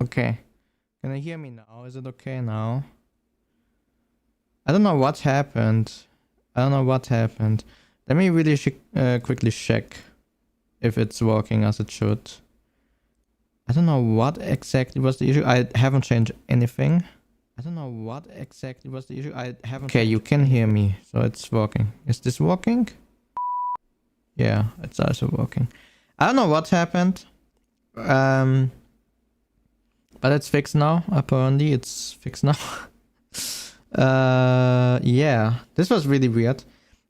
Okay. Can you hear me now? Is it okay now? I don't know what happened. Let me really quickly check if it's working as it should. I don't know what exactly was the issue. I haven't changed anything. Okay, you can hear me, so it's working. Is this working? Yeah, it's also working. I don't know what happened. But it's fixed now. Apparently it's fixed now. Yeah, this was really weird.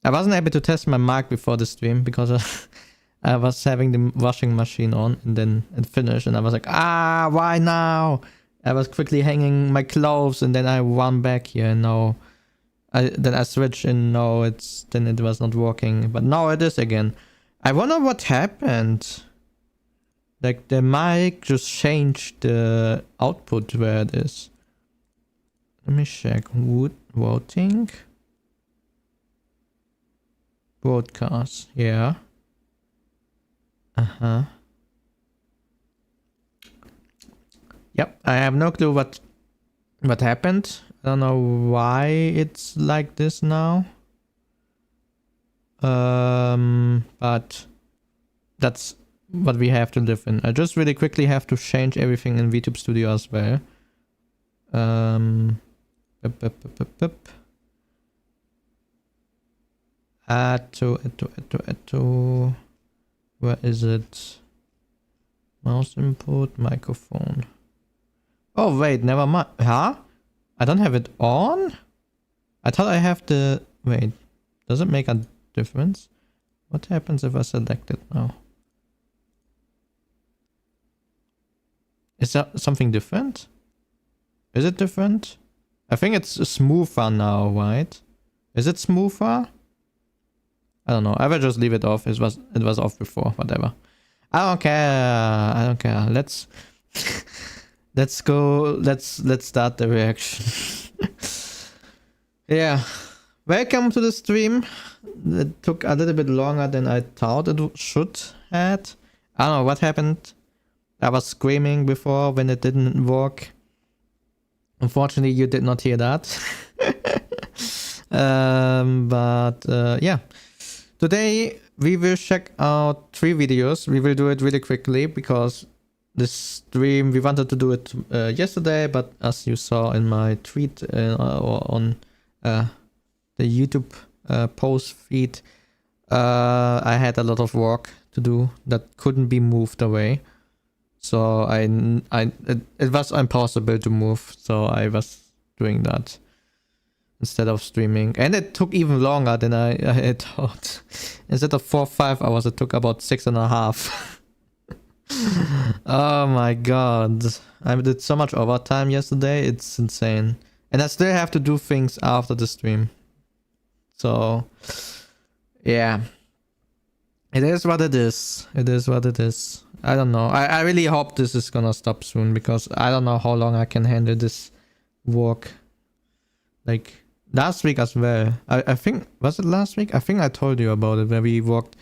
I wasn't able to test my mic before the stream because I was having the washing machine on and then it finished and I was like, why now? I was quickly hanging my clothes and then I ran back here and now then I switched and now it was not working, but now it is again. I wonder what happened. Like the mic just changed the output where it is. Let me check. Voting. Broadcast. Yeah. Yep. I have no clue what happened. I don't know why it's like this now. But that's what we have to live in. I just really quickly have to change everything in VTube Studio as well. Add to where is it? Mouse input, microphone. Oh wait, never mind. Huh? I don't have it on? I thought I have the... Wait, does it make a difference? What happens if I select it now? Is that something different? Is it different? I think it's smoother now, right? Is it smoother? I don't know. I will just leave it off. It was off before. Whatever. I don't care. Let's go. Let's start the reaction. Yeah. Welcome to the stream. It took a little bit longer than I thought it should have. I don't know what happened. I was screaming before when it didn't work. Unfortunately, you did not hear that. Yeah. Today, we will check out 3 videos. We will do it really quickly because this stream, we wanted to do it yesterday, but as you saw in my tweet or on the YouTube post feed, I had a lot of work to do that couldn't be moved away. So it was impossible to move, so I was doing that instead of streaming. And it took even longer than I thought. Instead of 4 or 5 hours, it took about 6.5. Oh my god. I did so much overtime yesterday, it's insane. And I still have to do things after the stream. So, yeah. It is what it is. I don't know. I really hope this is gonna stop soon because I don't know how long I can handle this work. Like last week as well. I think, was it last week? I think I told you about it where we worked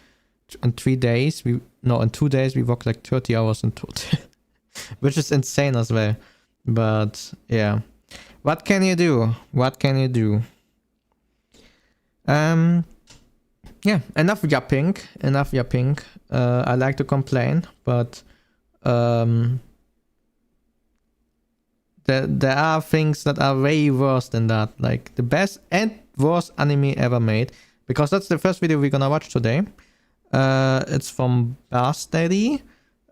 in 3 days. In 2 days we worked like 30 hours in total. Which is insane as well. But yeah. What can you do? Yeah, enough yapping. I like to complain, but there are things that are way worse than that. Like the best and worst anime ever made, because that's the first video we're gonna watch today. It's from Steady,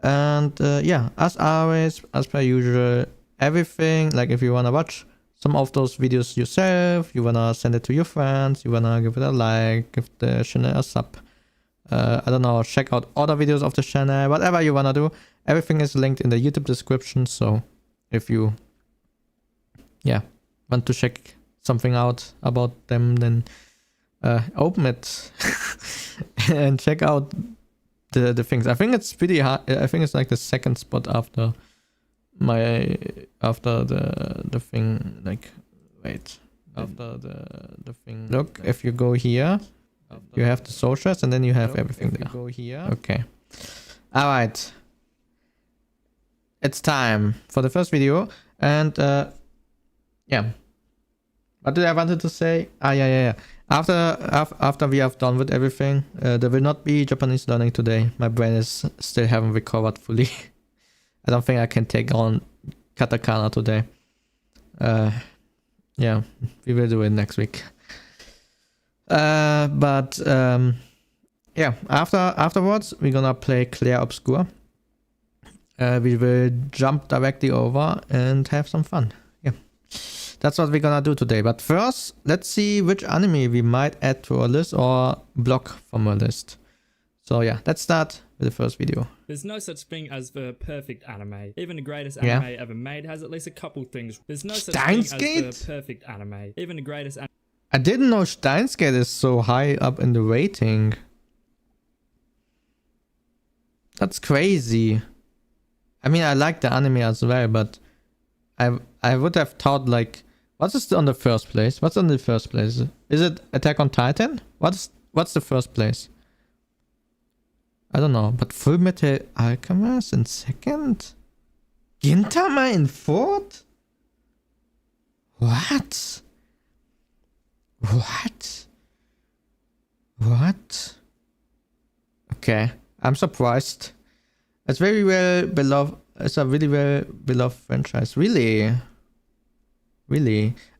and yeah, as always, as per usual, everything. Like if you wanna watch some of those videos yourself, you wanna send it to your friends, you wanna give it a like, give the channel a sub, I don't know, check out other videos of the channel, whatever you wanna do, everything is linked in the YouTube description. So if you want to check something out about them, then open it and check out the things. I think it's pretty hard. I think it's like the second spot after the thing, like, wait, after the thing. Look, if you go here, you have the socials and then you have everything there. Go here. Okay. All right. it's time for the first video. And yeah. What did I wanted to say? Yeah. After we have done with everything, there will not be Japanese learning today. My brain is still haven't recovered fully. I don't think I can take on katakana today. Yeah, we will do it next week. Yeah, afterwards we're gonna play Clair Obscure. We will jump directly over and have some fun. Yeah, that's what we're gonna do today. But first, let's see which anime we might add to our list or block from our list. So yeah, let's start with the first video. There's no such thing as the perfect anime. Even the greatest anime ever made has at least a couple things. There's no such thing as the perfect anime. Even the greatest anime. I didn't know Steins Gate is so high up in the rating. That's crazy. I mean, I like the anime as well, but I would have thought like, what is on the first place? What's on the first place? Is it Attack on Titan? What's the first place? I don't know, but Full Metal Alchemist in second? Gintama in fourth? What? Okay, I'm surprised. It's very well beloved. It's a really well beloved franchise. Really?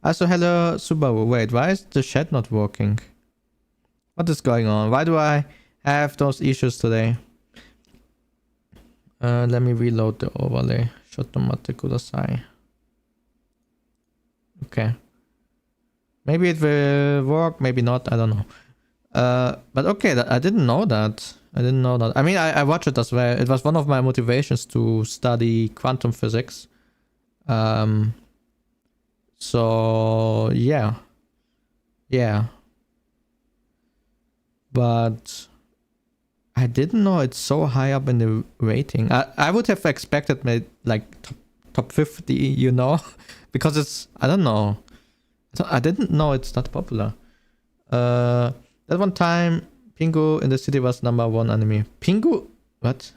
Also, hello Subaru. Wait, why is the chat not working? What is going on? Why do I have those issues today? Let me reload the overlay. Shotomate kudasai. Okay. Maybe it will work, maybe not, I don't know. But okay, I didn't know that. I mean, I watched it as well. It was one of my motivations to study quantum physics. So, yeah. But I didn't know it's so high up in the rating. I would have expected maybe like top 50, you know? Because it's, I don't know. I didn't know it's that popular. That one time, Pingu in the City was #1 anime. Pingu? What?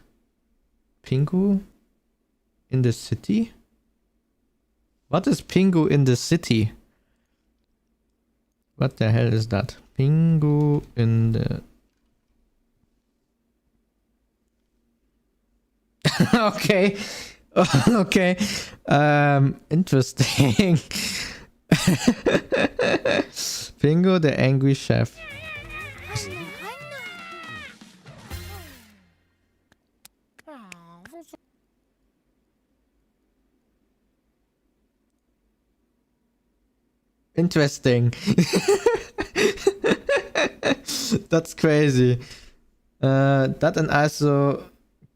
Pingu in the City? What is Pingu in the City? What the hell is that? Pingu in the... Okay. Okay. Interesting. Pingu the Angry Chef. Interesting. That's crazy. That and also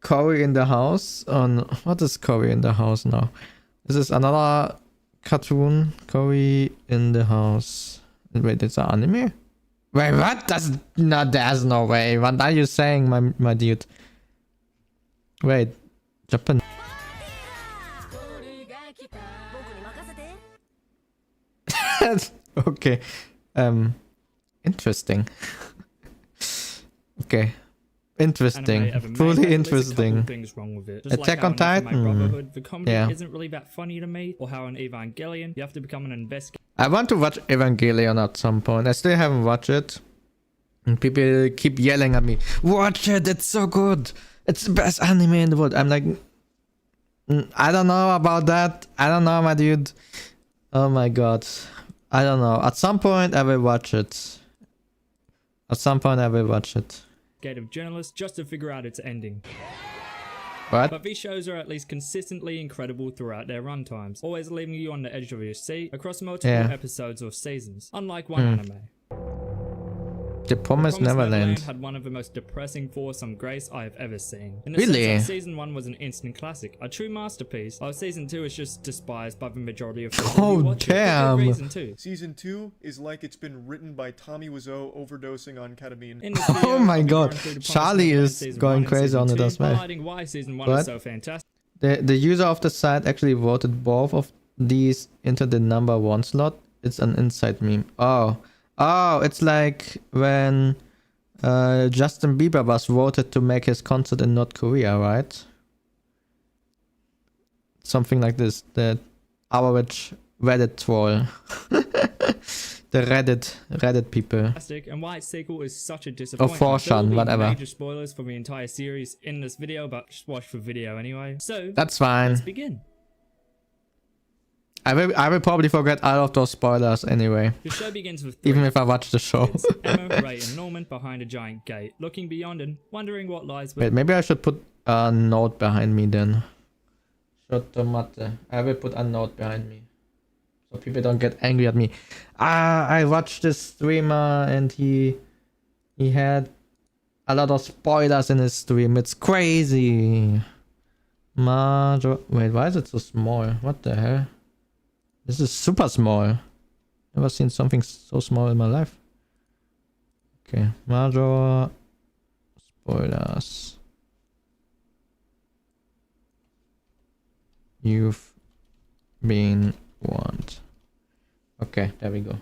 Cory in the House on... What is Cory in the House now? This is another cartoon. Cory in the House. Wait, it's an anime? Wait, what? There's no way. What are you saying, my dude? Wait, Japan. Okay. Interesting. Okay. Interesting. Fully interesting. Things wrong with it. Attack on Titan. The comedy isn't really that funny to me, or how in Evangelion you have to become an investigator. I want to watch Evangelion at some point. I still haven't watched it. And people keep yelling at me, watch it, it's so good. It's the best anime in the world. I'm like, I don't know about that. I don't know, my dude. Oh my god. I don't know. At some point I will watch it. Of journalists just to figure out its ending. What? But these shows are at least consistently incredible throughout their runtimes, always leaving you on the edge of your seat across multiple episodes or seasons, unlike one anime. The Promised Neverland had one of the most depressing foursome grace I have ever seen. In the really? sense that season 1 was an instant classic, a true masterpiece, while season 2 is just despised by the majority of people who watch damn. it. Reason too. Season 2 is like it's been written by Tommy Wiseau overdosing on ketamine. Oh my god, Charlie is going crazy on it as well. Why season 1 is so fantastic. The user of the site actually voted both of these into the #1 slot. It's an inside meme. Oh, it's like when Justin Bieber was voted to make his concert in North Korea, right? something like this. The average Reddit troll. The Reddit people. And why its sequel is such a disappointment. Or 4chan, whatever. Major spoilers for the entire series in this video, but just watch the video anyway. So that's fine. Let's begin. I will probably forget all of those spoilers anyway. The show begins with 3. Even if I watch the show. It's Emma, Ray, and Norman behind a giant gate, looking beyond and wondering what lies within. Wait, maybe I should put a note behind me then. I will put a note behind me. So people don't get angry at me. I watched this streamer and he had a lot of spoilers in his stream. It's crazy. Wait, why is it so small? What the hell? This is super small. Never seen something so small in my life. Okay, major spoilers. You've been warned. Okay, there we go.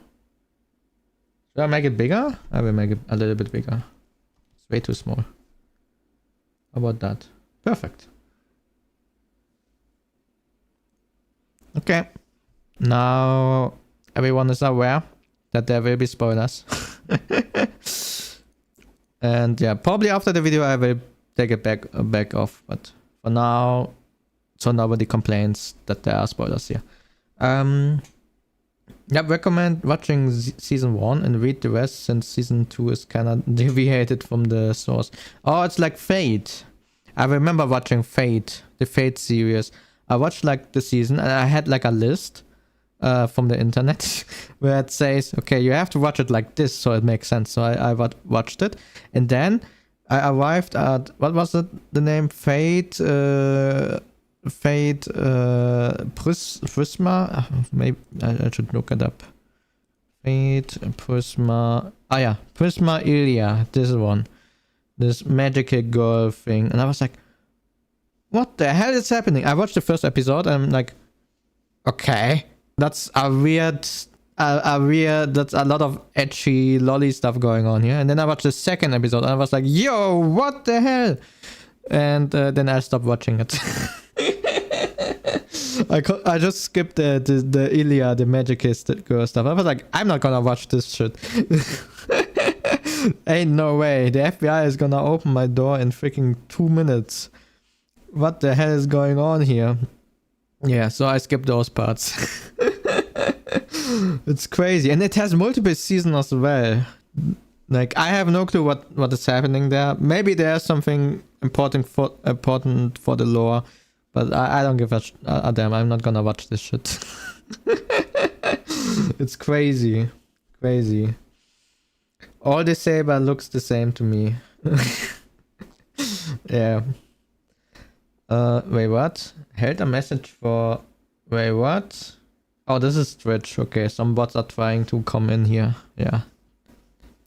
Should I make it bigger? I will make it a little bit bigger. It's way too small. How about that? Perfect. Okay. Now everyone is aware that there will be spoilers. And yeah, probably after the video I will take it back off, but for now, so nobody complains that there are spoilers here. Yeah, recommend watching season 1 and read the rest since season 2 is kinda deviated from the source. Oh, it's like Fate. I remember watching Fate, the Fate series. I watched like the season and I had like a list from the internet where it says, okay, you have to watch it like this so it makes sense. So I watched it, and then I arrived at, what was it, the name? Fate Prisma. Maybe I should look it up. Fate Prisma. Ah yeah, Prisma Ilia. This one, this magical girl thing, and I was like, what the hell is happening? I watched the first episode and I'm like, okay, that's a weird, that's a lot of edgy lolly stuff going on here. And then I watched the second episode and I was like, yo, what the hell? And then I stopped watching it. I just skipped the Ilya, the magicist girl stuff. I was like, I'm not gonna watch this shit. Ain't no way. The FBI is gonna open my door in freaking 2 minutes. What the hell is going on here? Yeah, so I skipped those parts. It's crazy. And it has multiple seasons as well. Like, I have no clue what is happening there. Maybe there's something important for the lore. But I don't give a damn. I'm not gonna watch this shit. It's crazy. Crazy. All the saber looks the same to me. Yeah. Wait, what? Held a message for... Wait, what? Oh, this is Twitch. Okay, some bots are trying to come in here. Yeah.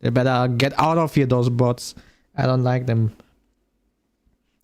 They better get out of here, those bots. I don't like them.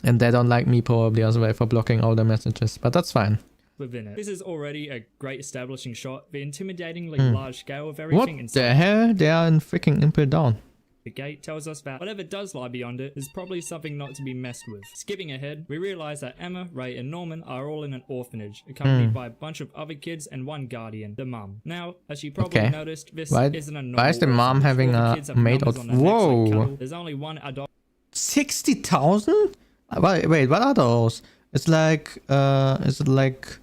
And they don't like me probably as well for blocking all the messages. But that's fine. Within it. This is already a great establishing shot. The intimidatingly large scale of everything inside. What the hell? They are in freaking Impel Down. The gate tells us that whatever does lie beyond it is probably something not to be messed with. Skipping ahead, we realize that Emma, Ray, and Norman are all in an orphanage, accompanied by a bunch of other kids and one guardian, the mum. Now, as you probably noticed, this isn't a normal. Why is the mom having a maid out? Whoa! There's only one adult. 60,000? Wait, what are those? It's like, is it like,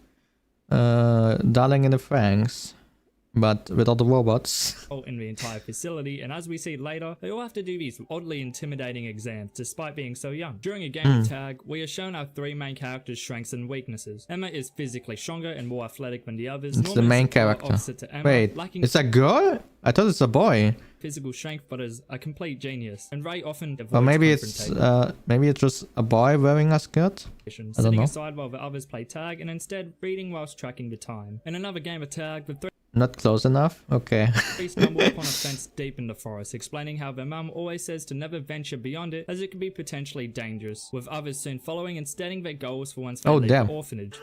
Darling in the Franxx, but without the robots? In the entire facility, and as we see later, they all have to do these oddly intimidating exams despite being so young. During a game of tag, we are shown our 3 main characters' strengths and weaknesses. Emma is physically stronger and more athletic than the others. It's the main character. Wait, it's a girl? I thought it's a boy. Physical strength, but is a complete genius. And Ray often avoids or maybe it's just a boy wearing a skirt. Sitting aside while the others play tag, and instead reading whilst tracking the time. In another game of tag, the 3 not close enough? Okay. They stumble upon a fence deep in the forest, explaining how their mum always says to never venture beyond it as it can be potentially dangerous, with others soon following and stating their goals for once they leave the orphanage.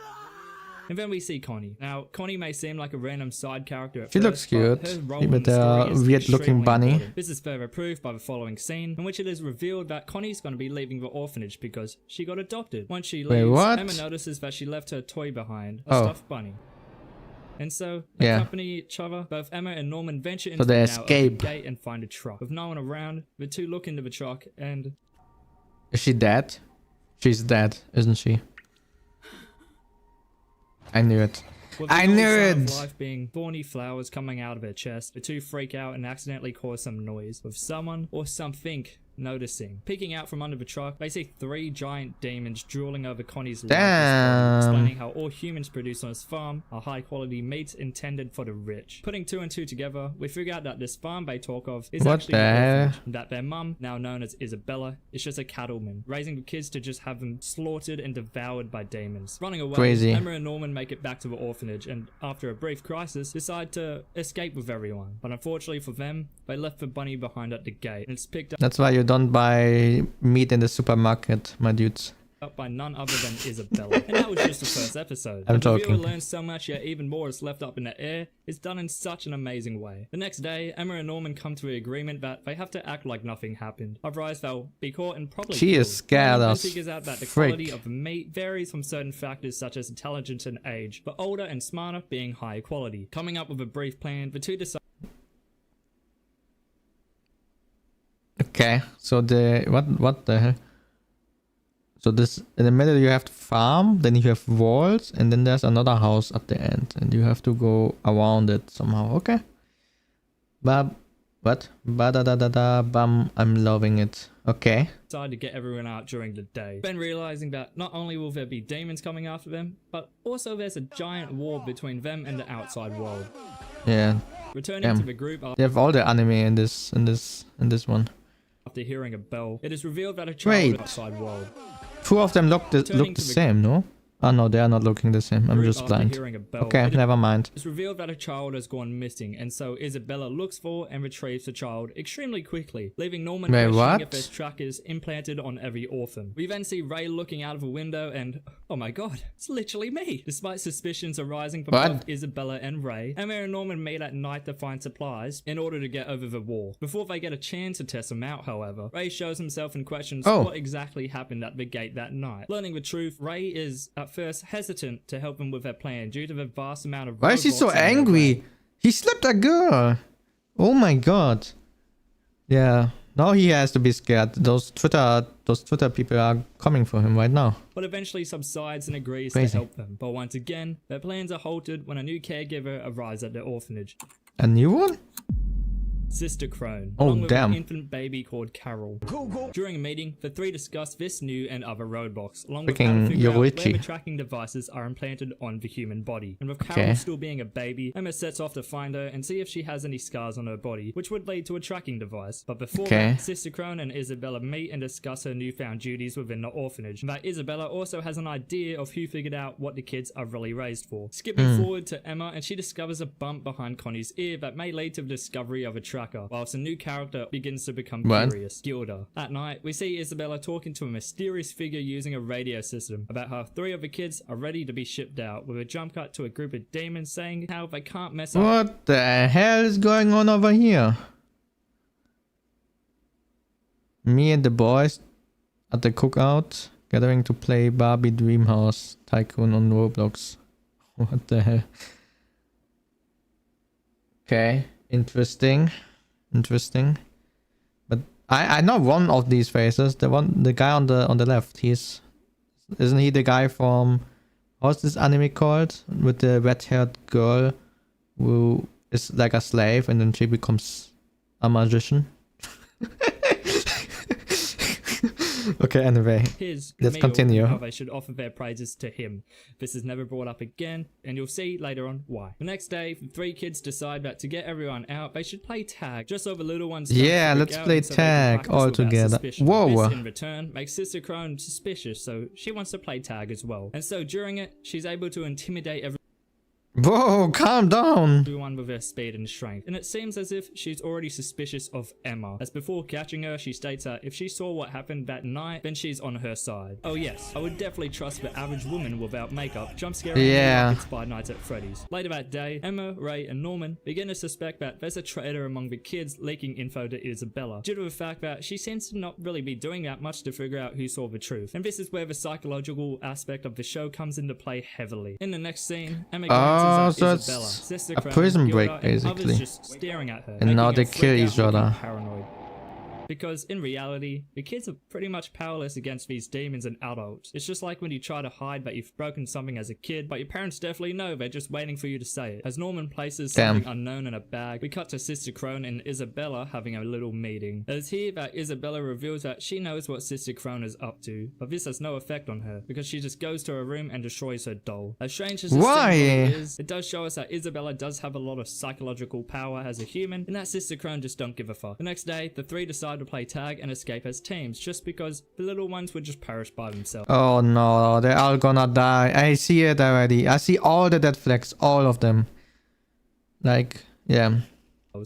And then we see Connie. Now, Connie may seem like a random side character at She first, looks cute, but her role with in the the story is weird-looking extremely bunny. important. This is further proved by the following scene, in which it is revealed that Connie's going to be leaving the orphanage because she got adopted. Once she Wait, leaves, what? Emma notices that she left her toy behind, a Oh. stuffed bunny. And so, Yeah. accompany each other, both Emma and Norman venture into they the now open escape. gate and find a truck. With no one around, the two look into the truck and... Is she dead? She's dead, isn't she? I knew it. With the I only knew sign of it! life being thorny flowers coming out of her chest, the two freak out and accidentally cause some noise, with someone or something noticing. Peeking out from under the truck, they see 3 giant demons drooling over Connie's lifeless body, explaining how all humans produced on this farm are high quality meats intended for the rich. Putting 2 and 2 together, we figure out that this farm they talk of is What actually the an hell? orphanage, and that their mum, now known as Isabella, is just a cattleman, raising the kids to just have them slaughtered and devoured by demons. Running away, Crazy. Emma and Norman make it back to the orphanage and, after a brief crisis, decide to escape with everyone. But unfortunately for them, they left the bunny behind at the gate, and it's picked That's why you don't buy meat in the supermarket, my dudes. up by none other than Isabella. And that was just the first episode. I'm And the viewer joking. learns so much, yet even more is left up in the air. It's done in such an amazing way. The next day, Emma and Norman come to an agreement that they have to act like nothing happened. Otherwise, they'll be caught and probably She is killed. scared Norman then as figures out that the frick. quality of the meat varies from certain factors such as intelligence and age, but older and smarter being higher quality. Coming up with a brief plan, the two decide Okay, so the what the hell? So this in the middle you have the farm, then you have walls, and then there's another house at the end, and you have to go around it somehow. Okay. Bab, what? Ba da da da da bam. I'm loving it. Okay. to get everyone out during the day. Then realizing that not only will there be demons coming after them, but also there's a giant war between them and the outside world. Yeah. Returning Damn. to the group They have all the anime in this one. after hearing a bell, it is revealed that a child Wait. in the outside world. 2 of them look the Returning to the same, no? Oh no, they are not looking the same. I'm Group just after blind. hearing a bell, Okay, it never mind. It's revealed that a child has gone missing, and so Isabella looks for and retrieves the child extremely quickly, leaving Norman Wait, questioning what? if there's trackers implanted on every orphan. We then see Ray looking out of a window and, oh my god, it's literally me! Despite suspicions arising from What? both Isabella and Ray, Emma and Norman meet at night to find supplies in order to get over the war. Before they get a chance to test them out, however, Ray shows himself and questions Oh. what exactly happened at the gate that night. Learning the truth, Ray is at first hesitant to help them with their plan due to the vast amount of Why is he so roadblocks in their way. angry? He slapped a girl. Oh my god. Yeah. Now he has to be scared. Those Twitter people are coming for him right now. But eventually subsides and agrees Crazy. to help them. But once again, their plans are halted when a new caregiver arrives at the orphanage. A new one? Sister Crone, Oh, along with damn. an infant baby called Carol. During a meeting, the three discuss this new and other roadblocks, along with how to Freaking figure out where Yoichi. the tracking devices are implanted on the human body. And with Okay. Carol still being a baby, Emma sets off to find her and see if she has any scars on her body, which would lead to a tracking device. But before Okay. that, Sister Crone and Isabella meet and discuss her newfound duties within the orphanage. And that Isabella also has an idea of who figured out what the kids are really raised for. Skipping forward to Emma, and she discovers a bump behind Connie's ear that may lead to the discovery of a tracker, whilst a new character begins to become What? curious, Gilda. At night, we see Isabella talking to a mysterious figure using a radio system about how 3 of the kids are ready to be shipped out, with a jump cut to a group of demons saying how they can't mess up. What the hell is going on over here? Me and the boys at the cookout gathering to play Barbie Dreamhouse Tycoon on Roblox. What the hell? Okay, interesting. Interesting. But I know one of these faces. The guy on the left. Isn't he the guy from, what's this anime called? With the red-haired girl who is like a slave and then she becomes a magician. Okay, anyway. His Let's meal continue. and how they should offer their praises to him. This is never brought up again, and you'll see later on why. The next day, the 3 kids decide that to get everyone out, they should play tag, just so the little ones don't Yeah, freak let's out play and so they can tag practice all without together. suspicion. Whoa. This, in return, makes Sister Crone suspicious, so she wants to play tag as well. And so during it, she's able to intimidate everyone Whoa, calm down. Everyone with her speed and strength, and it seems as if she's already suspicious of Emma, as before catching her she states that if she saw what happened that night, then she's on her side. Oh yes, I would definitely trust the average woman without makeup jump scaring Yeah. kids by Nights at Freddy's. Later that day, Emma, Ray and Norman begin to suspect that there's a traitor among the kids leaking info to Isabella, due to the fact that she seems to not really be doing that much to figure out who saw the truth. And this is where the psychological aspect of the show comes into play heavily. In the next scene, Emma glances so at it's Isabella, Sister a Crown, prison break, Gilda, and basically. others just staring at her, And now making they her kill freak out each and other. become paranoid. Because in reality, the kids are pretty much powerless against these demons and adults. It's just like when you try to hide that you've broken something as a kid, but your parents definitely know, they're just waiting for you to say it. As Norman places something unknown in a bag, we cut to Sister Crone and Isabella having a little meeting. It is here that Isabella reveals that she knows what Sister Crone is up to, but this has no effect on her, because she just goes to her room and destroys her doll. As strange as this Why? is, it does show us that Isabella does have a lot of psychological power as a human, and that Sister Crone just don't give a fuck. The next day, the three decide to play tag and escape as teams, just because the little ones would just perish by themselves. Oh no, they're all gonna die. I see it already. I see all the dead flags, all of them. Like, yeah.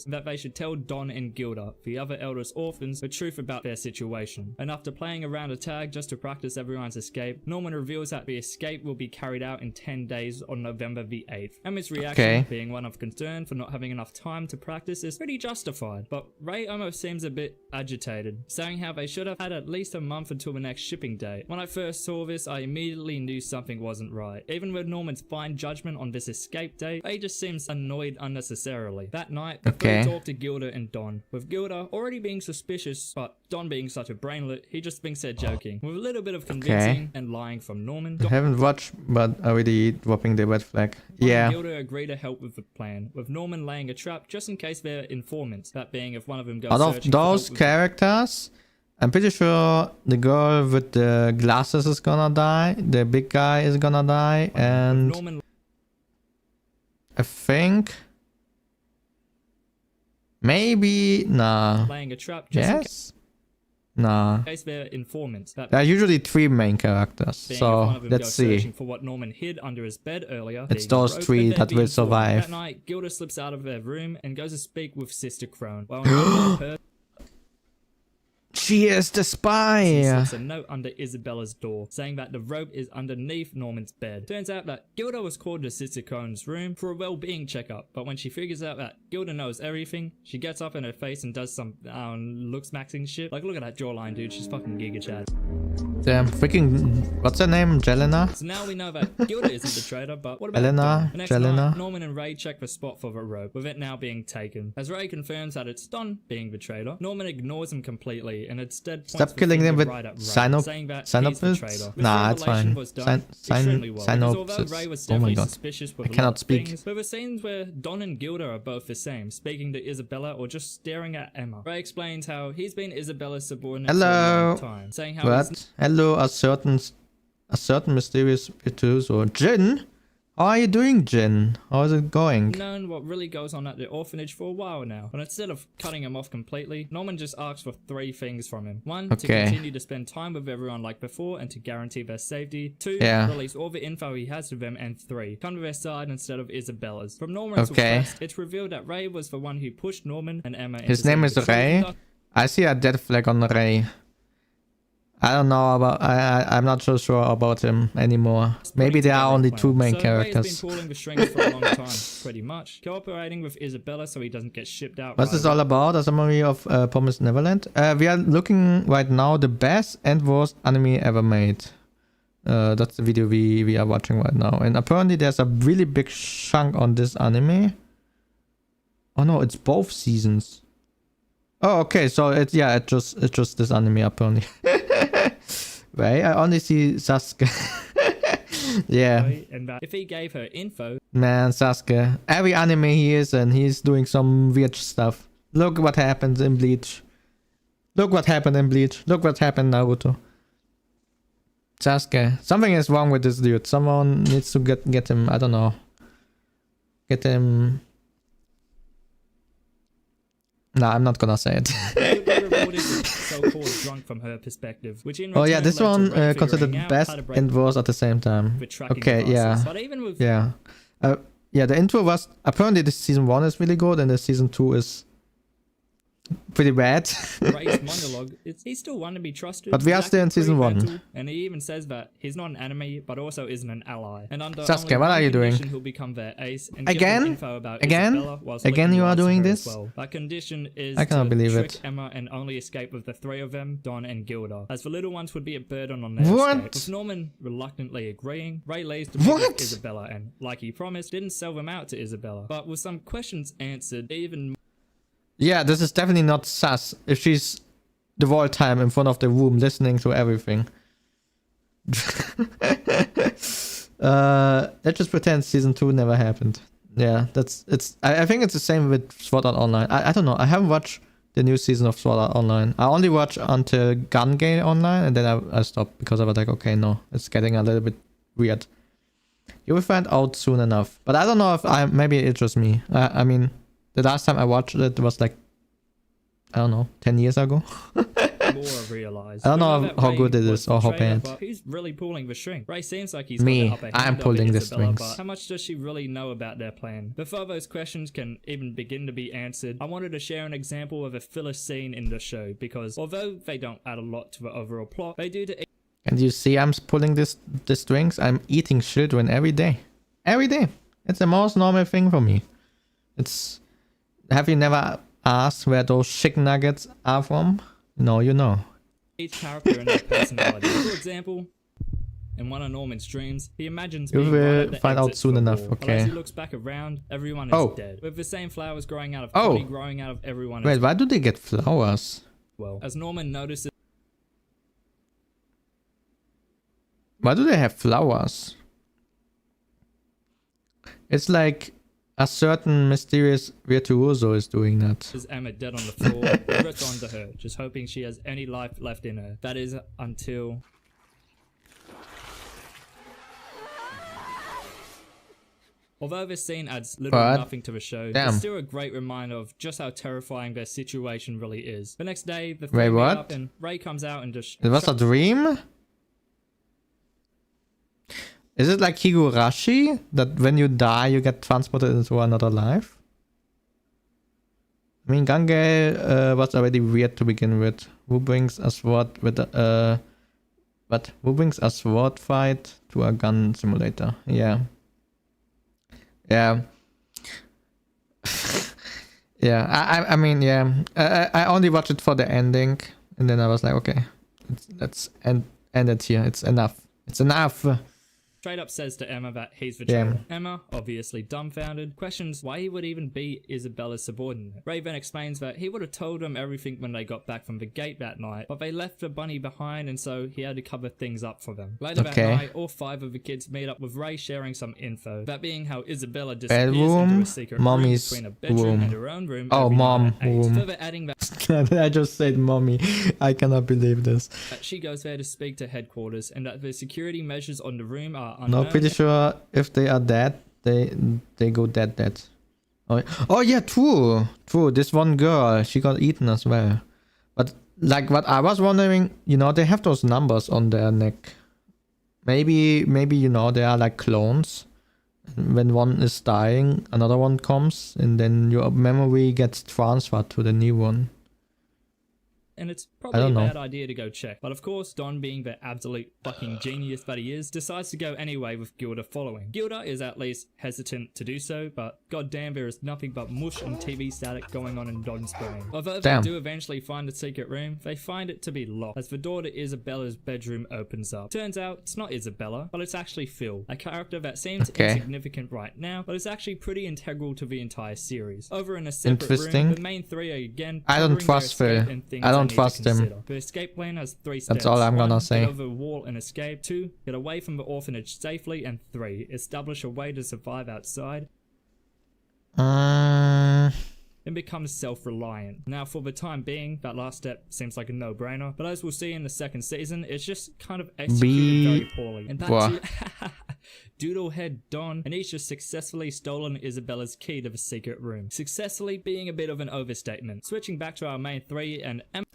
That they should tell Don and Gilda, the other eldest orphans, the truth about their situation. And after playing around a tag just to practice everyone's escape, Norman reveals that the escape will be carried out in 10 days on November the 8th. Emma's reaction, being one of concern for not having enough time to practice, is pretty justified, but Ray almost seems a bit agitated, saying how they should have had at least a month until the next shipping date. When I first saw this, I immediately knew something wasn't right. Even with Norman's fine judgment on this escape date, Ray just seems annoyed unnecessarily. That night, the three talk to Gilda and Don, with Gilda already being suspicious, but Don being such a brainlet, he just thinks they're joking. With a little bit of convincing and lying from Norman, I haven't watched, but already dropping the red flag. Don and Gilda agree to help with the plan, with Norman laying a trap just in case they're informants, that being if one of them goes Out of searching those for help with characters, I'm pretty sure the girl with the glasses is gonna die, the big guy is gonna die, and Norman I think maybe laying a trap just in case they're informants. That there are usually three main characters, being if so one of them let's goes see. searching for what Norman hid under his bed earlier. It's being those rope, three and they're that being will informed. survive. That night, Gilda slips out of their room and goes to speak with Sister Crone. While her She is the spy. slips a note under Isabella's door, saying that the rope is underneath Norman's bed. Turns out that Gilda was called to Sister Crone's room for a well-being checkup, but when she figures out that Gilda knows everything, she gets up in her face and does some looks maxing shit. Like, look at that jawline, dude. She's fucking Giga Chad. Damn, freaking, what's her name? Jelena? So now we know that Gilda isn't the traitor, but what about Elena? Don? The next Jelena? night, Norman and Ray check the spot for the rope, with it now being taken. As Ray confirms that it's Don being the traitor, Norman ignores him completely and instead points Stop the killing them finger with right at Ray, saying that he's the synopsis? traitor. This Nah, it's revelation fine. was done extremely well, because although Synopsis. Ray was Oh my definitely god. suspicious I with a lot cannot of speak. things, there were scenes where Don and Gilda are both the same, speaking to Isabella or just staring at Emma. Ray explains how he's been Isabella's subordinate for a long time, saying how What? Hello, a certain mysterious virtuoso. Jin? How are you doing, Jin? How is it going? known what really goes on at the orphanage for a while now. But instead of cutting him off completely, Norman just asks for three things from him. One, to continue to spend time with everyone like before and to guarantee their safety. Two, release all the info he has with them. And three, come to their side instead of Isabella's. From Norman's request, it's revealed that Ray was the one who pushed Norman and Emma into His name is Ray? I see a dead flag on Ray. I don't know about. I'm not so sure about him anymore. Maybe there are only two main characters. Ray's been pulling the strings for a long time, pretty much. Cooperating with Isabella so he doesn't get shipped out. What's this all about? A summary of Promised Neverland. We are looking right now the best and worst anime ever made. That's the video we are watching right now. And apparently there's a really big chunk on this anime. Oh no, it's both seasons. Oh, okay, so it's just this anime apparently. Right, I only see Sasuke. Yeah. And if he gave her info, man, Sasuke. Every anime he is in, he's doing some weird stuff. Look what happens in Bleach. Look what happened in Bleach. Look what happened in Naruto. Sasuke. Something is wrong with this dude. Someone needs to get him. I don't know. Get him. Nah, I'm not gonna say it. so-called drunk from her perspective, which in oh yeah, return this led to one Ray considered figuring out best how to break and worst at the same time. the tracking Okay, devices. yeah. But even with Yeah. yeah, the intro was apparently the season 1 is really good and the season 2 is pretty bad. Ray's monologue, he's still one to be trusted. But we are He's still in acting season pretty 1. mental, and he even says that he's not an enemy, but also isn't an ally. And under Sasuke, only what one are you doing? condition, he'll become their ace and Again? give them info about Again? Isabella whilst Again licking you are lies to doing her this? as well. That condition is I cannot to believe trick it. Emma and only escape with the 3 of them, Don and Gilda, as the little ones would be a burden on their What? escape. With Norman reluctantly agreeing, Ray leaves to meet with What? Isabella and, like he promised, didn't sell them out to Isabella. But with some questions answered, even Yeah, this is definitely not sus if she's the whole time in front of the room listening to everything. Let's just pretend season 2 never happened. Yeah, I think it's the same with Sword Art Online. I don't know. I haven't watched the new season of Sword Art Online. I only watched until Gun Gale Online and then I stopped because I was like, okay, no, it's getting a little bit weird. You will find out soon enough. But I don't know if maybe it's just me. I mean, the last time I watched it was like, I don't know, 10 years ago. more realized. I don't know that how Ray good it was is the or how traitor, bad. but he's really pulling the string. Ray seems like he's Me, got the upper I'm hand over pulling the Isabella, strings. but how much does she really know about their plan? Before those questions can even begin to be answered, I wanted to share an example of a filler scene in the show, because although they don't add a lot to the overall plot, they do to And you see I'm pulling the strings. I'm eating children every day. Every day. It's the most normal thing for me. Have you never asked where those chicken nuggets are from? No, you know. each character and their personality. For example, in one of Norman's dreams, he imagines You being will right at the find out exit soon to a enough, war, but as okay. he looks back around, everyone is Oh. dead, with the same flowers growing out of Oh. Connie growing out of everyone Wait, as why do they get flowers? well. As Norman notices Why do they have flowers? It's like a certain mysterious virtuoso is doing that. Emma dead on the floor, he ripped onto her, just hoping she has any life left in her. That is until... Although this scene adds little or But, nothing to the show, damn. it's still a great reminder of just how terrifying their situation really is. The next day, the Wait, three meet what? up and Ray comes out and just... It was a dream? Is it like Higurashi? That when you die, you get transported into another life? I mean, Gange was already weird to begin with. Who brings a sword with but who brings a sword fight to a gun simulator? Yeah. Yeah. Yeah, I mean, yeah. I only watched it for the ending. And then I was like, okay, let's end it here. It's enough. It's enough. straight up says to Emma that he's the Yeah. traitor. Emma, obviously dumbfounded, questions why he would even be Isabella's subordinate. Ray then explains that he would have told them everything when they got back from the gate that night, but they left the bunny behind and so he had to cover things up for them. Later that Okay. night, all 5 of the kids meet up with Ray sharing some info, that being how Isabella disappears Bedroom, into a secret room mommy's between a bedroom room. and her own room. Oh, every night mom at 8. room. Further adding that I just said mommy. I cannot believe this. she goes there to speak to headquarters and that the security measures on the room are unknown. No, pretty sure if they are dead, they go dead. Oh yeah, true. This one girl, she got eaten as well. But like what I was wondering, you know, they have those numbers on their neck. Maybe you know they are like clones. When one is dying, another one comes, and then your memory gets transferred to the new one. And it's I probably a don't know. bad idea to go check. But of course, Don, being the absolute fucking genius that he is, decides to go anyway with Gilda following. Gilda is at least hesitant to do so, but goddamn, there is nothing but mush and TV static going on in Don's brain. Although Damn. they do eventually find the secret room, they find it to be locked, as the door to Isabella's bedroom opens up. Turns out, it's not Isabella, but it's actually Phil, a character that seems Okay. insignificant right now, but is actually pretty integral to the entire series. Over in a separate Interesting. room, the main 3 are again I don't pondering their trust Phil. escape and things I they don't need to trust him. consider. The escape plan has 3 steps. That's all I'm gonna 1, say. Get over the wall and escape. 2, get away from the orphanage safely. And 3, establish a way to survive outside and become self-reliant. Now, for the time being, that last step seems like a no-brainer, but as we'll see in the 2nd season, it's just kind of executed very poorly. And What? that's Doodlehead Don, and he's just successfully stolen Isabella's key to the secret room. Successfully being a bit of an overstatement. Switching back to our main 3, and Emma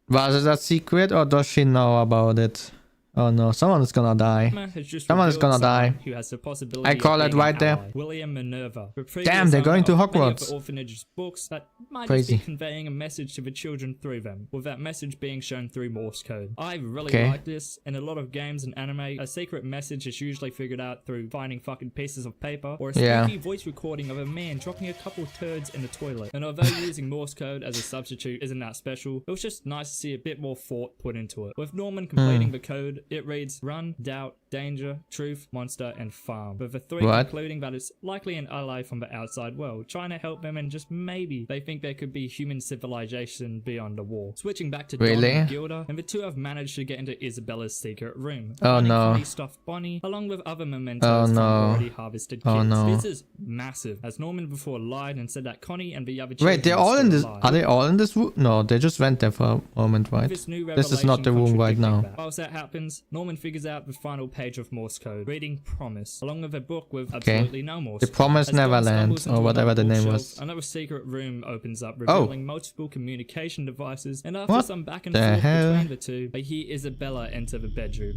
Was it a secret or does she know about it? Oh no, someone is gonna die. Emma has just Someone is revealed gonna die. someone who has the possibility I call of it being right an there. ally, William Minerva. The Damn, previous they're going owner to of many of Hogwarts. the orphanage's books that might Crazy. just be conveying a message to the children through them, with that message being shown through Morse code. I really Okay. like this. In a lot of games and anime, a secret message is usually figured out through finding fucking pieces of paper or a Yeah. spooky voice recording of a man dropping a couple turds in the toilet. And although using Morse code as a substitute isn't that special, it was just nice to see a bit more thought put into it. With Norman completing the code, it reads run, doubt, danger, truth, monster, and farm. With the three What? concluding that it's likely an ally from the outside world, trying to help them and just maybe they think there could be human civilization beyond the wall. Switching back to Don Really? and Gilda, and the two have managed to get into Isabella's secret room. Oh, finding no. funny stuffed bunny, along with other mementos Oh, from no. already harvested kids. Oh, no. This is massive, as Norman before lied and said that Connie and the other children Wait, they're were all in still this. alive. Are they all in this room? No, they just went there for a moment, right? This new This is not revelation the room right contradicting now. that. Whilst that happens, Norman figures out the final page of Morse code, reading Promise, along with a book with absolutely no Morse The code. Promised As Don Neverland, stumbles or into whatever another the name bookshelf, was. Another secret room opens up, Oh. revealing multiple communication devices, and after What some back and the forth hell? between the two, they hear Isabella enter the bedroom.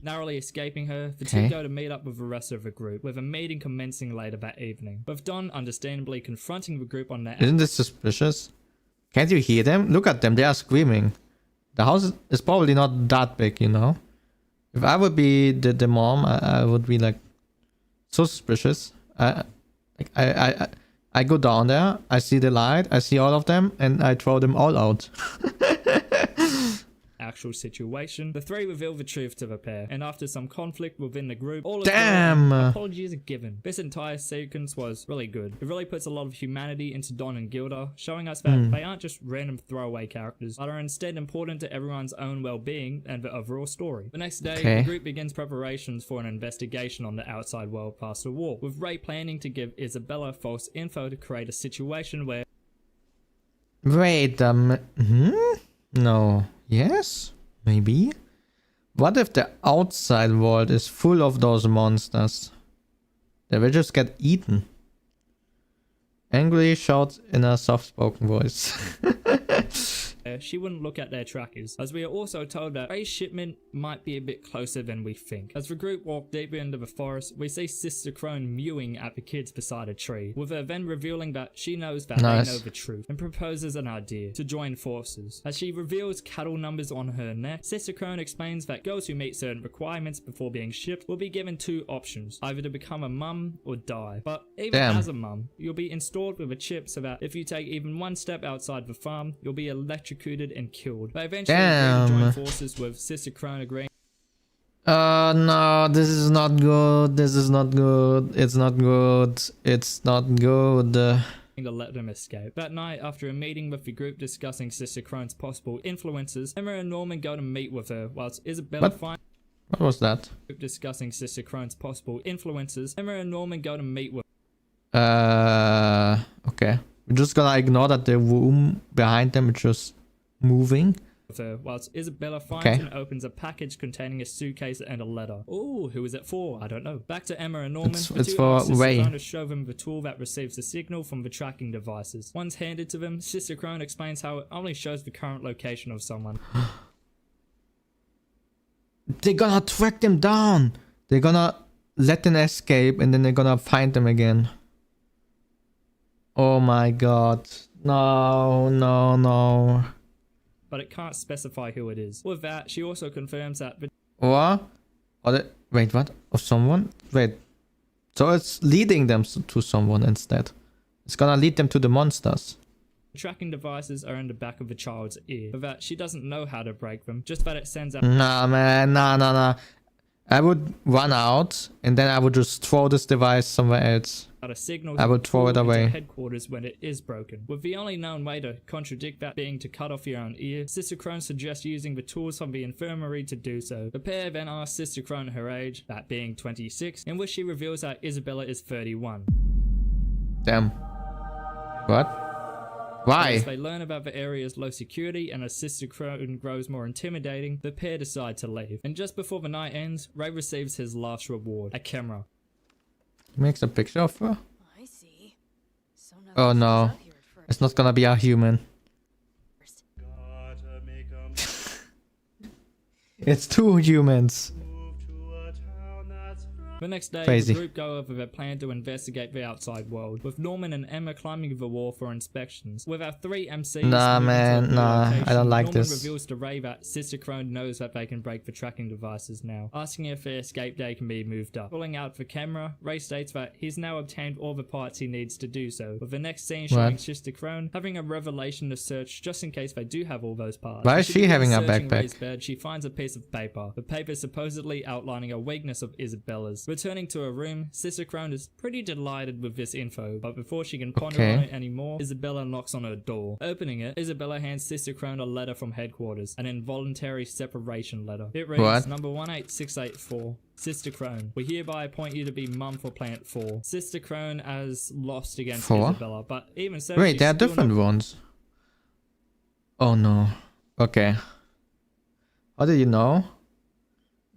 Narrowly escaping her, the two Okay. go to meet up with the rest of the group, with a meeting commencing later that evening, with Don understandably confronting the group on their Isn't this suspicious? Can't you hear them? Look at them, they are screaming. The house is probably not that big, you know? If I would be the mom, I would be like so suspicious. I go down there, I see the light, I see all of them, and I throw them all out. actual situation. The three reveal the truth to the pair, and after some conflict within the group, all is Damn! well and apologies are given. This entire sequence was really good. It really puts a lot of humanity into Don and Gilda, showing us that they aren't just random throwaway characters, but are instead important to everyone's own well-being and the overall story. The next day, Okay. the group begins preparations for an investigation on the outside world past the wall, with Ray planning to give Isabella false info to create a situation where Wait, no. Yes? Maybe? What if the outside world is full of those monsters? They will just get eaten. Angrily shouts in a soft-spoken voice. she wouldn't look at their trackers, as we are also told that Ray's shipment might be a bit closer than we think. As the group walk deeper into the forest, we see Sister Crone mewing at the kids beside a tree, with her then revealing that she knows that Nice. they know the truth, and proposes an idea to join forces. As she reveals cattle numbers on her neck, Sister Crone explains that girls who meet certain requirements before being shipped will be given two options, either to become a mum or die. But even Damn. as a mum, you'll be installed with a chip so that if you take even one step outside the farm, you'll be electrocuted and killed. They eventually agree to join Damn. forces, with Sister Crone agreeing No, this is not good. This is not good. It's not good. It's not good. to let them escape. That night, after a meeting with the group discussing Sister Crone's possible influences, Emma and Norman go to meet with her, whilst Isabella What? finds What was that? the group discussing Sister Crone's possible influences. Emma and Norman go to meet with Okay. We're just gonna ignore that the room behind them is just moving. her, whilst Isabella finds Okay. and opens a package containing a suitcase and a letter. Ooh, who is it for? I don't know. Back to Emma and Norman. It's The two for ask Sister Ray. Crone to show them the tool that receives the signal from the tracking devices. Once handed to them, Sister Crone explains how it only shows the current location of someone. They're gonna track them down. They're gonna let them escape and then they're gonna find them again. Oh my god. No, no, no. But it can't specify who it is. With that, she also confirms that the What? Wait, what? Of someone? Wait. So it's leading them to someone instead. It's gonna lead them to the monsters. tracking devices are in the back of the child's ear. With that, she doesn't know how to break them, just that it sends out Nah, man. Nah. I would run out and then I would just throw this device somewhere else. a signal I would throw it into away. headquarters when it is broken. With the only known way to contradict that being to cut off your own ear, Sister Crone suggests using the tools from the infirmary to do so. The pair then asks Sister Crone her age, that being 26, in which she reveals that Isabella is 31. Damn. What? Why? As they learn about the area's low security and as Sister Crone grows more intimidating, the pair decide to leave. And just before the night ends, Ray receives his last reward, a camera. Makes a picture of her? I see. So nothing Oh shows no. up here at first. It's not gonna be a human. Gotta make 'em. It's two humans. The next day, Crazy. the group go over their plan to investigate the outside world, with Norman and Emma climbing the wall for inspections. With our three MCs Nah, moving man, to a new nah, I location, don't like Norman this. reveals to Ray that Sister Crone knows that they can break the tracking devices now, asking if their escape day can be moved up. Pulling out the camera, Ray states that he's now obtained all the parts he needs to do so, with the next scene showing What? Sister Crone having a revelation to search just in case they do have all those parts. Why As is she she begins having a searching backpack? Ray's bed, she finds a piece of paper. The paper supposedly outlining a weakness of Isabella's. Returning to her room, Sister Crone is pretty delighted with this info, but before she can ponder Okay. on it anymore, Isabella knocks on her door. Opening it, Isabella hands Sister Crone a letter from headquarters, an involuntary separation letter. It reads, What? number 18684. Sister Crone, we hereby appoint you to be mum for Planet 4. Sister Crone has lost against 4? Isabella, but even so, Wait, she's there are still different not ones. Oh no. Okay. How do you know?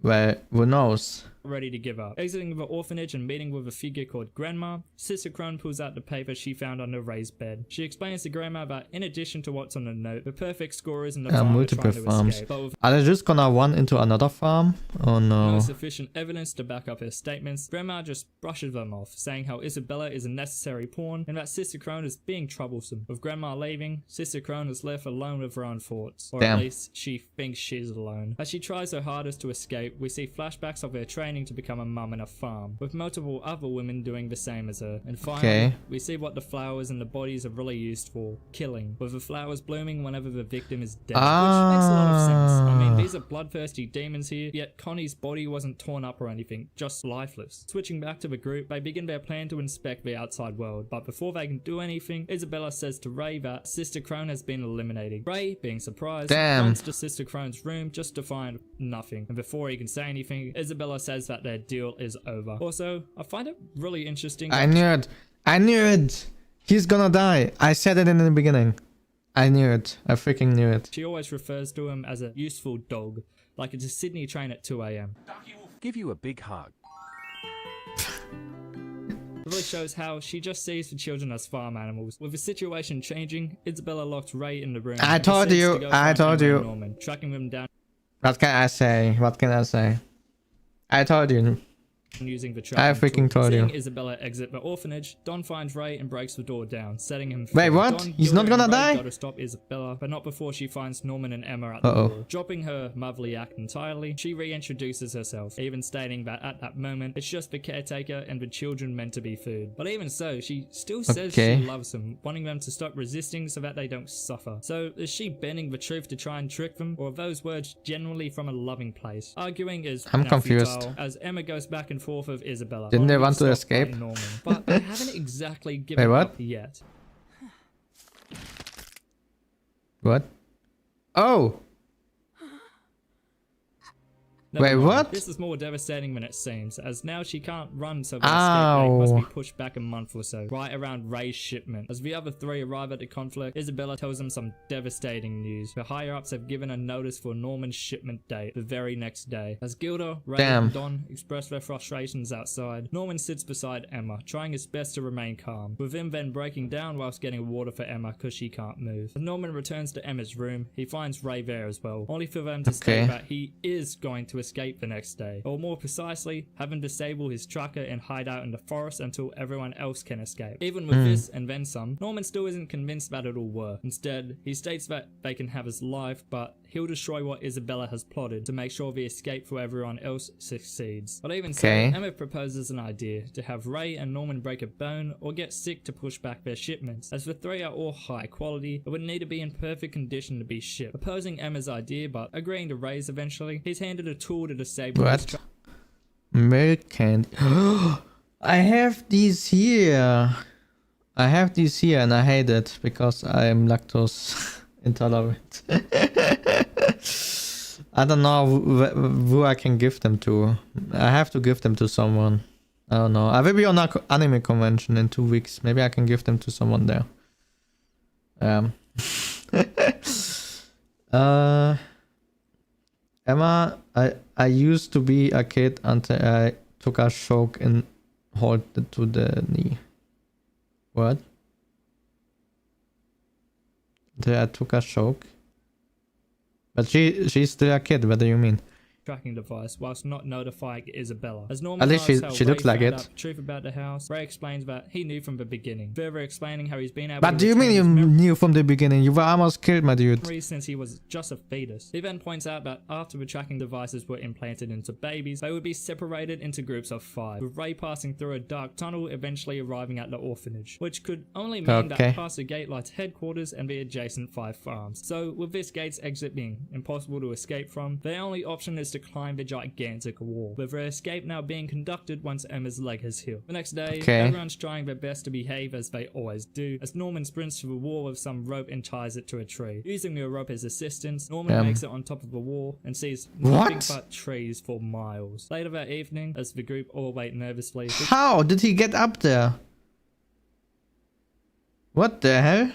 Well, who knows? ready to give up. Exiting the orphanage and meeting with a figure called Grandma, Sister Crone pulls out the paper she found under Ray's bed. She explains to Grandma that in addition to what's on the note, the perfect score is in the farm multiple trying to farms. escape, but with Are they just gonna run into another farm? Oh no no. sufficient evidence to back up her statements, Grandma just brushes them off, saying how Isabella is a necessary pawn and that Sister Crone is being troublesome. With Grandma leaving, Sister Crone is left alone with her own thoughts, or Damn. at least she thinks she's alone. As she tries her hardest to escape, we see flashbacks of her training to become a mum in a farm, with multiple other women doing the same as her. And finally, Okay. we see what the flowers and the bodies are really used for, killing, with the flowers blooming whenever the victim is dead, which makes a lot of sense. I mean, these are bloodthirsty demons here, yet Connie's body wasn't torn up or anything, just lifeless. Switching back to the group, they begin their plan to inspect the outside world, but before they can do anything, Isabella says to Ray that Sister Crone has been eliminated. Ray, being surprised, Damn. runs to Sister Crone's room just to find nothing, and before he can say anything, Isabella says that their deal is over. Also, I find it really interesting I that knew it. I knew it. He's gonna die. I said it in the beginning. I knew it. I freaking knew it. she always refers to him as a useful dog, like it's a Sydney train at 2 a.m. Give you a big hug. It really shows how she just sees the children as farm animals. With the situation changing, Isabella locked Ray in the room. I and told proceeds you, to go I find told Emma you. and Norman, tracking them down What can I say? What can I say? I told you. using the I tracking freaking tool. told you. Seeing Isabella exit the orphanage, Don finds Ray and breaks the door down, setting him free. Wait, what? Don, He's not Gilda, and gonna Ray die? Gotta stop Isabella, but not before she finds Norman and Emma at the Uh-oh. door. Dropping her motherly act entirely, she reintroduces herself, even stating that at that moment, it's just the caretaker and the children meant to be food. But even so, she still says Okay. she loves them, wanting them to stop resisting so that they don't suffer. So is she bending the truth to try and trick them, or are those words genuinely from a loving place? Arguing is I'm now confused. futile, as Emma goes back and forth with Isabella. Didn't they wanting want to stop escape? Norman, but they haven't exactly given Wait, what? up yet. What? Oh! Never Wait, mind. what? This is more devastating than it seems, as now she can't run, so the escape date must Ow. be pushed back a month or so, right around Ray's shipment. As the other three arrive at the conflict, Isabella tells them some devastating news. The higher-ups have given a notice for Norman's shipment date, the very next day. As Gilda, Ray, Damn. and Don express their frustrations outside, Norman sits beside Emma, trying his best to remain calm, with him then breaking down whilst getting water for Emma because she can't move. As Norman returns to Emma's room, he finds Ray there as well, only for them to state Okay. that he is going to escape the next day, or more precisely, have him disable his tracker and hide out in the forest until everyone else can escape. Even with this and then some, Norman still isn't convinced that it'll work. Instead, he states that they can have his life, but he'll destroy what Isabella has plotted to make sure the escape for everyone else succeeds. But even Okay. so, Emma proposes an idea to have Ray and Norman break a bone or get sick to push back their shipments. As the three are all high quality, it would need to be in perfect condition to be shipped. Opposing Emma's idea, but agreeing to Ray's eventually, he's handed a tool to disable his What? Milk candy. I have these here. I have these here and I hate it because I am lactose intolerant. I don't know who I can give them to. I have to give them to someone. I don't know. I will be on an anime convention in 2 weeks. Maybe I can give them to someone there. Emma, I used to be a kid until I took a shock and halted to the knee. What? Until I took a shock? But she's still a kid, what do you mean? tracking device whilst not notifying Isabella. As Norman At least asks how she Ray looked like found it. out the truth about the house, Ray explains that he knew from the beginning, further explaining how he's been able But to do you mean retain you his knew from the beginning? You were almost killed, my dude. memories since he was just a fetus. He then points out that after the tracking devices were implanted into babies, they would be separated into groups of 5, with Ray passing through a dark tunnel, eventually arriving at the orphanage, which could only mean that past the gate lies headquarters and the adjacent 5 farms. So with this gate's exit being impossible to escape from, their only option is to climb the gigantic wall, with their escape now being conducted once Emma's leg has healed. The next day, everyone's trying their best to behave as they always do, as Norman sprints to the wall with some rope and ties it to a tree. Using the rope as assistance, Norman makes it on top of the wall and sees nothing but trees for miles. Later that evening, as the group all wait nervously, How did he get up there? What the hell?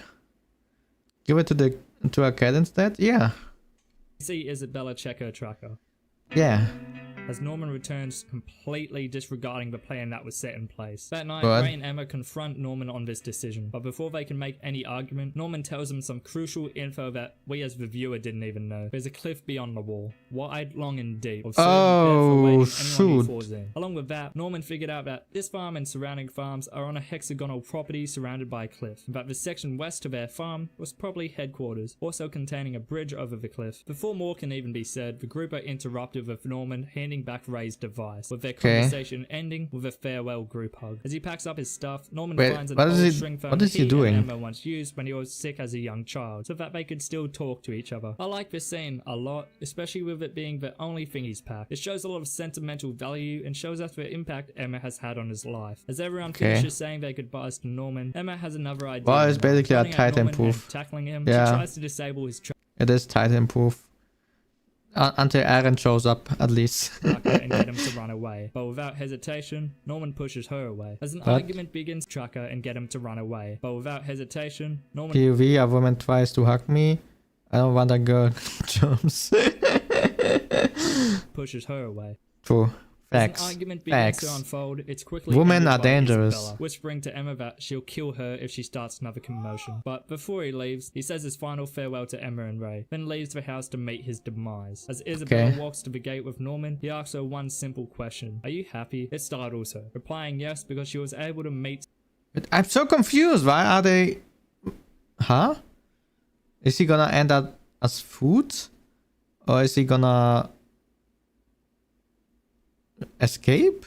Give it to a cat instead? Yeah. we see Isabella check her tracker. Yeah. As Norman returns, completely disregarding the plan that was set in place. That night, What? Ray and Emma confront Norman on this decision, but before they can make any argument, Norman tells them some crucial info that we as the viewer didn't even know. There's a cliff beyond the wall, wide, long and deep, of certain death awaiting anyone who falls in. Along with that, Norman figured out that this farm and surrounding farms are on a hexagonal property surrounded by a cliff, and that the section west of their farm was probably headquarters, also containing a bridge over the cliff. Before more can even be said, the group are interrupted with Norman handing back Ray's device, with their conversation ending with a farewell group hug. As he packs up his stuff, Norman finds an old string phone he doing? and Emma once used when he was sick as a young child, so that they could still talk to each other. I like this scene a lot, especially with it being the only thing he's packed. It shows a lot of sentimental value and shows us the impact Emma has had on his life. As everyone finishes saying their goodbyes to Norman, Emma has another idea. Well, it's basically a Running at Titan Norman proof. and tackling him, Yeah. she tries to disable his It is Titan proof. Until Aaron shows up, at least. tracker and get him to run away. But without hesitation, Norman pushes her away. As an argument begins, tracker and get him to run away. But without hesitation, Norman POV, a woman tries to hug me. I don't want a girl. Jumps. pushes her away. True. As Facts. an argument begins to Facts. unfold, it's quickly Women ended are by dangerous. Isabella, whispering to Emma that she'll kill her if she starts another commotion. But before he leaves, he says his final farewell to Emma and Ray, then leaves the house to meet his demise. As Isabella walks to the gate with Norman, he asks her one simple question: "Are you happy?" It startles her, replying yes because she was able to meet. But I'm so confused. Why are they... Huh? Is he gonna end up as food? Or is he gonna... escape?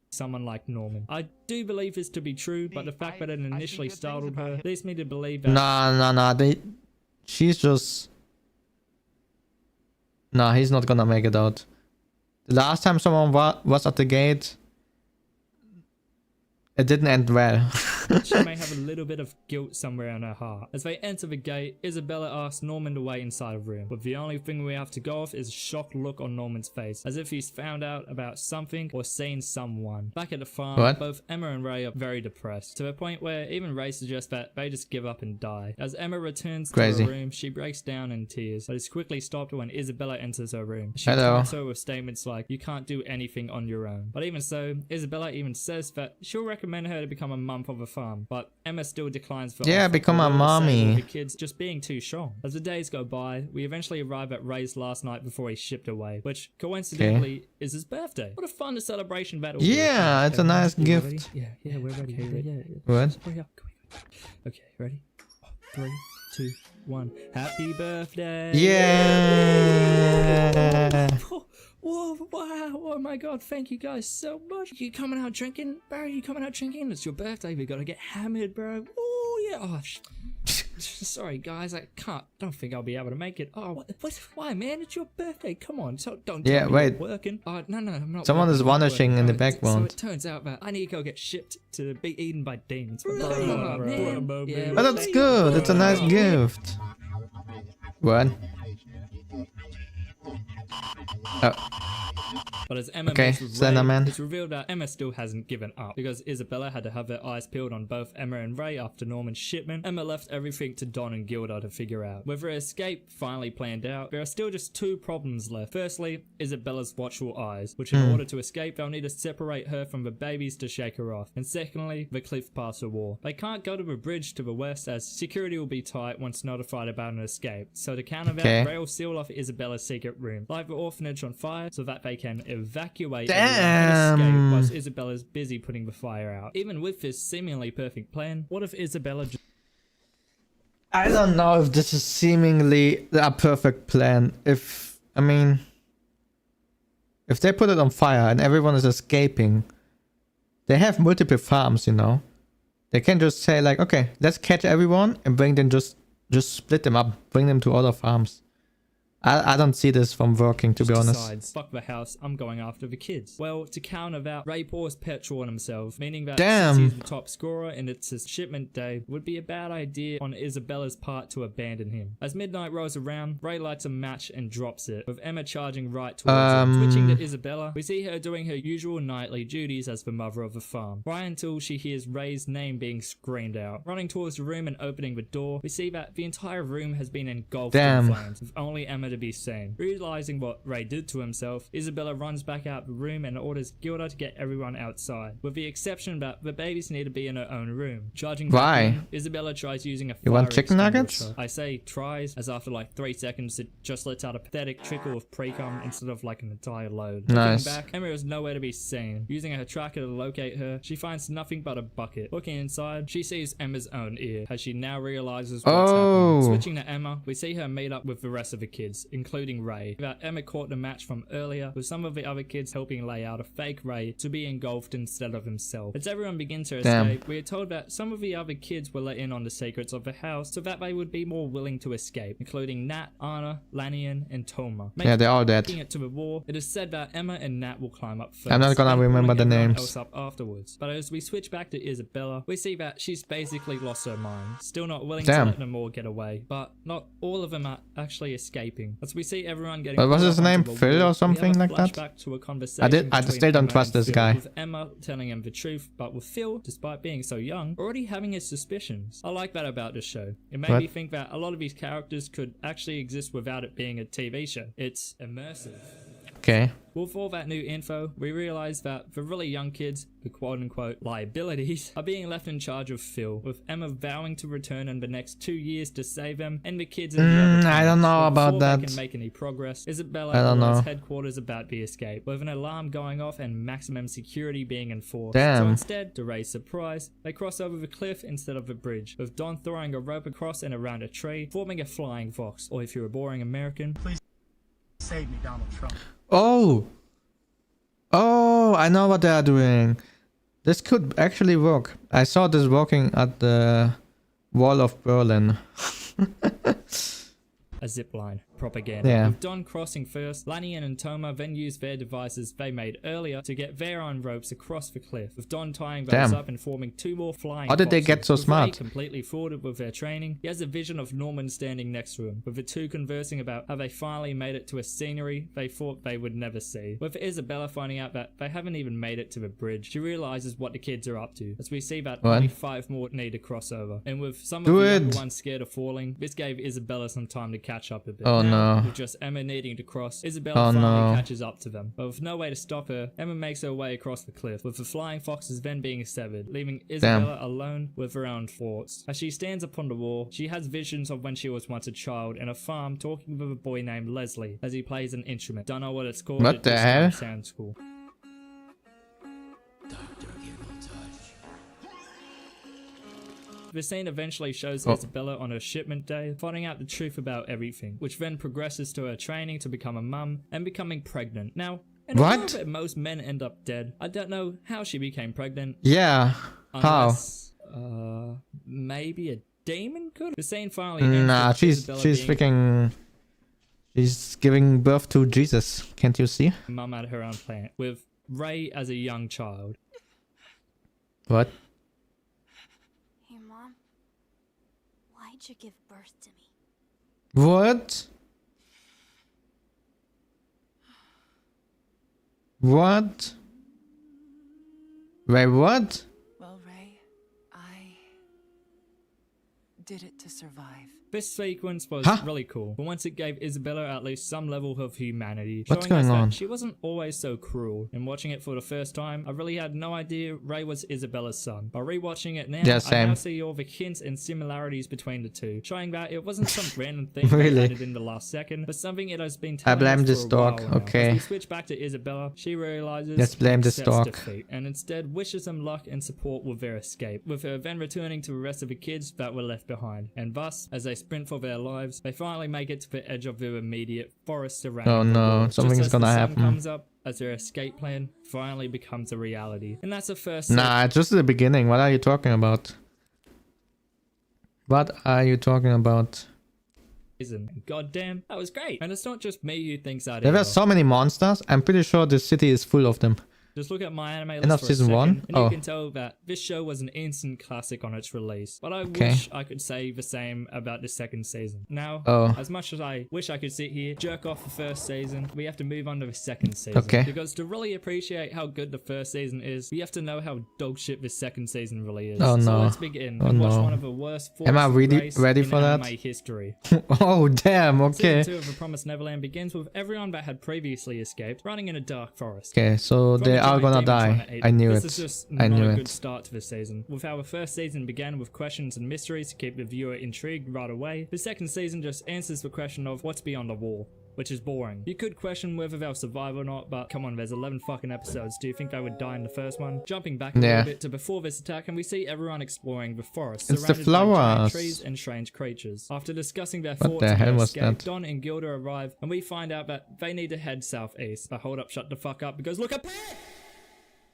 Someone like Norman. I do believe this to be true, but the fact that it initially startled her leads me to believe that Nah. She's just... Nah, he's not gonna make it out. The last time someone was at the gate, it didn't end well. she may have a little bit of guilt somewhere in her heart. As they enter the gate, Isabella asks Norman to wait inside a room, but the only thing we have to go off is a shocked look on Norman's face, as if he's found out about something or seen someone. Back at the farm, both Emma and Ray are very depressed, to the point where even Ray suggests that they just give up and die. As Emma returns to her room, she breaks down in tears, but is quickly stopped when Isabella enters her room. She taunts her with statements like, "You can't do anything on your own." But even so, Isabella even says that she'll recommend her to become a mum for the farm, but Emma still declines the offer, become a mommy. the kids just being too strong. As the days go by, we eventually arrive at Ray's last night before he's shipped away, which coincidentally is his birthday. What a fun celebration that will be. Yeah, it's a nice gift. Ready? Yeah, we're ready. Yeah. What? Hurry up. Okay, ready? 3, 2, 1. Happy birthday! Yeah! Whoa, wow, oh my god, thank you guys so much. You coming out drinking? Barry, you coming out drinking? It's your birthday, we gotta get hammered, bro. Oh, yeah, sorry guys, don't think I'll be able to make it. Oh, why man, it's your birthday, come on, so don't tell me you're working. No, I'm not Someone working, is vanishing in the background. So it turns out that I need to go get shipped to be eaten by demons. But that's good, it's a nice gift. What? Oh. But as Emma Okay, meets with Slender Ray, Man. it's revealed that Emma still hasn't given up. Because Isabella had to have her eyes peeled on both Emma and Ray after Norman's shipment, Emma left everything to Don and Gilda to figure out. With her escape finally planned out, there are still just two problems left. Firstly, Isabella's watchful eyes, which in order to escape, they'll need to separate her from the babies to shake her off. And secondly, the cliff past the wall. They can't go to the bridge to the west as security will be tight once notified about an escape. So to counter that, Ray will seal off Isabella's secret room, light the orphanage on fire so that they can evacuate and escape whilst Isabella's busy putting the fire out. Even with this seemingly perfect plan, what if Isabella I don't know if this is seemingly a perfect plan. If they put it on fire and everyone is escaping, they have multiple farms, you know. They can just say like, okay, let's catch everyone and bring them, just split them up, bring them to other farms. I don't see this from working, to be honest. decides, fuck the house, I'm going after the kids. Well, to counter that, Ray pours petrol on himself, meaning that since he's the top scorer and it's his shipment day, it would be a bad idea on Isabella's part to abandon him. As midnight rolls around, Ray lights a match and drops it, with Emma charging right towards him. Switching to Isabella, we see her doing her usual nightly duties as the mother of the farm, right until she hears Ray's name being screamed out. Running towards the room and opening the door, we see that the entire room has been engulfed in flames, with only Emma to be seen. Realizing what Ray did to himself, Isabella runs back out the room and orders Gilda to get everyone outside, with the exception that the babies need to be in her own room. Charging back in, Isabella tries using a fire want chicken nuggets? I say tries, as after like 3 seconds it just lets out a pathetic trickle of pre-cum instead of like an entire load. Nice. Looking back, Emma is nowhere to be seen. Using her tracker to locate her, she finds nothing but a bucket. Looking inside, she sees Emma's own ear, as she now realizes what's happening. Switching to Emma, we see her meet up with the rest of the kids, including Ray. That Emma caught the match from earlier, with some of the other kids helping lay out a fake Ray to be engulfed instead of himself. As everyone begins to escape, we are told that some of the other kids were let in on the secrets of the house so that they would be more willing to escape, including Nat, Anna, Lanian, and Toma. Yeah, they're all dead. Making it to the wall, it is said that Emma and Nat will climb up first. I'm not gonna remember the names. Else up afterwards. But as we switch back to Isabella, we see that she's basically lost her mind, still not willing to let them all get away. But not all of them are actually escaping. As we see everyone getting. What was his name? Phil or something like that? To a conversation I still don't trust this guy. with Emma telling him the truth, but with Phil, despite being so young, already having his suspicions. I like that about this show. It made me think that a lot of these characters could actually exist without it being a TV show. It's immersive. Okay. With all that new info, we realize that the really young kids, the quote-unquote liabilities, are being left in charge of Phil, with Emma vowing to return in the next 2 years to save them, and the kids in the other I don't know about that. Before they can make any progress, Isabella alerts headquarters about the escape, with an alarm going off and maximum security being enforced. So instead, to Ray's surprise, they cross over the cliff instead of the bridge, with Don throwing a rope across and around a tree, forming a flying fox, or if you're a boring American, please save me, Donald Trump. Oh, I know what they are doing. This could actually work. I saw this working at the Wall of Berlin. a zipline. Propaganda. Yeah. With Don crossing first, Lanian and Toma then use their devices they made earlier to get their own ropes across the cliff, with Don tying those up and forming 2 more flying How did they get so with smart? Ray completely forwarded with their training, he has a vision of Norman standing next to him, with the two conversing about how they finally made it to a scenery they thought they would never see. With Isabella finding out that they haven't even made it to the bridge, she realizes what the kids are up to, as we see that only 5 more need to cross over. And with some of the younger ones scared of falling, this gave Isabella some time to catch up a bit. With just Emma needing to cross, Isabella finally catches up to them. But with no way to stop her, Emma makes her way across the cliff, with the flying foxes then being severed, leaving Isabella alone with her own thoughts. As she stands upon the wall, she has visions of when she was once a child in a farm talking with a boy named Leslie as he plays an instrument. Don't know what it's called. What the hell? Sounds cool. The scene eventually shows Isabella on her shipment day, finding out the truth about everything, which then progresses to her training to become a mum and becoming pregnant. Now, in a world where most men end up dead, I don't know how she became pregnant. Yeah, unless, how? Maybe a demon could? The scene finally ends. Nah, she's freaking... She's giving birth to Jesus. Can't you see? Mum at her own planet, with Ray as a young child. What? Why'd you give birth to me? What? What? Wait, what? Well, Ray, I did it to survive. This sequence was really cool, but once it gave Isabella at least some level of humanity, What's showing us going on? that she wasn't always so cruel. And watching it for the first time, I really had no idea Ray was Isabella's son. By rewatching it now, Yeah, I same. now see all the hints and similarities between the two, showing that it wasn't some random thing Really? added in the last second, but something it has been I telling blame us this for a while dog, now. okay. As we switch back to Isabella, she realizes Let's blame this accepts dog. defeat, and instead wishes them luck and support with their escape, with her then returning to the rest of the kids that were left behind. And thus, as they sprint for their lives, they finally make it to the edge of their immediate forest surrounding Oh the no, world. something's Just as gonna the sun happen. comes up, as their escape plan finally becomes a reality. And that's the first Nah, it's just the beginning. What are you talking about? What are you talking about? season. And goddamn, that was great. And it's not just me who thinks that There were either. so many monsters. I'm pretty sure this city is full of them. Just look at my anime End of list for season a second, 1? and Oh. you can tell that this show was an instant classic on its release. But I Okay. wish I could say the same about the second season. Now, Oh. as much as I wish I could sit here, jerk off the first season, we have to move on to the second season. Okay. Because to really appreciate how good the first season is, we have to know how dog shit this second season really is. Oh, So no. let's begin Oh, and watch no. one of the worst Am I forces of really race ready in for that? anime history. Oh, damn. Okay. Season 2 of The Promised Neverland begins with everyone that had previously escaped running in a dark forest. Okay, so From they the are giant gonna demon trying die. to eat I them. knew this it. is just I not knew a it. good start to the season. With how the first season began with questions and mysteries to keep the viewer intrigued right away, the second season just answers the question of what's beyond the wall, which is boring. You could question whether they'll survive or not, but come on, there's 11 fucking episodes. Do you think they would die in the first one? Jumping back a Yeah. little bit to before this attack, and we see everyone exploring the forest, It's the surrounded by giant flowers. trees and strange creatures. After discussing their What thoughts the and hell their was escape, that? Don and Gilda arrive, and we find out that they need to head southeast. But hold up, shut the fuck up, because look at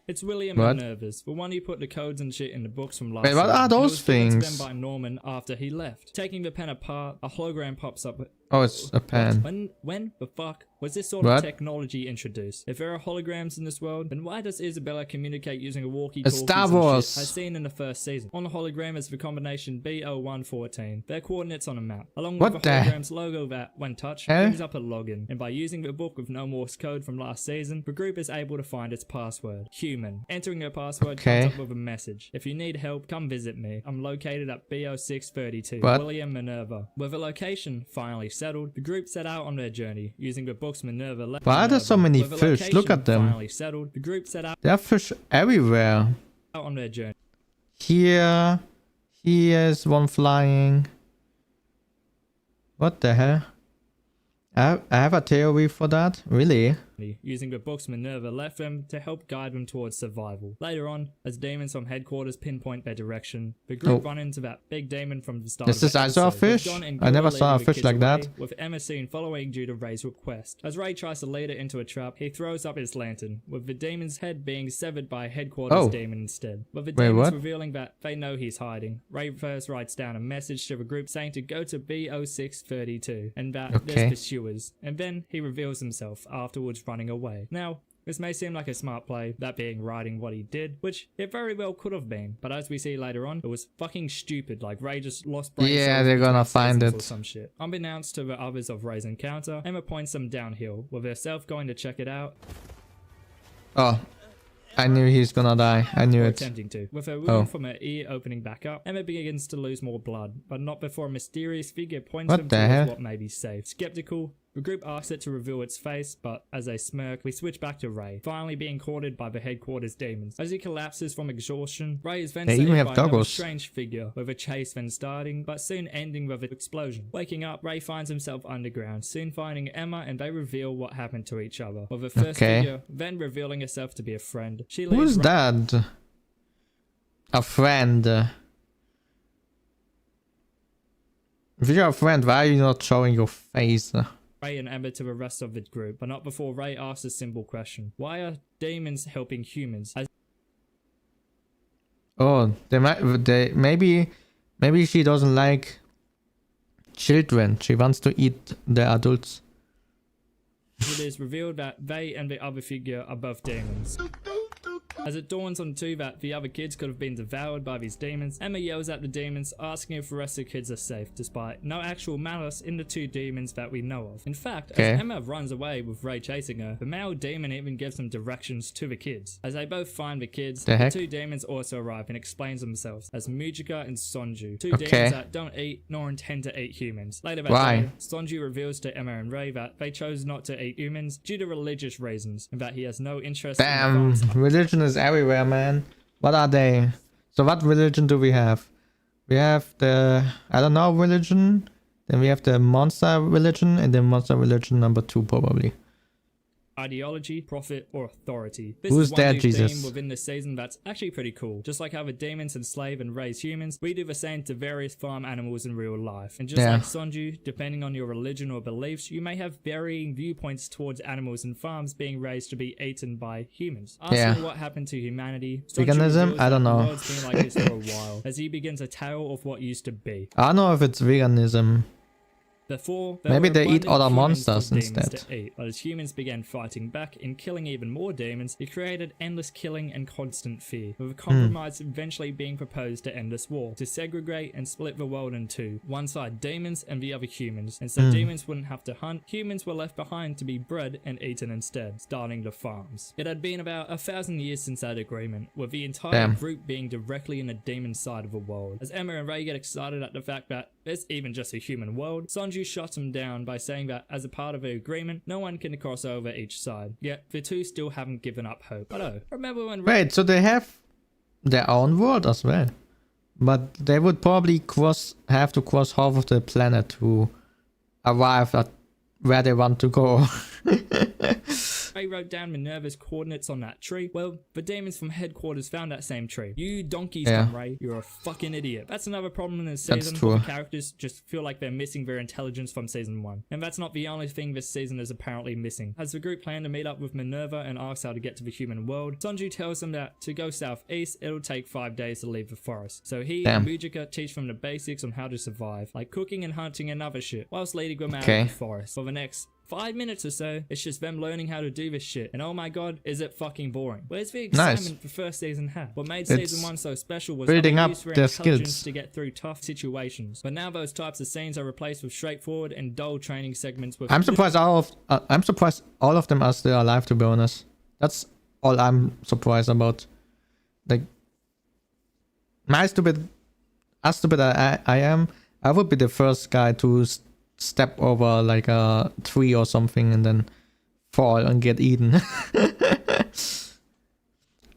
it's William What? and Nervous, the one who put the codes and shit in the books from last Wait, what season. are And it those was given to things? them by Norman after he left. Taking the pen apart, a hologram pops up. Oh, it's a pen. When the fuck was this sort What? of technology introduced? If there are holograms in this world, then why does Isabella communicate using a walkie-talkie? It's Star Wars. As seen in the first season. On the hologram is the combination B0114, their coordinates on a map, along with What the the- hologram's logo that, when touched, Eh? brings up a login. And by using the book with no Morse code from last season, the group is able to find its password, human. Entering her password Okay. comes up with a message. If you need help, come visit me. I'm located at B0632, What? William Minerva. With the location finally settled, the group set out on their journey, using the book's Minerva. Why are there so many With the fish? Look location at them. Finally settled, the group set out There are fish everywhere. on their journey. Here is one flying. What the hell? I have a theory for that. Really? Using the book's Minerva left them to help guide them towards survival. Later on, as demons from headquarters pinpoint their direction, the group run into that big demon from the start This of the is also a episode, with fish? John and I Gilda never saw a leading the fish kids like that. away, with Emma soon following due to Ray's request. As Ray tries to lead it into a trap, he throws up his lantern, with the demon's head being severed by a headquarters Oh. demon instead. With the Wait, demons what? revealing that they know he's hiding, Ray first writes down a message to the group saying to go to B0632, and that Okay. there's pursuers, and then he reveals himself, afterwards running away. Now, this may seem like a smart play, that being writing what he did, which it very well could have been, but as we see later on, it was fucking stupid, like Ray just lost brain Yeah, cells they're between gonna find seasons or it. some shit. Unbeknownst to the others of Ray's encounter, Emma points them downhill, with herself going to check it out, Oh, I knew he's gonna die. I knew or it. attempting to. With her wound Oh. from her ear opening back up, Emma begins to lose more blood, but not before a mysterious figure points What them the towards hell? what may be safe. Skeptical, the group asks it to reveal its face, but as they smirk, we switch back to Ray, finally being courted by the headquarters demons. As he collapses from exhaustion, Ray is then They saved even have by another doggos. strange figure, with a chase then starting, but soon ending with an explosion. Waking up, Ray finds himself underground, soon finding Emma, and they reveal what happened to each other, with the first Okay. figure then revealing herself to be a friend. She Who's leads Ray that? A friend. If you're a friend, why are you not showing your face? Ray and Emma to the rest of the group, but not before Ray asks a simple question. Why are demons helping humans? As Oh, maybe she doesn't like children. She wants to eat the adults. it is revealed that they and the other figure are both demons. As it dawns on two that the other kids could have been devoured by these demons, Emma yells at the demons, asking if the rest of the kids are safe, despite no actual malice in the two demons that we know of. In fact, as Emma runs away with Ray chasing her, the male demon even gives them directions to the kids. As they both find the kids, the two demons also arrive and explains themselves as Mujika and Sonju, two demons that don't eat nor intend to eat humans. Later that day, Sonju reveals to Emma and Ray that they chose not to eat humans due to religious reasons, and that he has no interest in religion is everywhere, man. What are they? So what religion do we have? We have the, I don't know, religion. Then we have the monster religion, and then monster religion number 2 probably. Ideology, profit, or authority. This Who's is one that, new Jesus? theme within the season that's actually pretty cool. Just like how the demons enslave and raise humans, we do the same to various farm animals in real life. And just like Sonju, depending on your religion or beliefs, you may have varying viewpoints towards animals and farms being raised to be eaten by humans. Asking what happened to humanity, veganism? I don't know. The world's been like this for a while, as he begins a tale of what used to be. I don't know if it's veganism. Before, maybe they eat other humans monsters for demons instead. to eat, but as humans began fighting back and killing even more demons, it created endless killing and constant fear, with a compromise eventually being proposed to end this war, to segregate and split the world in two, one side demons and the other humans, and so demons wouldn't have to hunt, humans were left behind to be bred and eaten instead, starting the farms. It had been about 1,000 years since that agreement, with the entire group being directly in the demon side of the world. As Emma and Ray get excited at the fact that it's even just a human world, Sonju shuts him down by saying that as a part of the agreement, no one can cross over each side. Yet the two still haven't given up hope. But oh, remember when Wait, so they have their own world as well. But they would probably have to cross half of the planet to arrive at where they want to go. Ray wrote down Minerva's coordinates on that tree. Well, the demons from headquarters found that same tree. You donkeys, Ray. You're a fucking idiot. That's another problem in this season. The characters just feel like they're missing their intelligence from season 1. And that's not the only thing this season is apparently missing. As the group plan to meet up with Minerva and ask how to get to the human world, Sonju tells them that to go southeast, it'll take 5 days to leave the forest. So he and Mujika teach them the basics on how to survive, like cooking and hunting and other shit, whilst leading them out of the forest. For the next 5 minutes or so, it's just them learning how to do this shit. And oh my god, is it fucking boring. Where's the excitement the first season had? What made season 1 so special was building up their skills skills to get through tough situations. But now those types of scenes are replaced with straightforward and dull training segments with... I'm surprised all of them are still alive, to be honest. That's all I'm surprised about. Like, as stupid I am, I would be the first guy to step over like a tree or something and then fall and get eaten.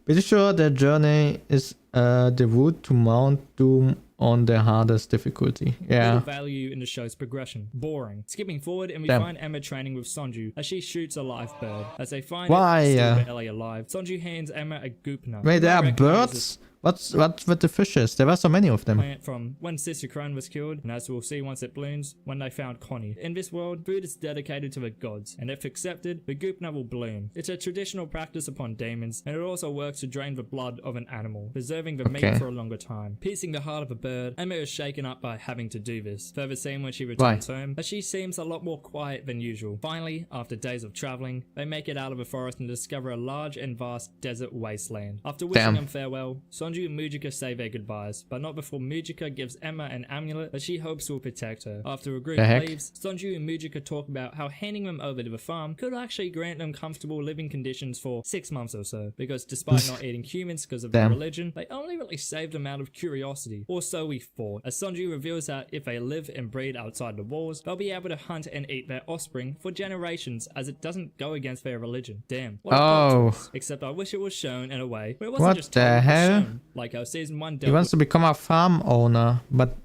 Pretty sure the journey is the route to Mount Doom on the hardest difficulty. Yeah. Value in the show's progression. Boring. Skipping forward, and we find Emma training with Sonju as she shoots a live bird. As they find it, Ellie alive, Sonju hands Emma a goop nut. Wait, there are birds? What's with the fishes? There were so many of them. Plant from when Sister Crone was killed, and as we'll see once it blooms, when they found Connie. In this world, food is dedicated to the gods, and if accepted, the goop nut will bloom. It's a traditional practice upon demons, and it also works to drain the blood of an animal, preserving the meat for a longer time. Piercing the heart of a bird, Emma is shaken up by having to do this. Further seen when she returns home, as she seems a lot more quiet than usual. Finally, after days of traveling, they make it out of the forest and discover a large and vast desert wasteland. After wishing them farewell, Sonju and Mujika say their goodbyes, but not before Mujika gives Emma an amulet that she hopes will protect her. After a group leaves, Sonju and Mujika talk about how handing them over to the farm could actually grant them comfortable living conditions for 6 months or so, because despite not eating humans because of their religion, they only really saved them out of curiosity, or so we thought, as Sonju reveals that if they live and breed outside the walls, they'll be able to hunt and eat their offspring for generations, as it doesn't go against their religion. Damn. What a plot twist. Except I wish it was shown in a way where it wasn't just totally shown, like how season 1 dealt. He wants to become a farm owner, but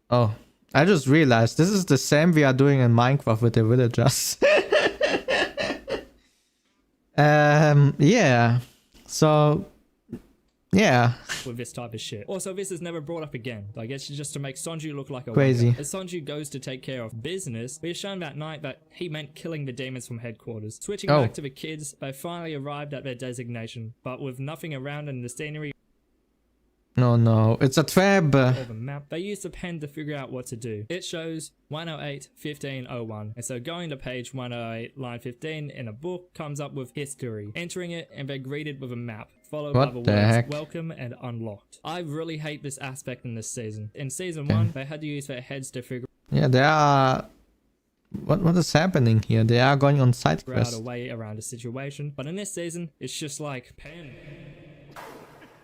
I just realized this is the same we are doing in Minecraft with the villagers. Yeah. So yeah. With this type of shit. Also, this is never brought up again. Like, it's just to make Sonju look like a crazy. Wonder. As Sonju goes to take care of business, we are shown that night that he meant killing the demons from headquarters. Switching back to the kids, they finally arrived at their designation, but with nothing around in the scenery No, no, it's a trap. of a map, they use the pen to figure out what to do. It shows 108-1501, and so going to page 108 line 15 in a book comes up with history, entering it and they're greeted with a map, followed by the What the words heck? welcome and unlocked. I really hate this aspect in this season. In season 1, they had to use their heads to figure Yeah, they are... What is happening here? They are going on side out quests. a way around a situation, but in this season, it's just like pen.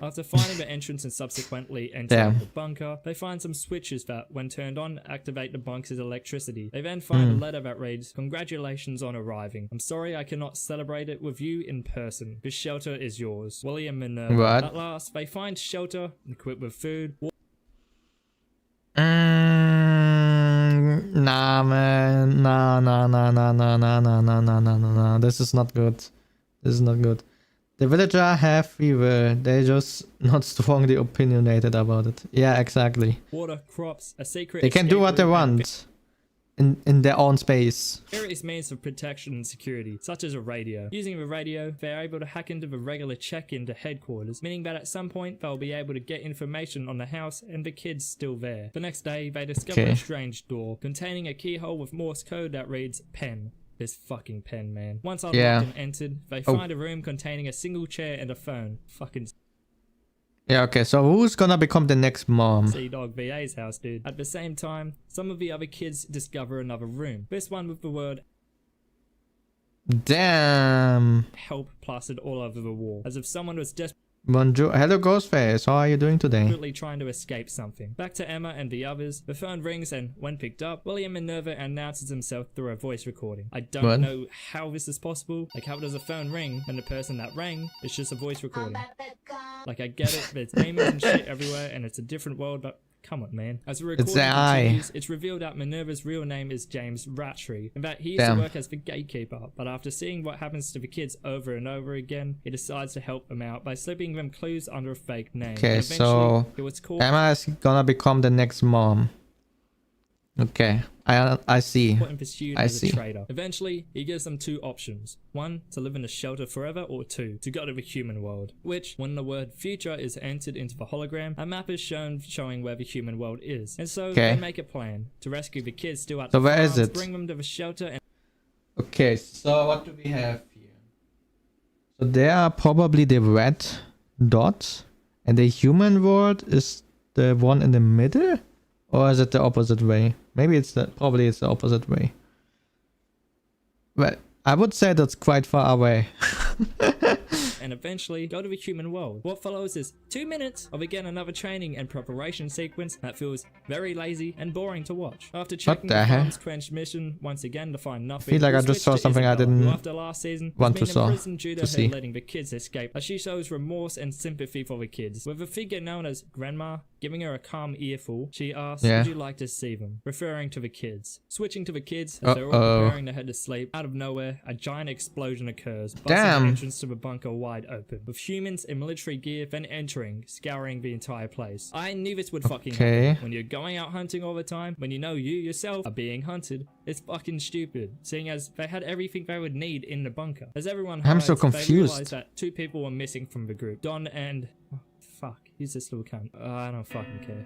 After finding the entrance and subsequently entering the bunker, they find some switches that, when turned on, activate the bunker's electricity. They then find a letter that reads, "Congratulations on arriving. I'm sorry I cannot celebrate it with you in person. This shelter is yours. William Minerva." What? At last, they find shelter, equipped with food, Nah, man. Nah. This is not good. This is not good. The villager have fever. They just not strongly opinionated about it. Yeah, exactly. water, crops, a secret They can do escape what they route, and want in their own space. various means of protection and security, such as a radio. Using the radio, they're able to hack into the regular check-in to headquarters, meaning that at some point they'll be able to get information on the house and the kids still there. The next day, they discover a strange door containing a keyhole with Morse code that reads pen. This fucking pen, man. Once unlocked and entered, they find a room containing a single chair and a phone. Fucking Yeah, okay, so who's gonna become the next mom? Sea Dog VA's house, dude. At the same time, some of the other kids discover another room. This one with the word Damn. help plastered all over the wall, as if someone was Bonjour. Hello, Ghostface. How are you doing today? desperately trying to escape something. Back to Emma and the others. The phone rings and, when picked up, William Minerva announces himself through a voice recording. I don't know how this is possible. Like, how does a phone ring when the person that rang is just a voice recording? Like, I get it, there's demons and shit everywhere and it's a different world, but come on, man. As the recording continues, it's revealed that Minerva's real name is James Rattray, and that he used to work as the gatekeeper, but after seeing what happens to the kids over and over again, he decides to help them out by slipping them clues under a fake name. Okay, so Emma is gonna become the next mom. Okay, I see. I see. Eventually, he gives them two options. One, to live in a shelter forever, or two, to go to the human world. Which, when the word future is entered into the hologram, a map is shown showing where the human world is. And so, they make a plan to rescue the kids still at the where is farms, it? bring them to the shelter, and Okay, so what do we have here? So there are probably the red dots, and the human world is the one in the middle? Or is it the opposite way? Maybe probably it's the opposite way. Well, I would say that's quite far away. and eventually go to the human world. What follows is 2 minutes of again another training and preparation sequence that feels very lazy and boring to watch. After checking the farm's quenched mission once again to find nothing, I feel like I just saw something I didn't after last season want to see. Letting the kids escape, as she shows remorse and sympathy for the kids. With a figure known as Grandma giving her a calm earful, she asks, would you like to see them? Referring to the kids. Switching to the kids, as they're all preparing to head to sleep, out of nowhere, a giant explosion occurs, busting the entrance to the bunker wide open, with humans in military gear then entering, scouring the entire place. I knew this would fucking happen. When you're going out hunting all the time, when you know you yourself are being hunted, it's fucking stupid, seeing as they had everything they would need in the bunker. As everyone hides, I'm so confused. They realize that 2 people were missing from the group, Don and... fuck, who's this little cunt? I don't fucking care.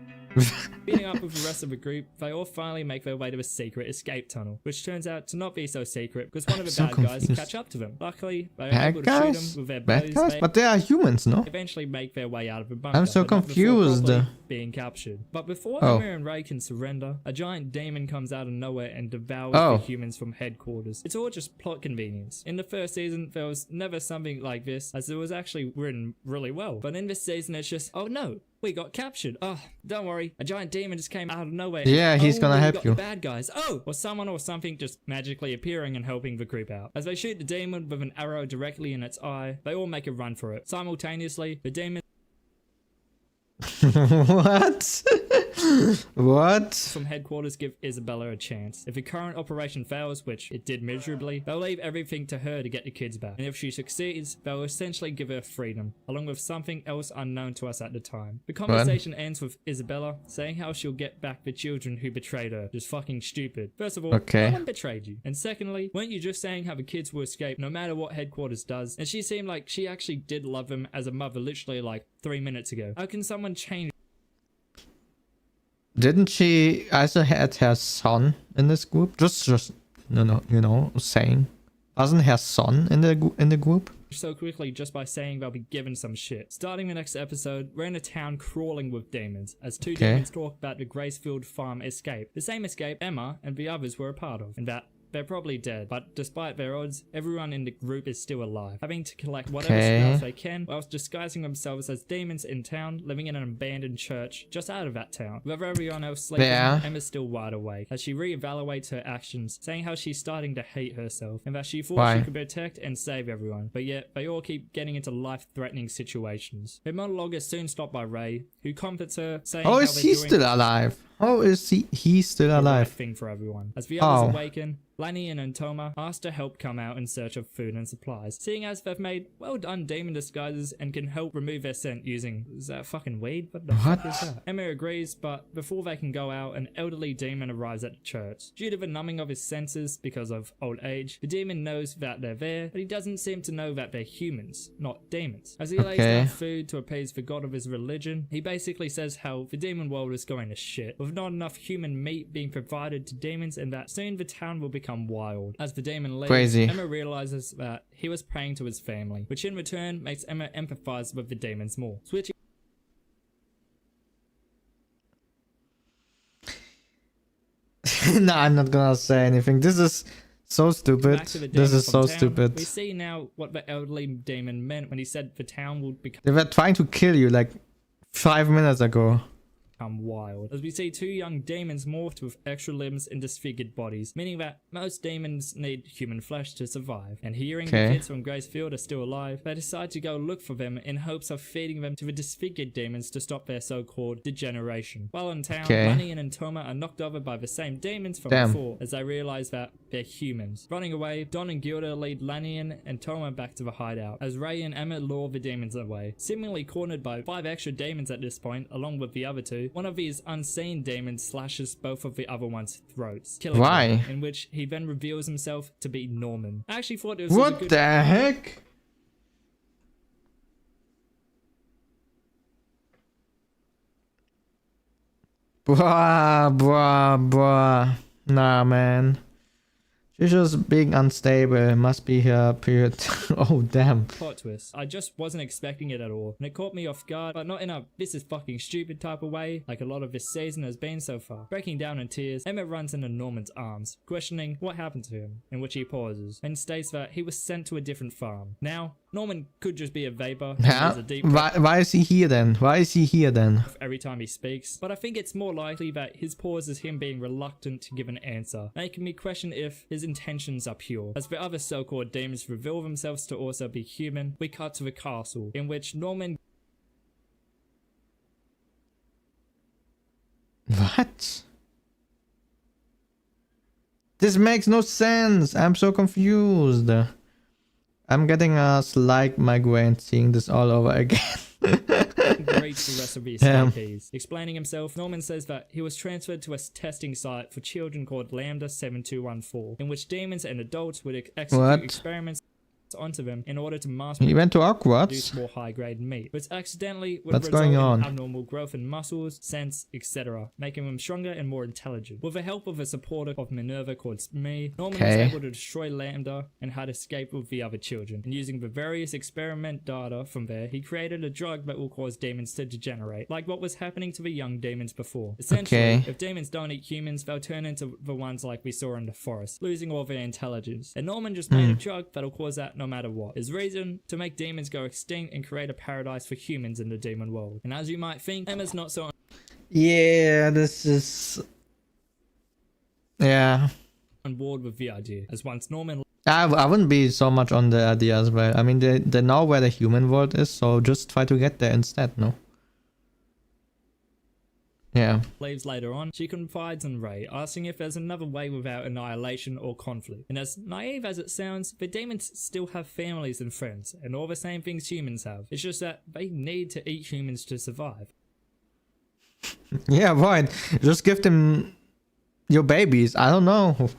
Meeting up with the rest of the group, they all finally make their way to a secret escape tunnel, which turns out to not be so secret because one of the bad guys catch up to them. Luckily, they are able to shoot them with their bows. But they are humans, no? Eventually make their way out of the bunker. I'm so confused. Being captured. But before Emma and Ray can surrender, a giant demon comes out of nowhere and devours the humans from headquarters. It's all just plot convenience. In the first season, there was never something like this, as it was actually written really well. But in this season, it's just, oh no, we got captured. Oh, don't worry. A giant demon just came out of nowhere. Yeah, he's gonna help you. The bad guys. Oh, or someone or something just magically appearing and helping the group out. As they shoot the demon with an arrow directly in its eye, they all make a run for it. Simultaneously, the demon... What? What? from headquarters give Isabella a chance. If the current operation fails, which it did miserably, they'll leave everything to her to get the kids back. And if she succeeds, they'll essentially give her freedom, along with something else unknown to us at the time. The conversation ends with Isabella saying how she'll get back the children who betrayed her. Just fucking stupid. First of all, Okay. no one betrayed you. And secondly, weren't you just saying how the kids will escape no matter what headquarters does? And she seemed like she actually did love them as a mother literally like 3 minutes ago. How can someone change? Didn't she also had her son in this group? Just no, you know, saying. Wasn't her son in the group? So quickly just by saying they'll be given some shit. Starting the next episode, we're in a town crawling with demons, as two demons talk about the Gracefield farm escape. The same escape Emma and the others were a part of, and that they're probably dead, but despite their odds, everyone in the group is still alive, having to collect whatever scraps they can whilst disguising themselves as demons in town, living in an abandoned church just out of that town. With everyone else sleeping, Emma's still wide awake as she reevaluates her actions, saying how she's starting to hate herself and that she thought she could protect and save everyone, but yet they all keep getting into life-threatening situations. Her monologue is soon stopped by Ray, who comforts her, saying how is he still alive? How is he still alive? Right thing for everyone. As the others awaken, Lannian and Toma ask to help come out in search of food and supplies, seeing as they've made well-done demon disguises and can help remove their scent using... Is that fucking weed? What the fuck is that? Emma agrees, but before they can go out, an elderly demon arrives at the church. Due to the numbing of his senses because of old age, the demon knows that they're there, but he doesn't seem to know that they're humans, not demons. As he lays down food to appease the god of his religion, he basically says how the demon world is going to shit, with not enough human meat being provided to demons, and that soon the town will become wild. As the demon leaves, Emma realizes that he was praying to his family, which in return makes Emma empathize with the demons more. Switching No, I'm not gonna say anything. This is so stupid. This is so stupid. We see now what the elderly demon meant when he said the town would become... They were trying to kill you like 5 minutes ago. Wild, as we see two young demons morphed with extra limbs and disfigured bodies, meaning that most demons need human flesh to survive. And hearing the kids from Gracefield are still alive, they decide to go look for them in hopes of feeding them to the disfigured demons to stop their so-called degeneration. While in town, Lannian and Toma are knocked over by the same demons from before, as they realize that they're humans. Running away, Don and Gilda lead Lannian and Toma back to the hideout, as Ray and Emma lure the demons away. Seemingly cornered by 5 extra demons at this point, along with the other 2, one of these unseen demons slashes both of the other one's throats, killing them, in which he then reveals himself to be Norman. I actually thought it was what the heck? Bruh. Nah, man. She's just being unstable. Must be her period. Oh, damn. Plot twist. I just wasn't expecting it at all. And it caught me off guard, but not in a this is fucking stupid type of way, like a lot of this season has been so far. Breaking down in tears, Emma runs into Norman's arms, questioning what happened to him, in which he pauses, and states that he was sent to a different farm. Now, Norman could just be a vapor. Why is he here then? Every time he speaks. But I think it's more likely that his pause is him being reluctant to give an answer, making me question if his intentions are pure. As the other so-called demons reveal themselves to also be human, we cut to the castle, in which Norman... What? This makes no sense. I'm so confused. I'm getting a slight migraine seeing this all over again. Great the rest of the escapees. Explaining himself, Norman says that he was transferred to a testing site for children called Lambda 7214, in which demons and adults would execute experiments onto them in order to master he went to Hogwarts, produce more high-grade meat, which accidentally would What's result going in on? abnormal growth in muscles, sense, etc., making them stronger and more intelligent. With the help of a supporter of Minerva called Smee, Norman was able to destroy Lambda and had escaped with the other children. And using the various experiment data from there, he created a drug that will cause demons to degenerate, like what was happening to the young demons before. Essentially, if demons don't eat humans, they'll turn into the ones like we saw in the forest, losing all their intelligence. And Norman just made a drug that'll cause that no matter what. His reason? To make demons go extinct and create a paradise for humans in the demon world. And as you might think, Emma's not so... Yeah, this is... Yeah. ...on board with the idea, as once Norman... I wouldn't be so much on the idea as well. I mean, they know where the human world is, so just try to get there instead, no? Yeah. Leaves later on, she confides in Ray, asking if there's another way without annihilation or conflict. And as naive as it sounds, the demons still have families and friends, and all the same things humans have. It's just that they need to eat humans to survive. Yeah, right. Just give them your babies. I don't know.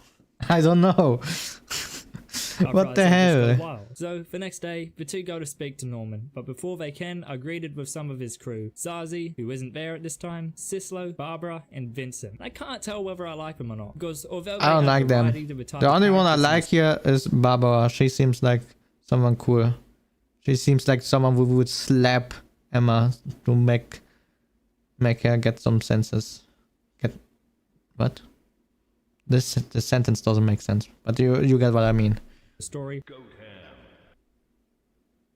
I don't know. What the hell? So the next day, the two go to speak to Norman, but before they can, are greeted with some of his crew. Zazie, who isn't there at this time, Sislo, Barbara, and Vincent. I can't tell whether I like them or not, because although they I don't have like them. variety to the type The of only one I characters in like here is Barbara. She seems like someone cool. She seems like someone who would slap Emma to make her get some senses. Get what? This sentence doesn't make sense, but you get what I mean. the story.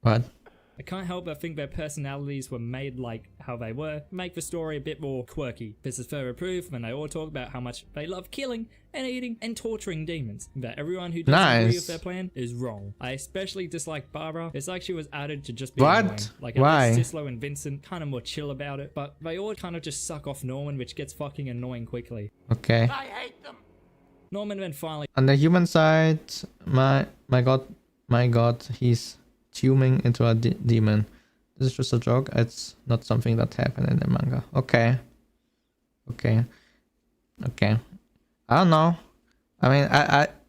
What? I can't help but think their personalities were made like how they were, make the story a bit more quirky. This is further proof when they all talk about how much they love killing and eating and torturing demons, and that everyone who doesn't agree with their plan is wrong. I especially dislike Barbara. It's like she was added to just be annoying. Like Why? Sislo and Vincent kind of more chill about it, but they all kind of just suck off Norman, which gets fucking annoying quickly. Okay. I hate them. Norman then finally On the human side, my god, he's tuming into a demon. This is just a joke. It's not something that happened in the manga. Okay. I don't know. I mean,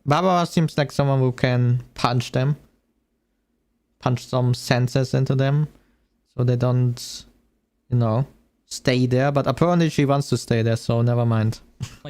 Barbara seems like someone who can punch some senses into them, so they don't, stay there. But apparently she wants to stay there, so never mind.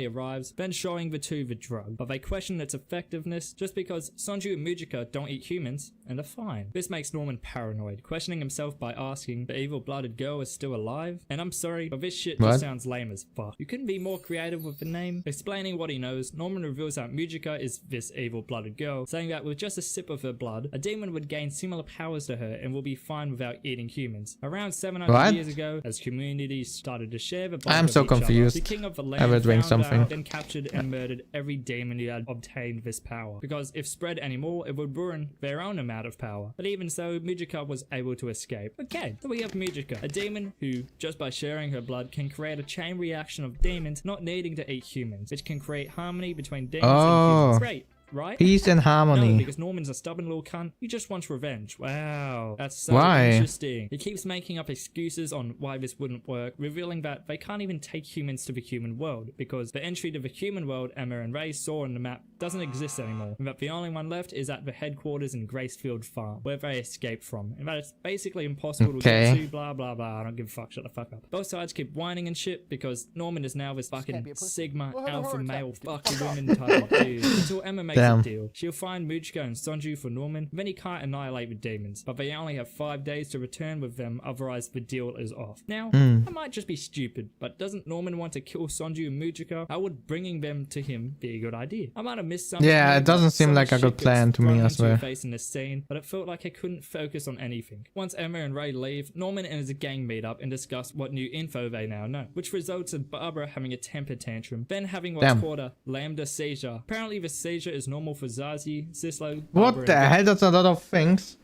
arrives, then showing the two the drug, but they question its effectiveness just because Sonju and Mujika don't eat humans and are fine. This makes Norman paranoid, questioning himself by asking the evil-blooded girl is still alive. And I'm sorry, but this shit What? just sounds lame as fuck. You couldn't be more creative with the name. Explaining what he knows, Norman reveals that Mujika is this evil-blooded girl, saying that with just a sip of her blood, a demon would gain similar powers to her and will be fine without eating humans. Around 700 What? years ago, as communities started to share the blood I'm of so each other, confused. the king of the I land will drink found something. out, then captured and murdered every demon who had obtained this power, because if spread anymore, it would ruin their own amount of power. But even so, Mujika was able to escape. Okay, so we have Mujika, a demon who, just by sharing her blood, can create a chain reaction of demons not needing to eat humans, which can create harmony between demons and humans. Great, right? Peace and No, harmony. because Norman's a stubborn little cunt. He just wants revenge. Wow, that's so Why? interesting. He keeps making up excuses on why this wouldn't work, revealing that they can't even take humans to the human world, because the entry to the human world Emma and Ray saw on the map doesn't exist anymore, and that the only one left is at the headquarters in Gracefield Farm, where they escaped from, and that it's basically impossible to get to, blah blah blah. I don't give a fuck, shut the fuck up. Both sides keep whining and shit, because Norman is now this fucking Sigma alpha male fuck the women type of dude, until Emma makes a deal. She'll find Mujika and Sonju for Norman, then he can't annihilate the demons, but they only have 5 days to return with them, otherwise the deal is off. Now, I might just be stupid, but doesn't Norman want to kill Sonju and Mujika? How would bringing them to him be a good idea? I might have missed something. Yeah, here, it doesn't but seem some like a shit good plan gets to me thrown as into your well. face in this scene, but it felt like I couldn't focus on anything. Once Emma and Ray leave, Norman and his gang meet up and discuss what new info they now know, which results in Barbara having a temper tantrum, then having what's called a lambda seizure. Apparently this seizure is normal for Zazie, Sislo, Barbara, What the hell? That's a lot of things.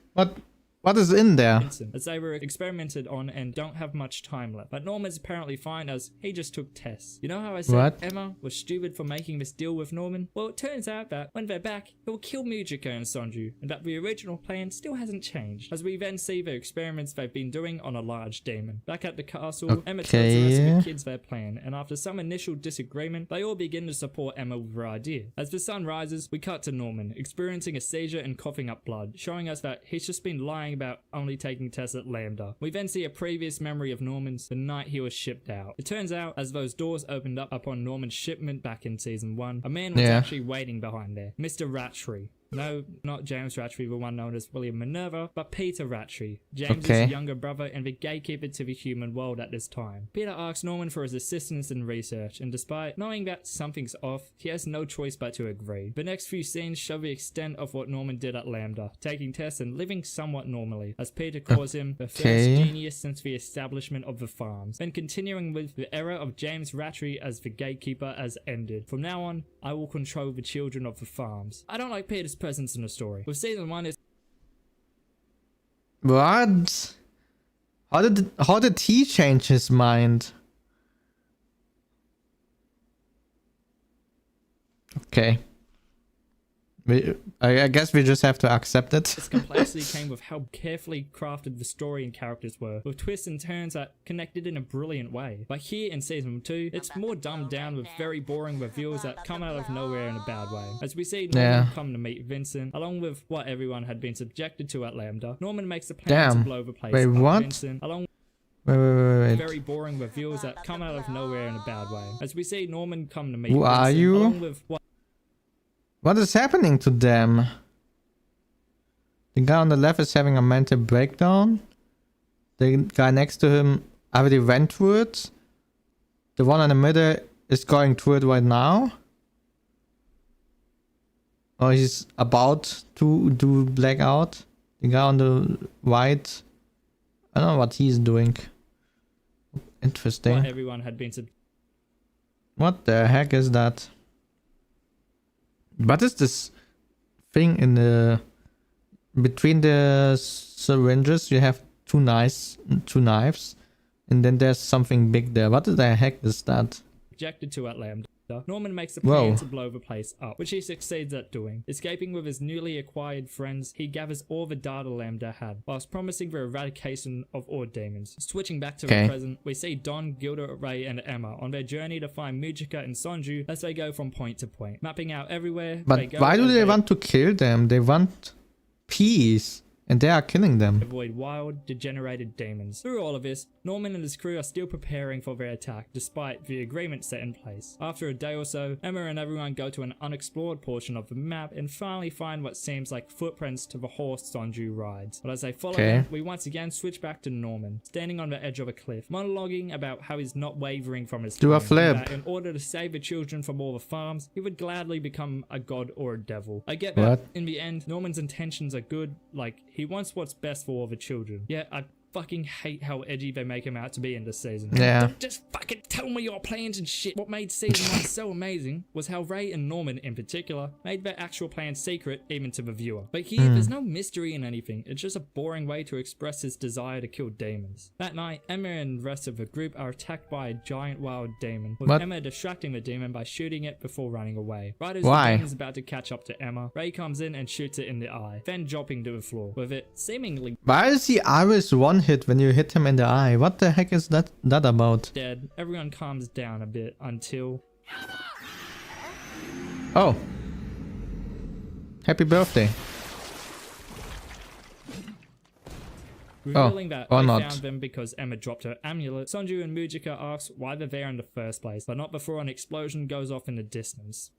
What is in there? Vincent, as they were experimented on and don't have much time left. But Norman's apparently fine, as he just took tests. You know how I said What? Emma was stupid for making this deal with Norman? Well, it turns out that when they're back, he'll kill Mujika and Sonju, and that the original plan still hasn't changed, as we then see the experiments they've been doing on a large demon. Back at the castle, Emma tells the rest of the kids their plan, and after some initial disagreement, they all begin to support Emma with her idea. As the sun rises, we cut to Norman, experiencing a seizure and coughing up blood, showing us that he's just been lying about only taking tests at Lambda. We then see a previous memory of Norman's the night he was shipped out. It turns out, as those doors opened up upon Norman's shipment back in season 1, a man was actually waiting behind there. Mr. Rattree. No, not James Rattree, the one known as William Minerva, but Peter Rattree, James's younger brother and the gatekeeper to the human world at this time. Peter asks Norman for his assistance in research, and despite knowing that something's off, he has no choice but to agree. The next few scenes show the extent of what Norman did at Lambda, taking tests and living somewhat normally, as Peter calls him the first genius since the establishment of the farms, then continuing with the era of James Rattree as the gatekeeper has ended. From now on, I will control the children of the farms. I don't like Peter's presence in the story. With season 1 is What? How did he change his mind? Okay. I guess we just have to accept it. This complexity came with how carefully crafted the story and characters were, with twists and turns that connected in a brilliant way. But here in season 2, it's more dumbed down with very boring reveals that come out of nowhere in a bad way. As we see Norman come to meet Vincent, along with what everyone had been subjected to at Lambda, Norman makes a plan to blow the place Wait, up what? Vincent, along Wait. very boring reveals that come out of nowhere in a bad way. As we see Norman come to meet Who Vincent, are you? along with What is happening to them? The guy on the left is having a mental breakdown. The guy next to him already went through it. The one in the middle is going through it right now. Or he's about to do blackout. The guy on the right, I don't know what he's doing. Interesting. what everyone had been What the heck is that? What is this thing in the between the syringes? You have two knives, and then there's something big there. What the heck is that? subjected to at Lambda. Norman makes a plan to blow the place up, which he succeeds at doing. Escaping with his newly acquired friends, he gathers all the data Lambda had, whilst promising the eradication of all demons. Switching back to the present, we see Don, Gilda, Ray, and Emma on their journey to find Mujika and Sonju as they go from point to point, mapping out everywhere. But why do they want to kill them? They want peace. And they are killing them. Avoid wild, degenerated demons. Through all of this, Norman and his crew are still preparing for their attack, despite the agreement set in place. After a day or so, Emma and everyone go to an unexplored portion of the map and finally find what seems like footprints to the horse Sonju rides. But as they follow them, we once again switch back to Norman, standing on the edge of a cliff, monologuing about how he's not wavering from his Do a plan, flip. and that in order to save the children from all the farms, he would gladly become a god or a devil. I get that in the end, Norman's intentions are good, like, he wants what's best for all the children. Yeah, I fucking hate how edgy they make him out to be in this season. Yeah. Don't just fucking tell me your plans and shit. What made season 1 so amazing was how Ray and Norman in particular made their actual plans secret even to the viewer. But here, there's no mystery in anything. It's just a boring way to express his desire to kill demons. That night, Emma and the rest of the group are attacked by a giant wild demon, with Emma distracting the demon by shooting it before running away. Right as the demon's about to catch up to Emma, Ray comes in and shoots it in the eye, then dropping to the floor, with it seemingly Why is he always one hit when you hit him in the eye? What the heck is that about? dead. Everyone calms down a bit until... Oh. Happy birthday. Revealing that or they not. found them because Emma dropped her amulet, Sonju and Mujika ask why they're there in the first place, but not before an explosion goes off in the distance.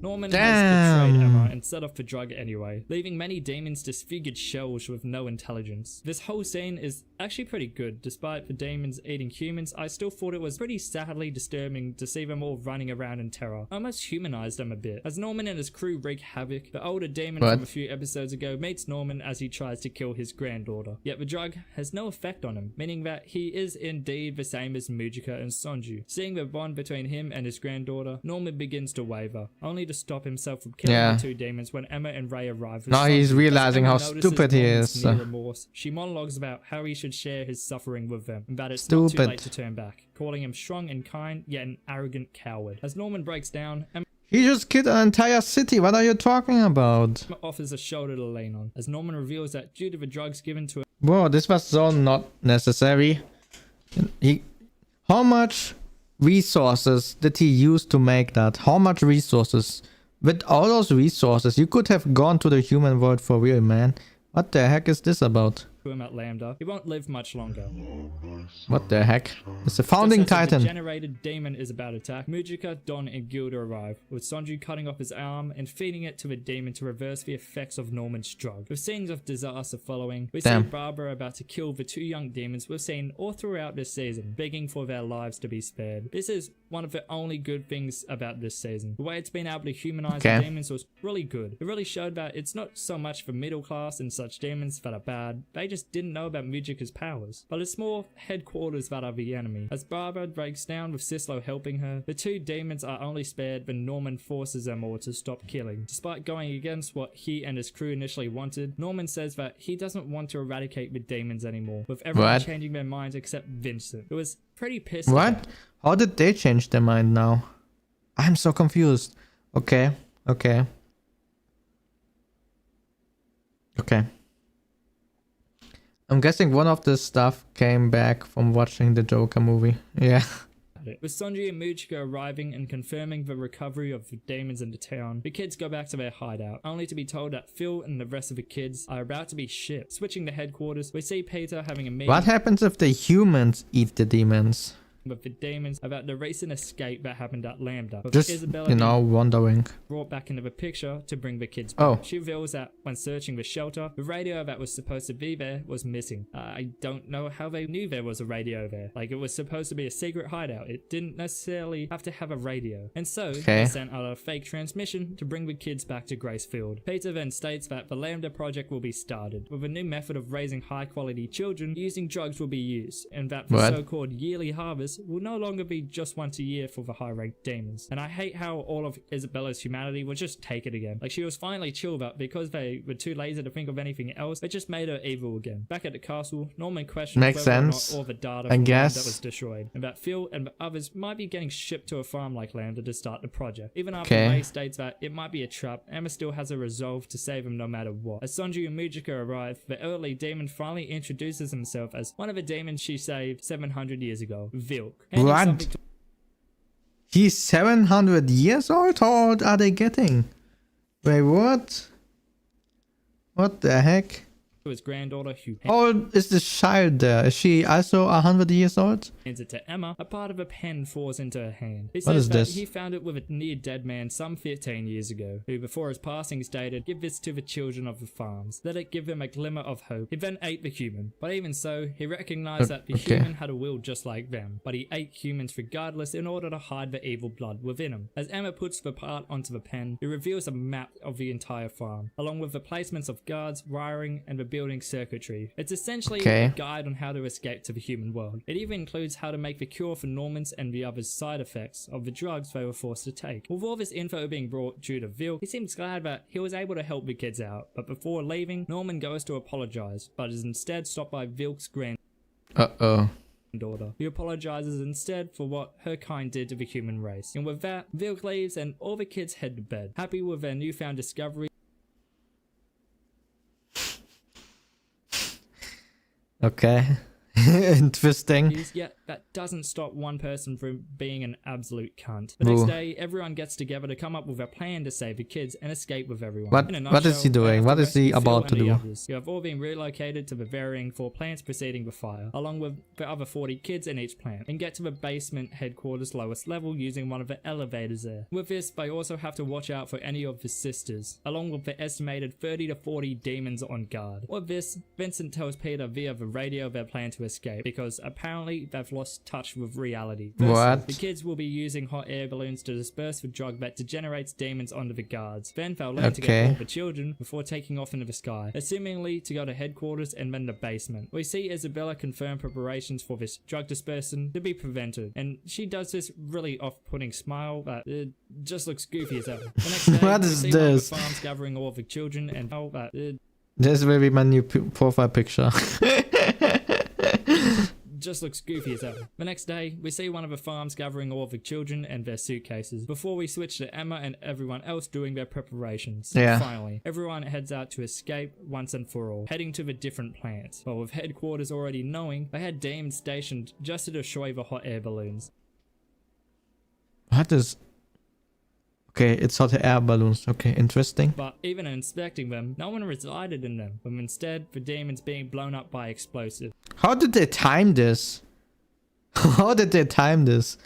Norman has betrayed Emma and set off the drug anyway, leaving many demons disfigured shells with no intelligence. This whole scene is actually pretty good. Despite the demons eating humans, I still thought it was pretty sadly disturbing to see them all running around in terror. I almost humanized them a bit. As Norman and his crew wreak havoc, the older demon from a few episodes ago meets Norman as he tries to kill his granddaughter. Yet the drug has no effect on him, meaning that he is indeed the same as Mujika and Sonju. Seeing the bond between him and his granddaughter, Norman begins to waver, only to stop himself from killing the two demons when Emma and Ray arrive. Now he's realizing how notices stupid he Norman's is. near remorse. She monologues about how he should share his suffering with them, and that it's not too late to turn back, calling him strong and kind, yet an arrogant coward. As Norman breaks down, Emma He just killed an entire city. What are you talking about? offers a shoulder to lean on, as Norman reveals that due to the drugs given to him, Whoa, this was so not necessary. How much resources did he use to make that? How much resources? With all those resources, you could have gone to the human world for real, man. What the heck is this about? at Lambda, he won't live much longer. What the heck? It's a founding titan. The degenerated demon is about to attack. Mujika, Don, and Gilda arrive, with Sonju cutting off his arm and feeding it to the demon to reverse the effects of Norman's drug. With scenes of disaster following, we see Barbara about to kill the two young demons we've seen all throughout this season, begging for their lives to be spared. This is one of the only good things about this season. The way it's been able to humanize the demons was really good. It really showed that it's not so much for middle class and such demons that are bad, they just didn't know about Mujika's powers, but it's more headquarters that are the enemy. As Barbara breaks down with Sislo helping her, the two demons are only spared when Norman forces them all to stop killing. Despite going against what he and his crew initially wanted, Norman says that he doesn't want to eradicate the demons anymore, with everyone changing their minds except Vincent. It was pretty pissed about. How did they change their mind now? I'm so confused. Okay. Okay. Okay. I'm guessing one of this stuff came back from watching the Joker movie. Yeah. With Sanji and Mujika arriving and confirming the recovery of the demons in the town, the kids go back to their hideout, only to be told that Phil and the rest of the kids are about to be shipped. Switching to headquarters, we see Peter having a meeting What happens if the humans eat the demons? with the demons about the recent escape that happened at Lambda. With Just, Isabella you know, wondering. brought back into the picture to bring the kids back. Oh. She reveals that when searching the shelter, the radio that was supposed to be there was missing. I don't know how they knew there was a radio there. Like, it was supposed to be a secret hideout. It didn't necessarily have to have a radio. And so, they sent out a fake transmission to bring the kids back to Gracefield. Peter then states that the Lambda project will be started, with a new method of raising high-quality children using drugs will be used, and that the so-called yearly harvest will no longer be just once a year for the high-ranked demons. And I hate how all of Isabella's humanity was just taken again. Like, she was finally chill, but because they were too lazy to think of anything else, it just made her evil again. Back at the castle, Norman questioned whether or not all the data from Lambda was destroyed, and that Phil and the others might be getting shipped to a farm like Lambda to start the project. Even after Ray states that it might be a trap, Emma still has a resolve to save him no matter what. As Sanji and Mujika arrive, the early demon finally introduces himself as one of the demons she saved 700 years ago, Vilk. What? He's 700 years old? How old are they getting? Wait, what? What the heck? To his granddaughter, who How old is this child there? Is she also 100 years old? hands it to Emma. A part of a pen falls into her hand. He What says is that this? he found it with a near dead man some 15 years ago, who before his passing stated, "Give this to the children of the farms. Let it give them a glimmer of hope." He then ate the human. But even so, he recognized that the human had a will just like them. But he ate humans regardless in order to hide the evil blood within him. As Emma puts the part onto the pen, it reveals a map of the entire farm, along with the placements of guards, wiring, and the building circuitry. It's essentially a guide on how to escape to the human world. It even includes how to make the cure for Norman's and the others' side effects of the drugs they were forced to take. With all this info being brought due to Vilk, he seems glad that he was able to help the kids out, but before leaving, Norman goes to apologize, but is instead stopped by Vilk's granddaughter, who apologizes instead for what her kind did to the human race. And with that, Vilk leaves and all the kids head to bed, happy with their newfound discovery. Okay. Interesting. Yet that doesn't stop one person from being an absolute cunt. The next day, everyone gets together to come up with a plan to save the kids and escape with everyone. What is he doing? What is he about to do? You have all been relocated to the varying 4 plants preceding the fire, along with the other 40 kids in each plant, and get to the basement headquarters lowest level using one of the elevators there. With this, they also have to watch out for any of the sisters, along with the estimated 30 to 40 demons on guard. With this, Vincent tells Peter via the radio their plan to escape, because apparently they've lost touch with reality. First, the kids will be using hot air balloons to disperse the drug that degenerates demons onto the guards. Then they'll learn to get all the children before taking off into the sky, assumingly to go to headquarters and then the basement. We see Isabella confirm preparations for this drug dispersion to be prevented, and she does this really off-putting smile that just looks goofy as ever. The next day, what is this? The farms gathering all the children and how that this will be my new profile picture. just looks goofy as ever. The next day, we see one of the farms gathering all of the children and their suitcases, before we switch to Emma and everyone else doing their preparations. Finally, everyone heads out to escape once and for all, heading to the different plants, but with headquarters already knowing, they had demons stationed just to destroy the hot air balloons. What is... Okay, it's hot air balloons. Okay, interesting. But even inspecting them, no one resided in them, but instead the demons being blown up by explosives. How did they time this? How did they time this?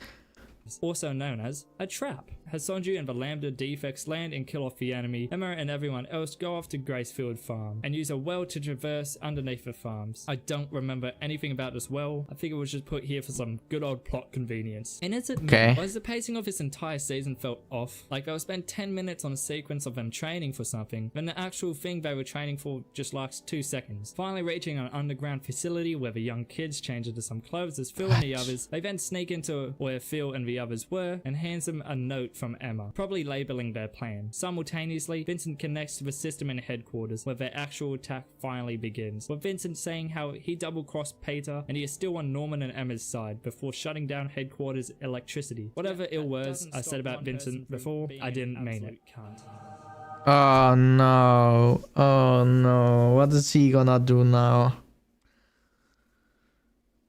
Also known as a trap. As Sonju and the Lambda defects land and kill off the enemy, Emma and everyone else go off to Gracefield Farm and use a well to traverse underneath the farms. I don't remember anything about this well. I think it was just put here for some good old plot convenience. And is it me? Was the pacing of this entire season felt off? Like they'll spend 10 minutes on a sequence of them training for something, then the actual thing they were training for just lasts 2 seconds. Finally reaching an underground facility where the young kids change into some clothes as Phil and the others, they then sneak into where Phil and the the others were and hands them a note from Emma, probably labeling their plan. Simultaneously, Vincent connects to the system in headquarters where their actual attack finally begins, with Vincent saying how he double-crossed Peter and he is still on Norman and Emma's side before shutting down headquarters electricity. Whatever ill words I said about Vincent before, I didn't mean it. Oh no. Oh no. What is he gonna do now?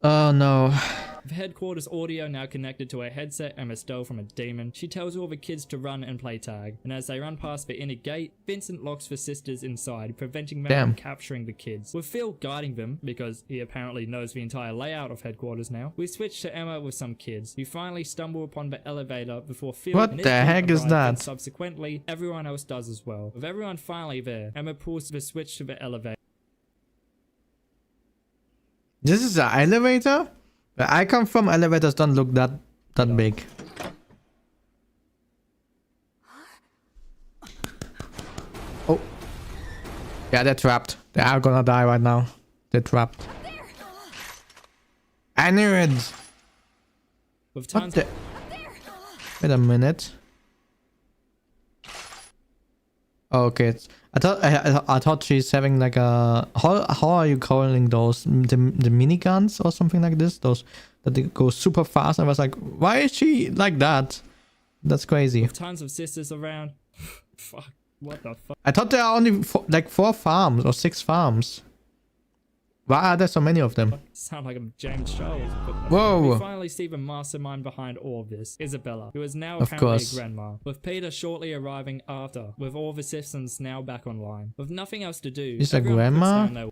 Oh no. With headquarters audio now connected to a headset Emma stole from a demon, she tells all the kids to run and play tag, and as they run past the inner gate, Vincent locks the sisters inside, preventing them from capturing the kids. With Phil guiding them, because he apparently knows the entire layout of headquarters now, we switch to Emma with some kids, who finally stumble upon the elevator before Phil What and his the team heck is arrive, that? and subsequently, everyone else does as well. With everyone finally there, Emma pulls the switch to the elevator. This is an elevator? Where I come from, elevators don't look that big. Oh. Yeah, they're trapped. They are gonna die right now. They're trapped. I knew it! With What tons the? Wait a minute. Oh, okay. I thought she's having like a how are you calling those the miniguns or something like this? Those that they go super fast. I was like, why is she like that? That's crazy. with tons of sisters around. Fuck. What the fuck? I thought there are only like 4 farms or 6 farms. Why are there so many of them? Sound like I'm James Charles. Whoa. We finally see the mastermind behind all of this, Isabella, who is now Of apparently course. a grandma, with Peter shortly arriving after, with all the systems now back online. With nothing else to do, She's a everyone puts grandma? down their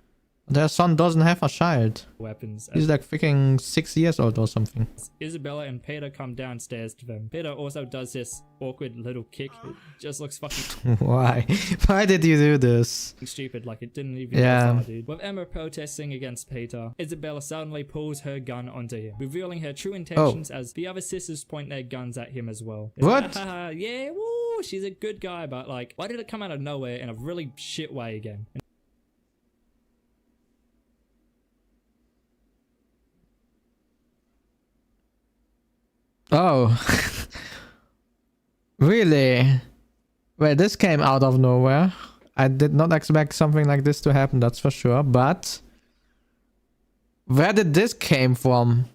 Their son doesn't have a child. weapons. He's like freaking 6 years old or something. Isabella and Peter come downstairs to them. Peter also does this awkward little kick. It just looks fucking Why? Why did you do this? stupid, like it didn't even Yeah. go far, dude. With Emma protesting against Peter, Isabella suddenly pulls her gun onto him, revealing her true intentions as the other sisters point their guns at him as well. It's What? like, haha, yeah, woo, she's a good guy, but like, why did it come out of nowhere in a really shit way again? Oh. Really? Well, this came out of nowhere. I did not expect something like this to happen, that's for sure. But where did this came from?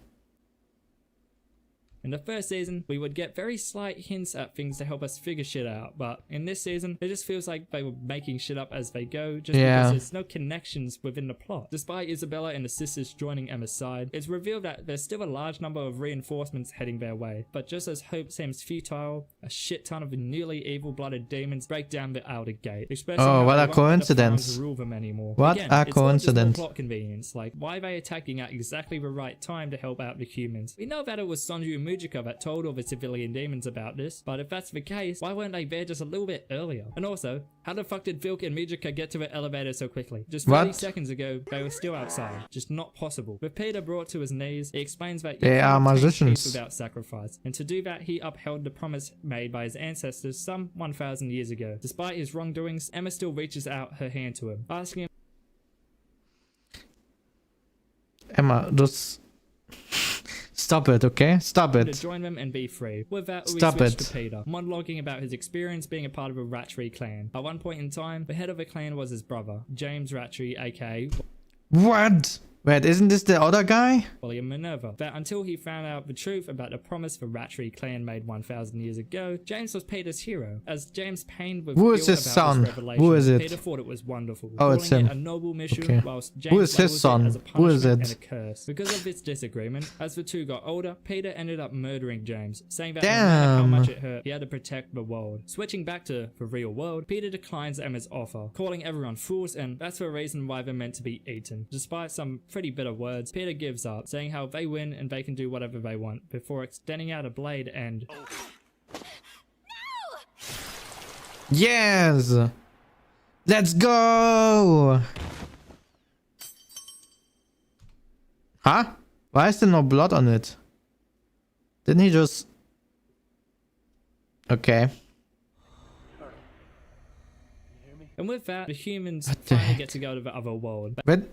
In the first season, we would get very slight hints at things to help us figure shit out, but in this season, it just feels like they were making shit up as they go, just because there's no connections within the plot. Despite Isabella and the sisters joining Emma's side, it's revealed that there's still a large number of reinforcements heading their way, but just as hope seems futile, a shit ton of newly evil-blooded demons break down the outer gate, expressing Oh, how what they a won't let the coincidence. farms rule them anymore. What Again, a it's all just more coincidence. plot convenience, like why are they attacking at exactly the right time to help out the humans? We know that it was Sonju and Mujika that told all the civilian demons about this, but if that's the case, why weren't they there just a little bit earlier? And also, how the fuck did Vilk and Mujika get to the elevator so quickly? Just 30 What? seconds ago, they were still outside. Just not possible. With Peter brought to his knees, he explains that They you are cannot take magicians. peace without sacrifice, and to do that, he upheld the promise made by his ancestors some 1,000 years ago. Despite his wrongdoings, Emma still reaches out her hand to him, asking him Emma, just stop it, okay? Stop to it. join them and be free. With that, we Stop switch it. to Peter, monologuing about his experience being a part of a Rattree clan. At one point in time, the head of the clan was his brother, James Rattree, aka What? Wait, isn't this the other guy? William Minerva. That until he found out the truth about the promise the Rattree clan made 1,000 years ago, James was Peter's hero. As James pained with Who is guilt his about son? this revelation, Who is it? Peter thought it was wonderful, Oh, it's calling him. it a noble mission, Okay. whilst James Who is his labels it son? as a Who is punishment it? and a curse. Because of this disagreement, as the two got older, Peter ended up murdering James, saying that no matter how Damn. much it hurt, he had to protect the world. Switching back to the real world, Peter declines Emma's offer, calling everyone fools, and that's the reason why they're meant to be eaten. Despite some pretty bitter words, Peter gives up, saying how they win and they can do whatever they want, before extending out a blade and... Yes! Let's go! Huh? Why is there no blood on it? Didn't he just... Okay. And with that, the humans What the finally heck? get to go to the other world. But...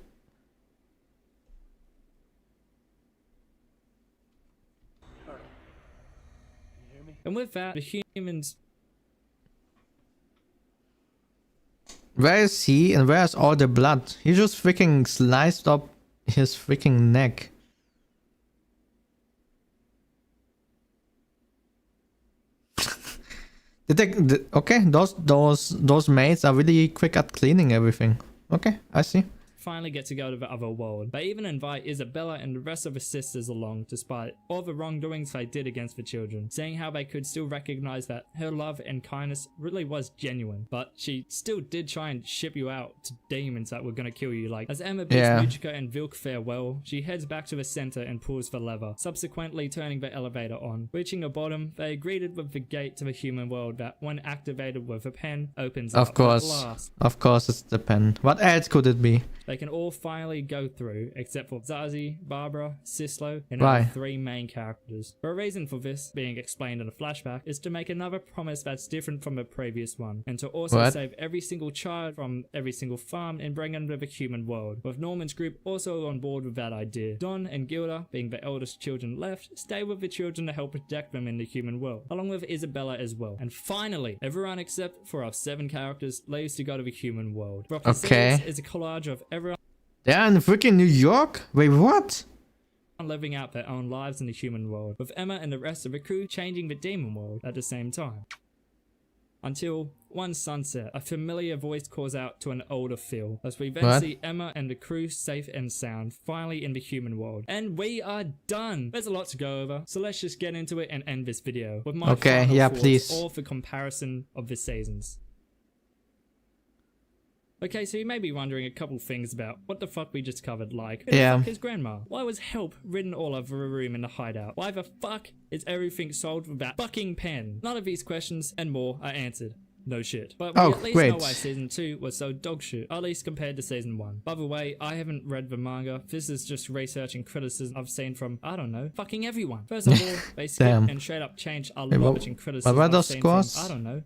And with that, the humans... Where is he and where's all the blood? He just freaking sliced up his freaking neck. Okay, those maids are really quick at cleaning everything. Okay, I see. finally get to go to the other world. They even invite Isabella and the rest of her sisters along, despite all the wrongdoings they did against the children, saying how they could still recognize that her love and kindness really was genuine, but she still did try and ship you out to demons that were gonna kill you. Like, as Emma bids Mujika and Vilk farewell, she heads back to the center and pulls the lever, subsequently turning the elevator on. Reaching the bottom, they are greeted with the gate to the human world that, when activated with a pen, opens up. Of course it's the pen. What else could it be? They can all finally go through, except for Zazie, Barbara, Sislo, and our three main characters. The reason for this, being explained in a flashback, is to make another promise that's different from the previous one, and to also save every single child from every single farm and bring them to the human world, with Norman's group also on board with that idea. Don and Gilda, being the eldest children left, stay with the children to help protect them in the human world, along with Isabella as well. And finally, everyone except for our 7 characters leaves to go to the human world. Okay. Is a collage of everyone. They're in freaking New York? Wait, what? Living out their own lives in the human world, with Emma and the rest of the crew changing the demon world at the same time. Until one sunset, a familiar voice calls out to an older Phil, as we then see Emma and the crew safe and sound, finally in the human world. And we are done! There's a lot to go over, so let's just get into it and end this video with my final thoughts, all for comparison of the seasons. Okay, so you may be wondering a couple things about what the fuck we just covered, like, who the fuck is Grandma? Why was help written all over a room in the hideout? Why the fuck is everything solved with that fucking pen? None of these questions and more are answered. No shit. But we at least know why season 2 was so dog shit, at least compared to season 1. By the way, I haven't read the manga. This is just research and criticism I've seen from, I don't know, fucking everyone. First of all, they skip and straight up change a lot and criticism I've seen from, I don't know,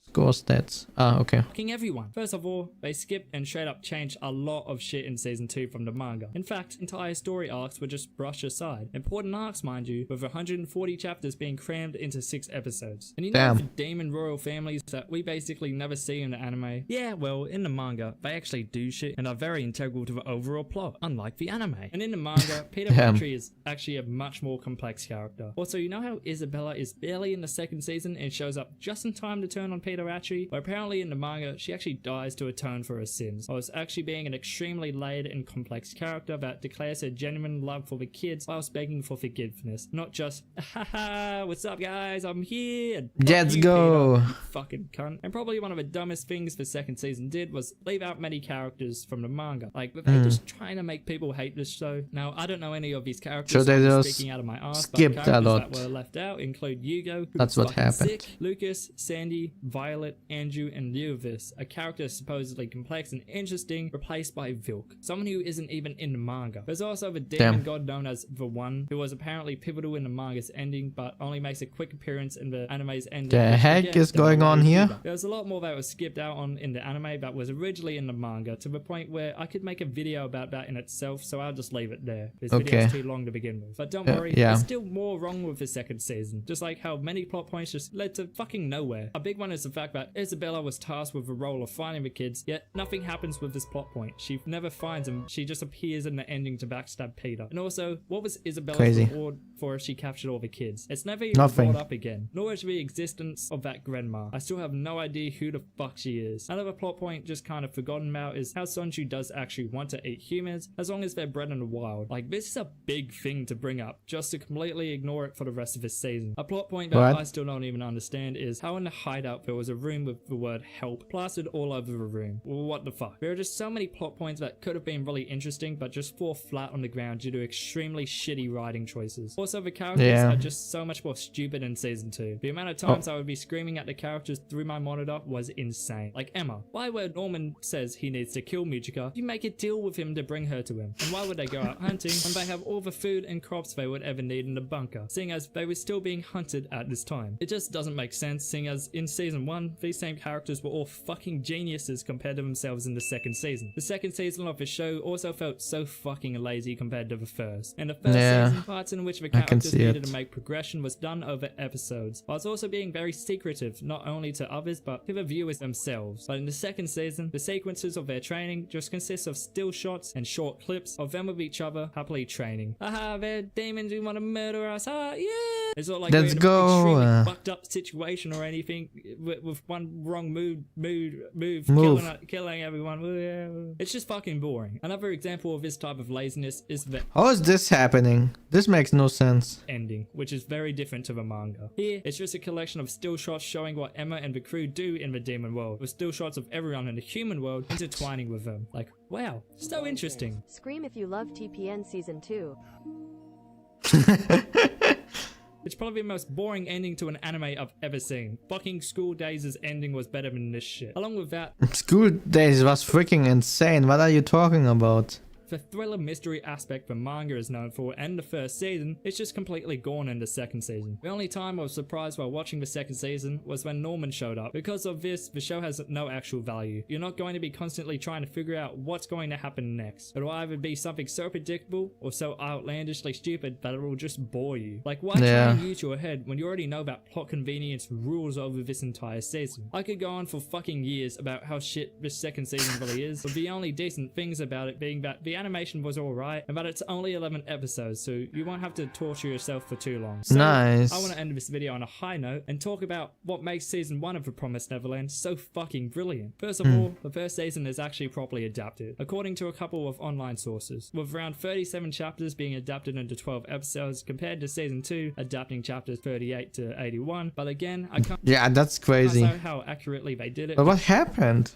Score stats. Okay. Fucking everyone. First of all, they skip and straight up change a lot of shit in season 2 from the manga. In fact, entire story arcs were just brushed aside. Important arcs, mind you, with 140 chapters being crammed into 6 episodes. And you know the demon royal families that we basically never see in the anime? Yeah, well, in the manga, they actually do shit and are very integral to the overall plot, unlike the anime. And in the manga, Peter Petrie is actually a much more complex character. Also, you know how Isabella is barely in the 2nd season and shows up just in time to turn on Peter Petrie? But apparently in the manga, she actually dies to atone for her sins, whilst actually being an extremely layered and complex character that declares her genuine love for the kids whilst begging for forgiveness. Not just, haha, what's up guys, I'm here, let's go, Peter, you fucking cunt. And probably one of the dumbest things the 2nd season did was leave out many characters from the manga. Like, were they just trying to make people hate this show? Now, I don't know any of these characters, so they just speaking out of my ass, but characters that were left out include Yugo, that's what happened, sick, Lucas, Sandy, Violet, Andrew, and Ryuwu, a character supposedly complex and interesting, replaced by Vilk, someone who isn't even in the manga. There's also the demon god known as The One, who was apparently pivotal in the manga's ending, but only makes a quick appearance in the anime's ending. The heck is going on here? There's a lot more that was skipped out on in the anime that was originally in the manga, to the point where I could make a video about that in itself, so I'll just leave it there. This video is too long to begin with. But don't worry, there's still more wrong with the 2nd season, just like how many plot points just led to fucking nowhere. A big one is the fact that Isabella was tasked with the role of finding the kids, yet nothing happens with this plot point. She never finds them, she just appears in the ending to backstab Peter. And also, what was Isabella's reward for if she captured all the kids? It's never even brought up again, nor is the existence of that grandma. I still have no idea who the fuck she is. Another plot point just kind of forgotten about is how Sonju does actually want to eat humans, as long as they're bred in the wild. Like, this is a big thing to bring up, just to completely ignore it for the rest of this season. A plot point that I still don't even understand is how in the hideout there was a room with the word help plastered all over the room. What the fuck? There are just so many plot points that could have been really interesting, but just fall flat on the ground due to extremely shitty writing choices. Also, the characters are just so much more stupid in season 2. The amount of times I would be screaming at the characters through my monitor was insane. Like Emma, why when Norman says he needs to kill Mujika, you make a deal with him to bring her to him? And why would they go out hunting when they have all the food and crops they would ever need in the bunker, seeing as they were still being hunted at this time? It just doesn't make sense, seeing as in season 1 1, these same characters were all fucking geniuses compared to themselves in the second season. The second season of the show also felt so fucking lazy compared to the first. In the first season, parts in which the characters needed to make progression was done over episodes, whilst also being very secretive, not only to others but to the viewers themselves. But in the second season, the sequences of their training just consist of still shots and short clips of them with each other happily training. Haha, they're demons who want to murder us, yeah! It's not like let's we're in go. an extremely fucked up situation or anything with one wrong move killing everyone. It's just fucking boring. Another example of this type of laziness is the How is this happening? This makes no sense. ending, which is very different to the manga. Here, it's just a collection of still shots showing what Emma and the crew do in the demon world, with still shots of everyone in the human world intertwining with them. Like, wow, so interesting. Scream if you love TPN Season 2. It's probably the most boring ending to an anime I've ever seen. Fucking School Days' ending was better than this shit. Along with that, School Days was freaking insane. What are you talking about? the thriller mystery aspect the manga is known for and the first season is just completely gone in the second season. The only time I was surprised while watching the second season was when Norman showed up. Because of this, the show has no actual value. You're not going to be constantly trying to figure out what's going to happen next. It'll either be something so predictable or so outlandishly stupid that it will just bore you. Like, why try and use your head when you already know that plot convenience rules over this entire season? I could go on for fucking years about how shit this second season really is, but the only decent things about it being that the animation was alright and that it's only 11 episodes, so you won't have to torture yourself for too long. So Nice. I want to end this video on a high note and talk about what makes season 1 of The Promised Neverland so fucking brilliant. First of all, the first season is actually properly adapted, according to a couple of online sources, with around 37 chapters being adapted into 12 episodes compared to season 2 adapting chapters 38 to 81. But again, I can't that's crazy. know how accurately they did it. But what happened?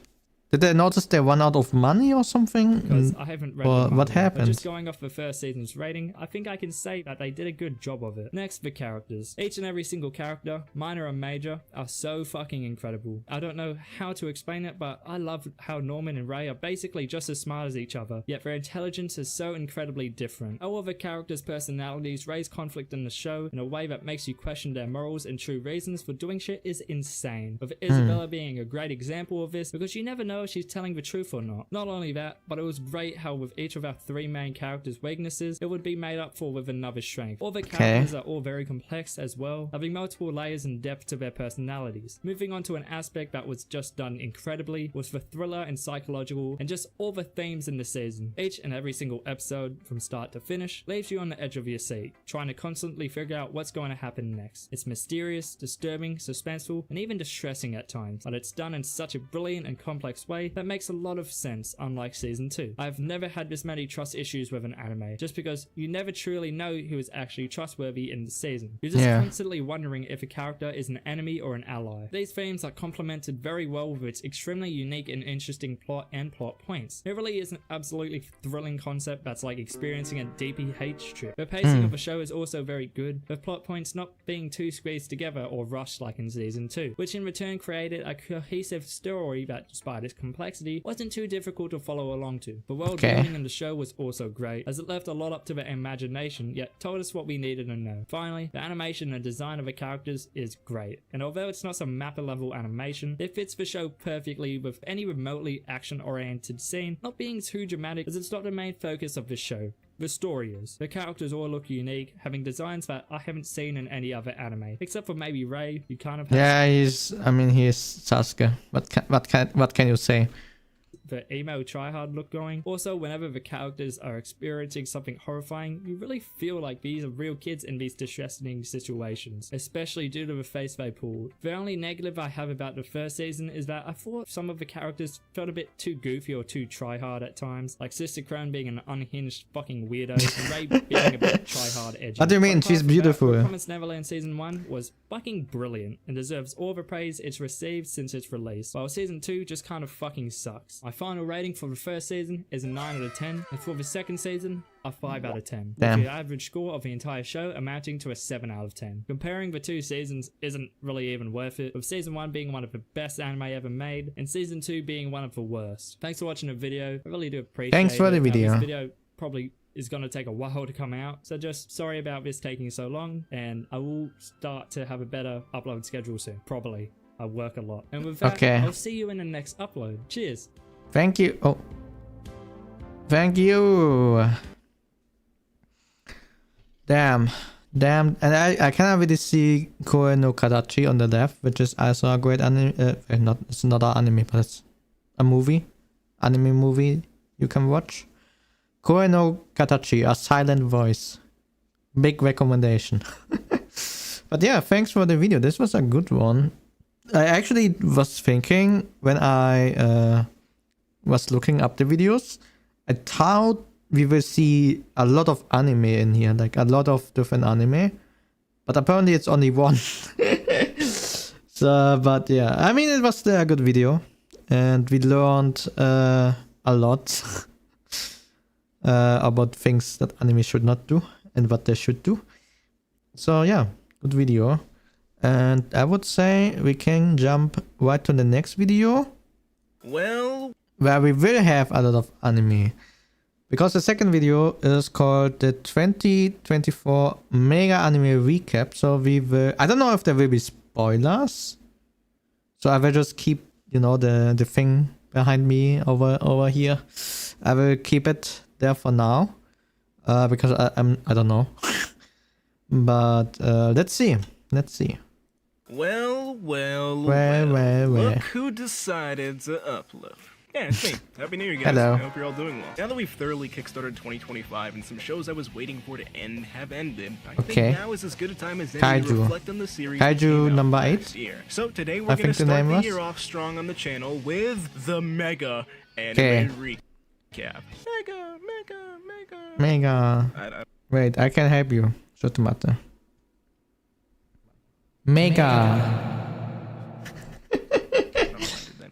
Did they notice they run out of money or something? Because I haven't read Or the what manga, happened? But just going off the first season's rating, I think I can say that they did a good job of it. Next, the characters. Each and every single character, minor and major, are so fucking incredible. I don't know how to explain it, but I love how Norman and Ray are basically just as smart as each other, yet their intelligence is so incredibly different. All of the characters' personalities raise conflict in the show in a way that makes you question their morals and true reasons for doing shit is insane. With Isabella being a great example of this, because you never know if she's telling the truth or not. Not only that, but it was great how with each of our three main characters' weaknesses, it would be made up for with another strength. All the characters are all very complex as well, having multiple layers and depth to their personalities. Moving on to an aspect that was just done incredibly was the thriller and psychological and just all the themes in the season. Each and every single episode, from start to finish, leaves you on the edge of your seat, trying to constantly figure out what's going to happen next. It's mysterious, disturbing, suspenseful, and even distressing at times, but it's done in such a brilliant and complex way that makes a lot of sense, unlike season 2. I've never had this many trust issues with an anime, just because you never truly know who is actually trustworthy in the season. You're just constantly wondering if a character is an enemy or an ally. These themes are complemented very well with its extremely unique and interesting plot and plot points. It really is an absolutely thrilling concept that's like experiencing a DPH trip. The pacing of the show is also very good, with plot points not being too squeezed together or rushed like in season 2, which in return created a cohesive story that, despite its complexity, wasn't too difficult to follow along to. The world building in the show was also great, as it left a lot up to the imagination, yet told us what we needed to know. Finally, the animation and design of the characters is great, and although it's not some mapper level animation, it fits the show perfectly with any remotely action oriented scene, not being too dramatic as it's not the main focus of the show. The story is. The characters all look unique, having designs that I haven't seen in any other anime, except for maybe Ray, who kind of has he's Sasuke. What can you say? the emo tryhard look going. Also, whenever the characters are experiencing something horrifying, you really feel like these are real kids in these distressing situations, especially due to the face they pulled. The only negative I have about the first season is that I thought some of the characters felt a bit too goofy or too tryhard at times, like Sister Crone being an unhinged fucking weirdo and Ray being a bit tryhard edgy. What do you mean? She's beautiful. The Promised Neverland Season 1 was fucking brilliant and deserves all the praise it's received since its release, while Season 2 just kind of fucking sucks. My final rating for the first season is a 9 out of 10, and for the second season, a 5 out of 10. With the average score of the entire show amounting to a 7 out of 10. Comparing the two seasons isn't really even worth it, with Season 1 being one of the best anime ever made, and Season 2 being one of the worst. Thanks for watching the video, I really do appreciate it. Thanks for the video. This video probably is going to take a while to come out, so just sorry about this taking so long, and I will start to have a better upload schedule soon, probably. I work a lot. And with that, Okay. I'll see you in the next upload. Cheers. Thank you. Oh. Thank you. Damn. And I cannot really see Koe no Kadachi on the left, which is also a great anime. It's not an anime, but it's a movie. Anime movie you can watch. Koe no Katachi, a silent voice. Big recommendation. But yeah, thanks for the video. This was a good one. I actually was thinking when I was looking up the videos, I thought we will see a lot of anime in here, like a lot of different anime. But apparently it's only one. So, but yeah, I mean, it was still a good video. And we learned a lot about things that anime should not do and what they should do. So yeah, good video. And I would say we can jump right to the next video. Well, where we will have a lot of anime. Because the second video is called the 2024 Mega Anime Recap. So we will... I don't know if there will be spoilers. So I will just keep, you know, the thing behind me over here. I will keep it there for now. Because I don't know. But let's see. Let's see. well. Well. Look who decided to upload. Yeah, it's me. Happy New Year, guys. Hello. I hope you're all doing well. Now that we've thoroughly kickstarted 2025 and some shows I was waiting for to end have ended, I think now is as good a time as any to Kaiju. reflect on the series that came Kaiju out number last 8. year. So today we're I going to think the start name the was? year off strong on the channel with the Mega Anime Okay. Recap. Mega. Mega. Wait, I can help you. Shotomate. Mega.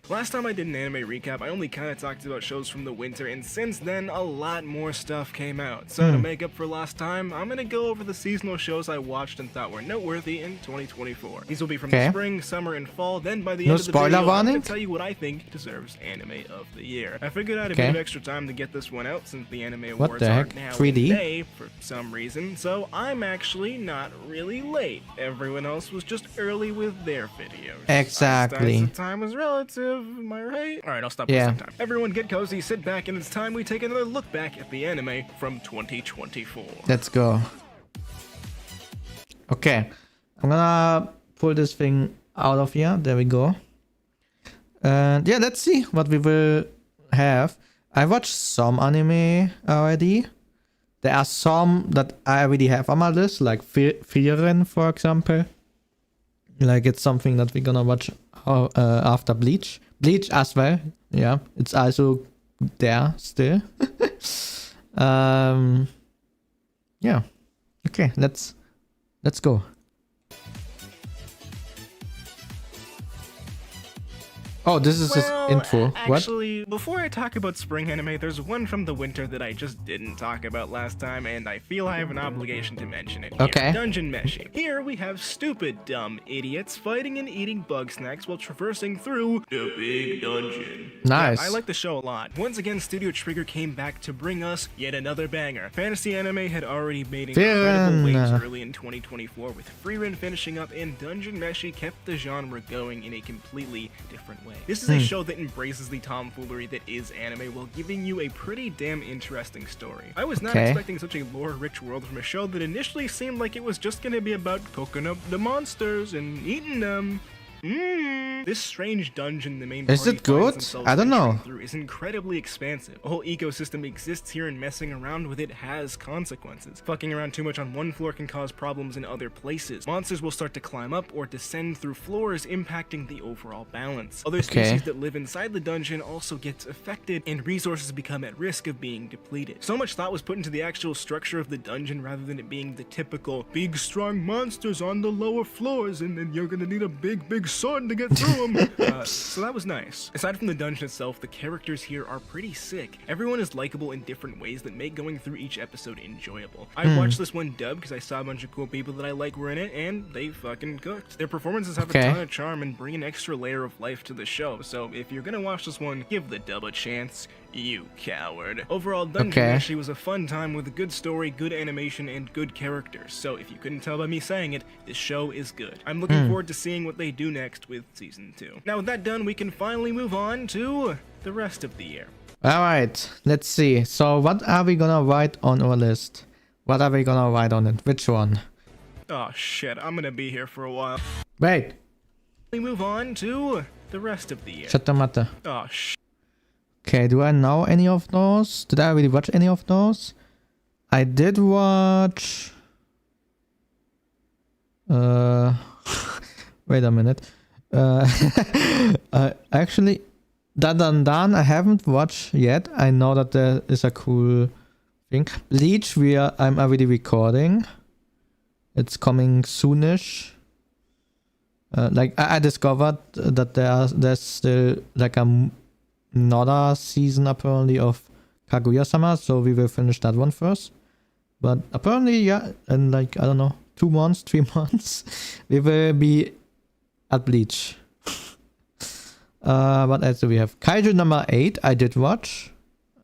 Last time I did an anime recap, I only kinda talked about shows from the winter, and since then, a lot more stuff came out. So to make up for last time, I'm gonna go over the seasonal shows I watched and thought were noteworthy in 2024. These will be from the spring, summer, and fall, then by the No end of the spoiler video, I'm warning? gonna tell you what I think deserves anime of the year. I figured I had a bit of extra time to get this one out since the anime awards the are heck? now 3D? in May for some reason, so I'm actually not really late. Everyone else was just early with their videos. Exactly. Einstein's time is relative, am I right? Alright, I'll stop wasting time. Everyone get cozy, sit back, and it's time we take another look back at the anime from 2024. Let's go. Okay. I'm gonna pull this thing out of here. There we go. And yeah, let's see what we will have. I watched some anime already. There are some that I already have on my list, like Frieren, for example. Like it's something that we're gonna watch after Bleach. Bleach as well. Yeah, it's also there still. Yeah. Okay, let's go. Oh, this is his intro. What? Actually, before I talk about spring anime, there's one from the winter that I just didn't talk about last time, and I feel I have an obligation to mention it here. Okay. Dungeon Meshi. Here we have stupid, dumb idiots fighting and eating bug snacks while traversing through the big dungeon. Nice. Yeah, I like the show a lot. Once again, Studio Trigger came back to bring us yet another banger. Fantasy anime had already made incredible waves early in 2024, with Frieren finishing up, and Dungeon Meshi kept the genre going in a completely different way. This is a show that embraces the tomfoolery that is anime while giving you a pretty damn interesting story. I was not expecting such a lore-rich world from a show that initially seemed like it was just gonna be about cooking up the monsters and eating them. This strange dungeon the main Is party it good? finds themselves I don't know. venturing through is incredibly expansive. A whole ecosystem exists here, and messing around with it has consequences. Fucking around too much on one floor can cause problems in other places. Monsters will start to climb up or descend through floors, impacting the overall balance. Other species that live inside the dungeon also get affected, and resources become at risk of being depleted. So much thought was put into the actual structure of the dungeon rather than it being the typical big strong monsters on the lower floors, and then you're gonna need a big sword to get through them. So that was nice. Aside from the dungeon itself, the characters here are pretty sick. Everyone is likable in different ways that make going through each episode enjoyable. I watched this one dubbed because I saw a bunch of cool people that I like were in it, and they fucking cooked. Their performances have a ton of charm and bring an extra layer of life to the show, so if you're gonna watch this one, give the dub a chance. You coward. Overall, Dungeon Meshi was a fun time with a good story, good animation, and good characters, so if you couldn't tell by me saying it, this show is good. I'm looking forward to seeing what they do next with Season 2. Now with that done, we can finally move on to the rest of the year. Alright, let's see. So what are we gonna write on our list? What are we gonna write on it? Which one? Oh shit, I'm gonna be here for a while. Wait. We move on to the rest of the year. Shut the matter. Oh shit. Okay, do I know any of those? Did I really watch any of those? I did watch... Wait a minute. Actually, Dan I haven't watched yet. I know that there is a cool thing. Bleach, I'm already recording. It's coming soonish. Like I discovered that there's still like another season apparently of Kaguya-sama, so we will finish that one first. But apparently, yeah, in like, I don't know, 2 months, 3 months, we will be at Bleach. What else do we have? Kaiju number 8, I did watch.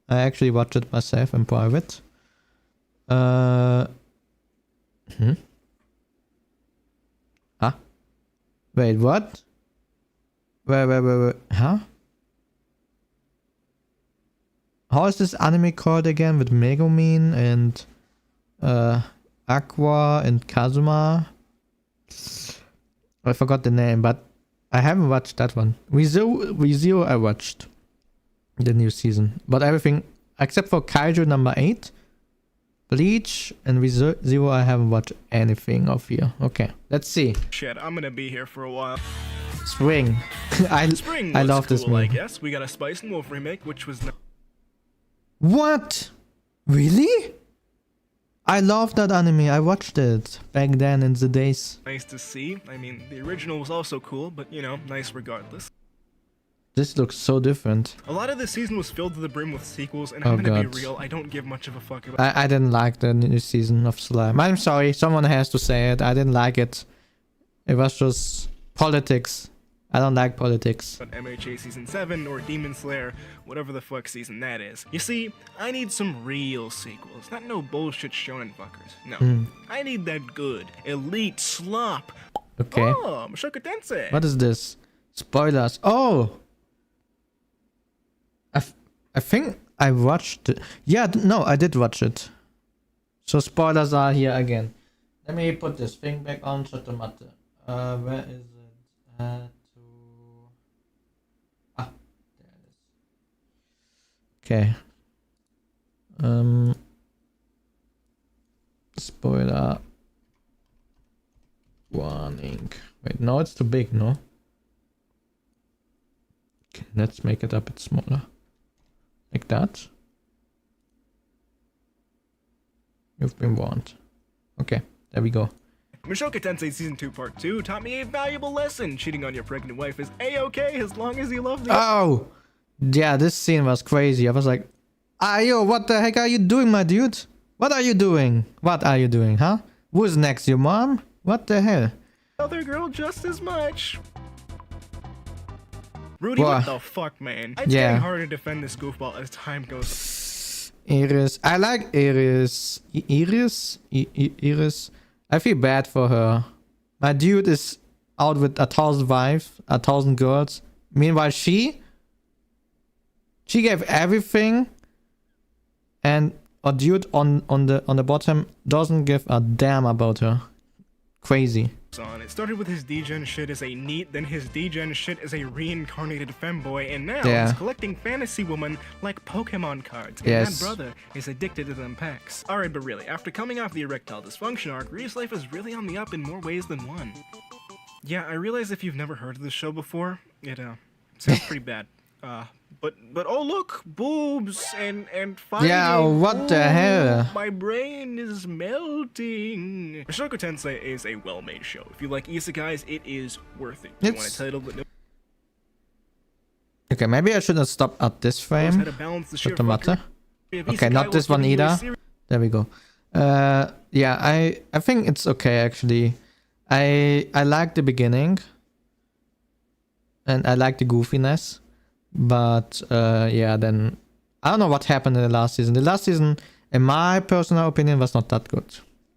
I actually watched it myself in private. Huh? Wait, what? Wait. Huh? How is this anime called again with Megumin and Aqua and Kazuma? I forgot the name, but I haven't watched that one. Vizora I watched the new season, but everything except for Kaiju number 8, Bleach, and Vizora I haven't watched anything of here. Okay, let's see. Shit, I'm gonna be here for a while. Spring. Spring I was love this cool, I movie. guess. We got a Spice and Wolf remake, which was What? Really? I love that anime. I watched it back then in the days. nice to see. I mean, the original was also cool, but you know, nice regardless. This looks so different. A lot of the season was filled to the brim with sequels, and I'm gonna be real, I don't give much of a fuck about I didn't like the new season of Slime. I'm sorry, someone has to say it. I didn't like it. It was just politics. I don't like politics. MHA Season 7 or Demon Slayer, whatever the fuck season that is. You see, I need some real sequels, not no bullshit shonen fuckers. No, I need that good, elite slop. Okay. Oh, Mushoku Tensei. What is this? Spoilers. Oh! I think I watched it. Yeah, no, I did watch it. So spoilers are here again. Let me put this thing back on. Shut the matter. Where is it? There it is. Okay. Spoiler warning. Wait, no, it's too big, no? Okay, let's make it a bit smaller. Like that. You've been warned. Okay, there we go. Mushoku Tensei Season 2 Part 2 taught me a valuable lesson. Cheating on your pregnant wife is a-okay as long as you love the— Oh! Yeah, this scene was crazy. I was like, yo, what the heck are you doing, my dude? What are you doing? What are you doing, huh? Who's next, your mom? What the hell? other girl just as much. Rudy, what the fuck, man? It's getting harder to defend this goofball as time goes on. Iris. I like Iris. Iris. I feel bad for her. My dude is out with 1,000 wives, 1,000 girls. Meanwhile, she gave everything, and a dude on the bottom doesn't give a damn about her. Crazy. It started with his degen shit as a NEET, then his degen shit as a reincarnated femboy, and now he's collecting fantasy women like Pokemon cards. And that brother is addicted to them packs. Alright, but really, after coming off the erectile dysfunction arc, Ryu's life is really on the up in more ways than one. Yeah, I realize if you've never heard of this show before, it sounds pretty bad. But oh look, boobs and fighting. Yeah, what the hell? My brain is melting. Mushoku Tensei is a well-made show. If you like isekais, it is worth it. You want a title that okay, maybe I shouldn't stop at this frame. Doesn't matter. Okay, not this one either. There we go. Yeah, I think it's okay actually. I like the beginning, and I like the goofiness. But yeah, then I don't know what happened in the last season. The last season, in my personal opinion, was not that good.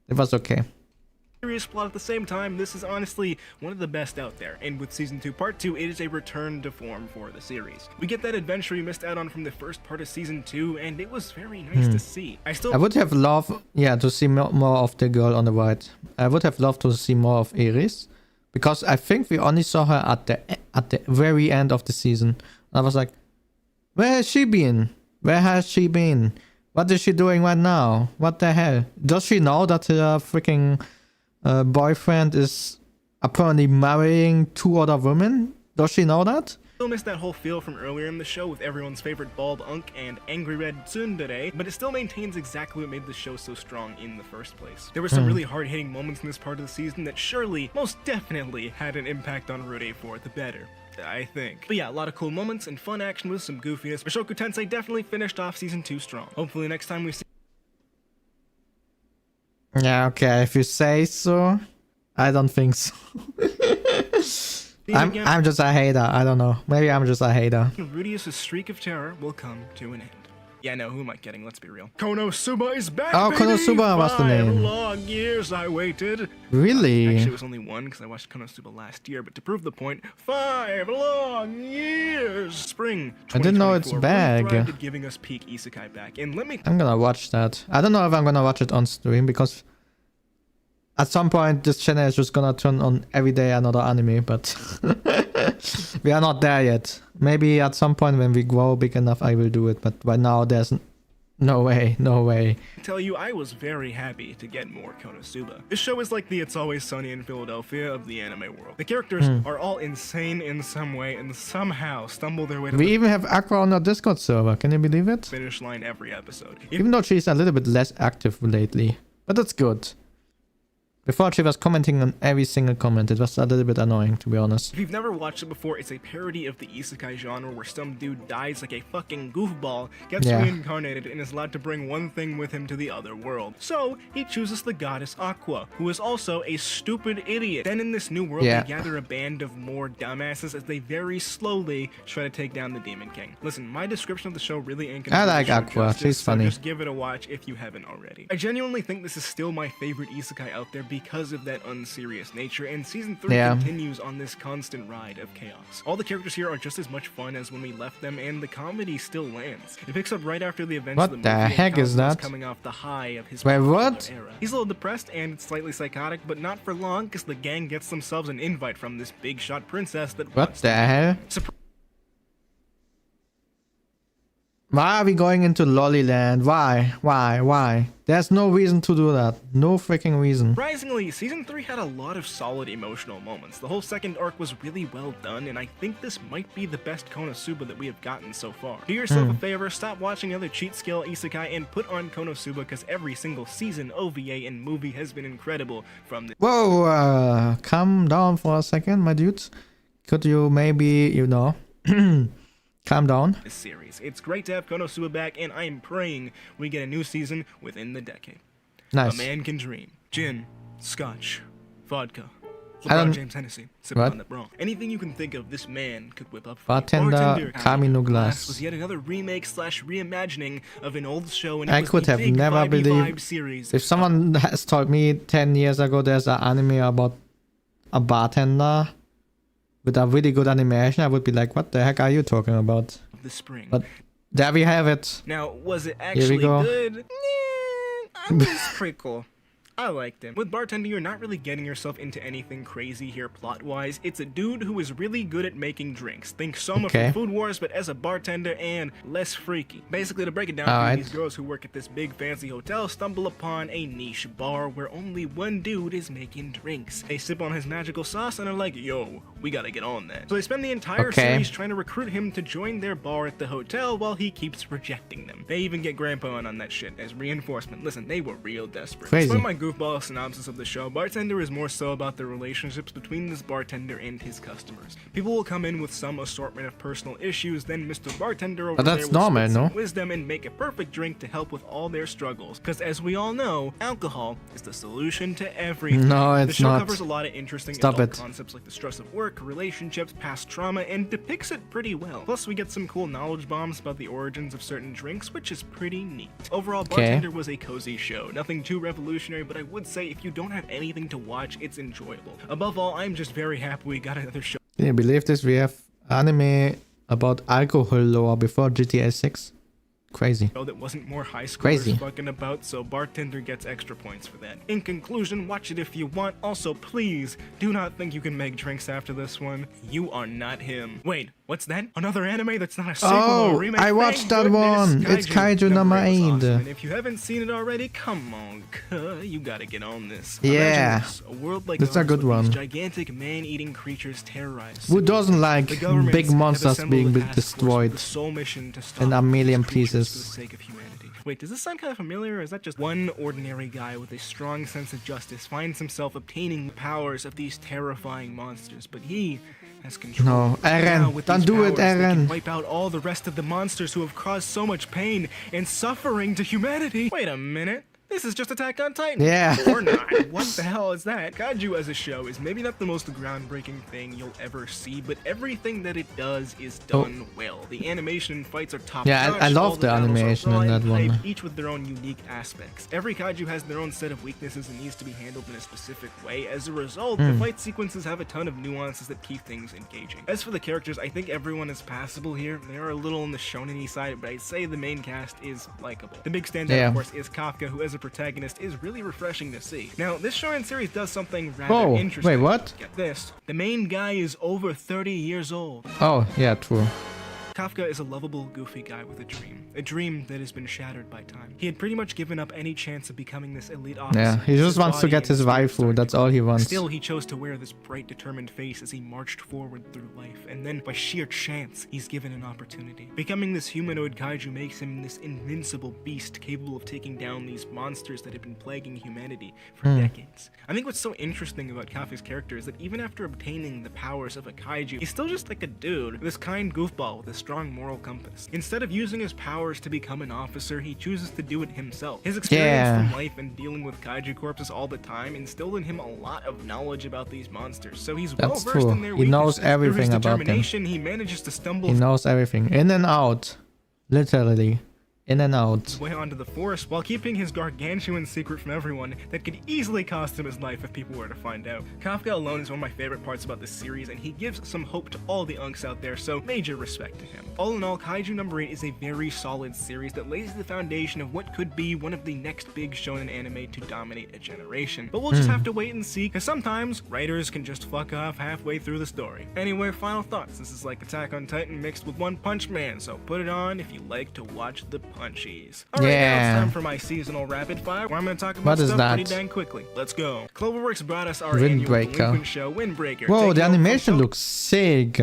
It was okay. serious plot at the same time. This is honestly one of the best out there, and with Season 2 Part 2, it is a return to form for the series. We get that adventure we missed out on from the first part of Season 2, and it was very nice to see. I would have loved, yeah, to see more of the girl on the right. I would have loved to see more of Iris, because I think we only saw her at the very end of the season. I was like, where has she been? Where has she been? What is she doing right now? What the hell? Does she know that her freaking boyfriend is apparently marrying 2 other women? Does she know that? Still missed that whole feel from earlier in the show with everyone's favorite bald Unk and angry red tsundere, but it still maintains exactly what made the show so strong in the first place. There were some really hard-hitting moments in this part of the season that surely, most definitely, had an impact on Route 8 for the better, I think. But yeah, a lot of cool moments and fun action with some goofiness. Mushoku Tensei definitely finished off Season 2 strong. Hopefully next time we see... Yeah, okay, if you say so. I don't think so. I'm just a hater. I don't know. Maybe I'm just a hater. Rudius' streak of terror will come to an end. Yeah, no, who am I kidding? Let's be real. Konosuba is back, Oh, baby! Konosuba was the name. 5 long years I waited. Really? Actually, it was only 1 because I watched Konosuba last year, but to prove the point, 5 long years! Spring 2024 I didn't know it's really back. thrived at giving us peak isekai back, and let me... I'm gonna watch that. I don't know if I'm gonna watch it on stream, because at some point this channel is just gonna turn on every day another anime, but we are not there yet. Maybe at some point when we grow big enough I will do it, but right now there's no way, no way. I tell you, I was very happy to get more Konosuba. This show is like the It's Always Sunny in Philadelphia of the anime world. The characters are all insane in some way and somehow stumble their way to We the even have Aqua on our Discord server, can you believe it? finish line every episode. Even though she's a little bit less active lately, but that's good. Before she was commenting on every single comment. It was a little bit annoying, to be honest. If you've never watched it before, it's a parody of the isekai genre where some dude dies like a fucking goofball, gets reincarnated, and is allowed to bring one thing with him to the other world. So, he chooses the goddess Aqua, who is also a stupid idiot. Then in this new world, they gather a band of more dumbasses as they very slowly try to take down the Demon King. Listen, my description of the show really ain't gonna I do the like show Aqua, justice, she's funny. So just give it a watch if you haven't already. I genuinely think this is still my favorite isekai out there because of that unserious nature, and Season 3 continues on this constant ride of chaos. All the characters here are just as much fun as when we left them, and the comedy still lands. It picks up right after the events of the movie. What the heck is that? Coming off the high of his era. He's a little depressed and slightly psychotic, but not for long, because the gang gets themselves an invite from this big shot princess that What the hell? Why are we going into Lollyland? Why? There's no reason to do that. No freaking reason. Surprisingly, Season 3 had a lot of solid emotional moments. The whole second arc was really well done, and I think this might be the best Konosuba that we have gotten so far. Do yourself a favor, stop watching other cheat scale isekai, and put on Konosuba, because every single season, OVA, and movie has been incredible from this. Whoa, calm down for a second, my dudes. Could you maybe, you know... Calm down. This series. It's great to have Konosuba back, and I am praying we get a new season within the decade. Nice. A man can dream. Gin, scotch, vodka, LeBron James Hennessy, sipping on the Bronx. Anything you can think of, this man could whip up. Bartender Kami no Glass was yet another remake / reimagining of an old show, and I could have never believed. If someone has told me 10 years ago there's an anime about a bartender with a really good animation, I would be like, what the heck are you talking about? The spring. But there we have it. Now, was it actually good? I mean, it's pretty cool. I liked him. With Bartender, you're not really getting yourself into anything crazy here plot-wise. It's a dude who is really good at making drinks. Think Soma from Food Wars, but as a bartender and less freaky. Basically, to break it down, these girls who work at this big fancy hotel stumble upon a niche bar where only one dude is making drinks. They sip on his magical sauce and are like, yo, we gotta get on that. So they spend the entire series trying to recruit him to join their bar at the hotel while he keeps rejecting them. They even get Grandpa on that shit as reinforcement. Listen, they were real desperate. Crazy. My goofball synopsis of the show, Bartender is more so about the relationships between this bartender and his customers. People will come in with some assortment of personal issues, then Mr. Bartender over there will spit some wisdom and make a perfect drink to help with all their struggles. Because as we all know, alcohol is the solution to everything. No, it's not. The show covers a lot of interesting adult concepts like the stress of work, relationships, past trauma, and depicts it pretty well. Plus, we get some cool knowledge bombs about the origins of certain drinks, which is pretty neat. Overall, Bartender was a cozy show. Nothing too revolutionary, but but I would say if you don't have anything to watch, it's enjoyable. Above all, I'm just very happy we got another show. Can you believe this? We have anime about alcohol lore before GTA 6. Crazy. That wasn't more high schoolers Crazy. fucking about, so bartender gets extra points for that. In conclusion, watch it if you want. Also, please do not think you can make drinks after this one. You are not him. Wait, what's that? Another anime that's not a sequel or a remake? I watched Thank that goodness. one. It's Kaiju number 8. Awesome. And if you haven't seen it already, come on, you gotta get on this. Yeah. Imagine this, a world like That's a ours good with one. these gigantic man-eating creatures terrorize. Who doesn't The like governments big have monsters assembled being a task force with destroyed the sole mission to stop in a million these creatures pieces? for the sake of humanity. Wait, does this sound kind of familiar, or is that just one ordinary guy with a strong sense of justice finds himself obtaining the powers of these terrifying monsters, but he has control. No, Eren, Now, with don't these do it, powers, they can Eren. wipe out all the rest of the monsters who have caused so much pain and suffering to humanity. Wait a minute. This is just Attack on Titan. Yeah. Or not. What the hell is that? Kaiju as a show is maybe not the most groundbreaking thing you'll ever see, but everything that it does is done well. The animation and fights are top Yeah, notch. I love all the battles are animation raw in and that one. hype, each with their own unique aspects. Every kaiju has their own set of weaknesses and needs to be handled in a specific way. As a result, the fight sequences have a ton of nuances that keep things engaging. As for the characters, I think everyone is passable here. They are a little on the shonen-y side, but I'd say the main cast is likable. The big standout, Yeah. of course, is Kafka, who as a protagonist is really refreshing to see. Now, this shonen series does something rather Whoa, interesting. wait, what? Get this. The main guy is over 30 years old. Oh, yeah, true. Kafka is a lovable, goofy guy with a dream that has been shattered by time. He had pretty much given up any chance of becoming this elite officer. Yeah, he just wants to body get and his spirit waifu. started That's to all he go. wants. Still, he chose to wear this bright, determined face as he marched forward through life, and then, by sheer chance, he's given an opportunity. Becoming this humanoid kaiju makes him this invincible beast capable of taking down these monsters that have been plaguing humanity for decades. I think what's so interesting about Kafka's character is that even after obtaining the powers of a kaiju, he's still just like a dude, this kind goofball with a strong moral compass. Instead of using his powers to become an officer, he chooses to do it himself. His experience from life and dealing with kaiju corpses all the time instilled in him a lot of knowledge about these monsters, so he's well That's versed true. in their He knows weaknesses. Through everything his about them. determination, he manages to stumble He knows everything. In and out. Literally. In and out. his way onto the forest while keeping his gargantuan secret from everyone that could easily cost him his life if people were to find out. Kafka alone is one of my favorite parts about this series, and he gives some hope to all the unks out there, so major respect to him. All in all, Kaiju number 8 is a very solid series that lays the foundation of what could be one of the next big shonen anime to dominate a generation. But we'll just have to wait and see, because sometimes writers can just fuck off halfway through the story. Anyway, final thoughts. This is like Attack on Titan mixed with One Punch Man, so put it on if you like to watch the punchies. Alright, now Yeah. it's time for my seasonal rapid fire, where I'm going to talk about What is stuff that? pretty dang quickly. Let's go. Cloverworks brought us our annual Windbreaker. delinquent show, Windbreaker. Whoa, Taking the over from animation looks sick.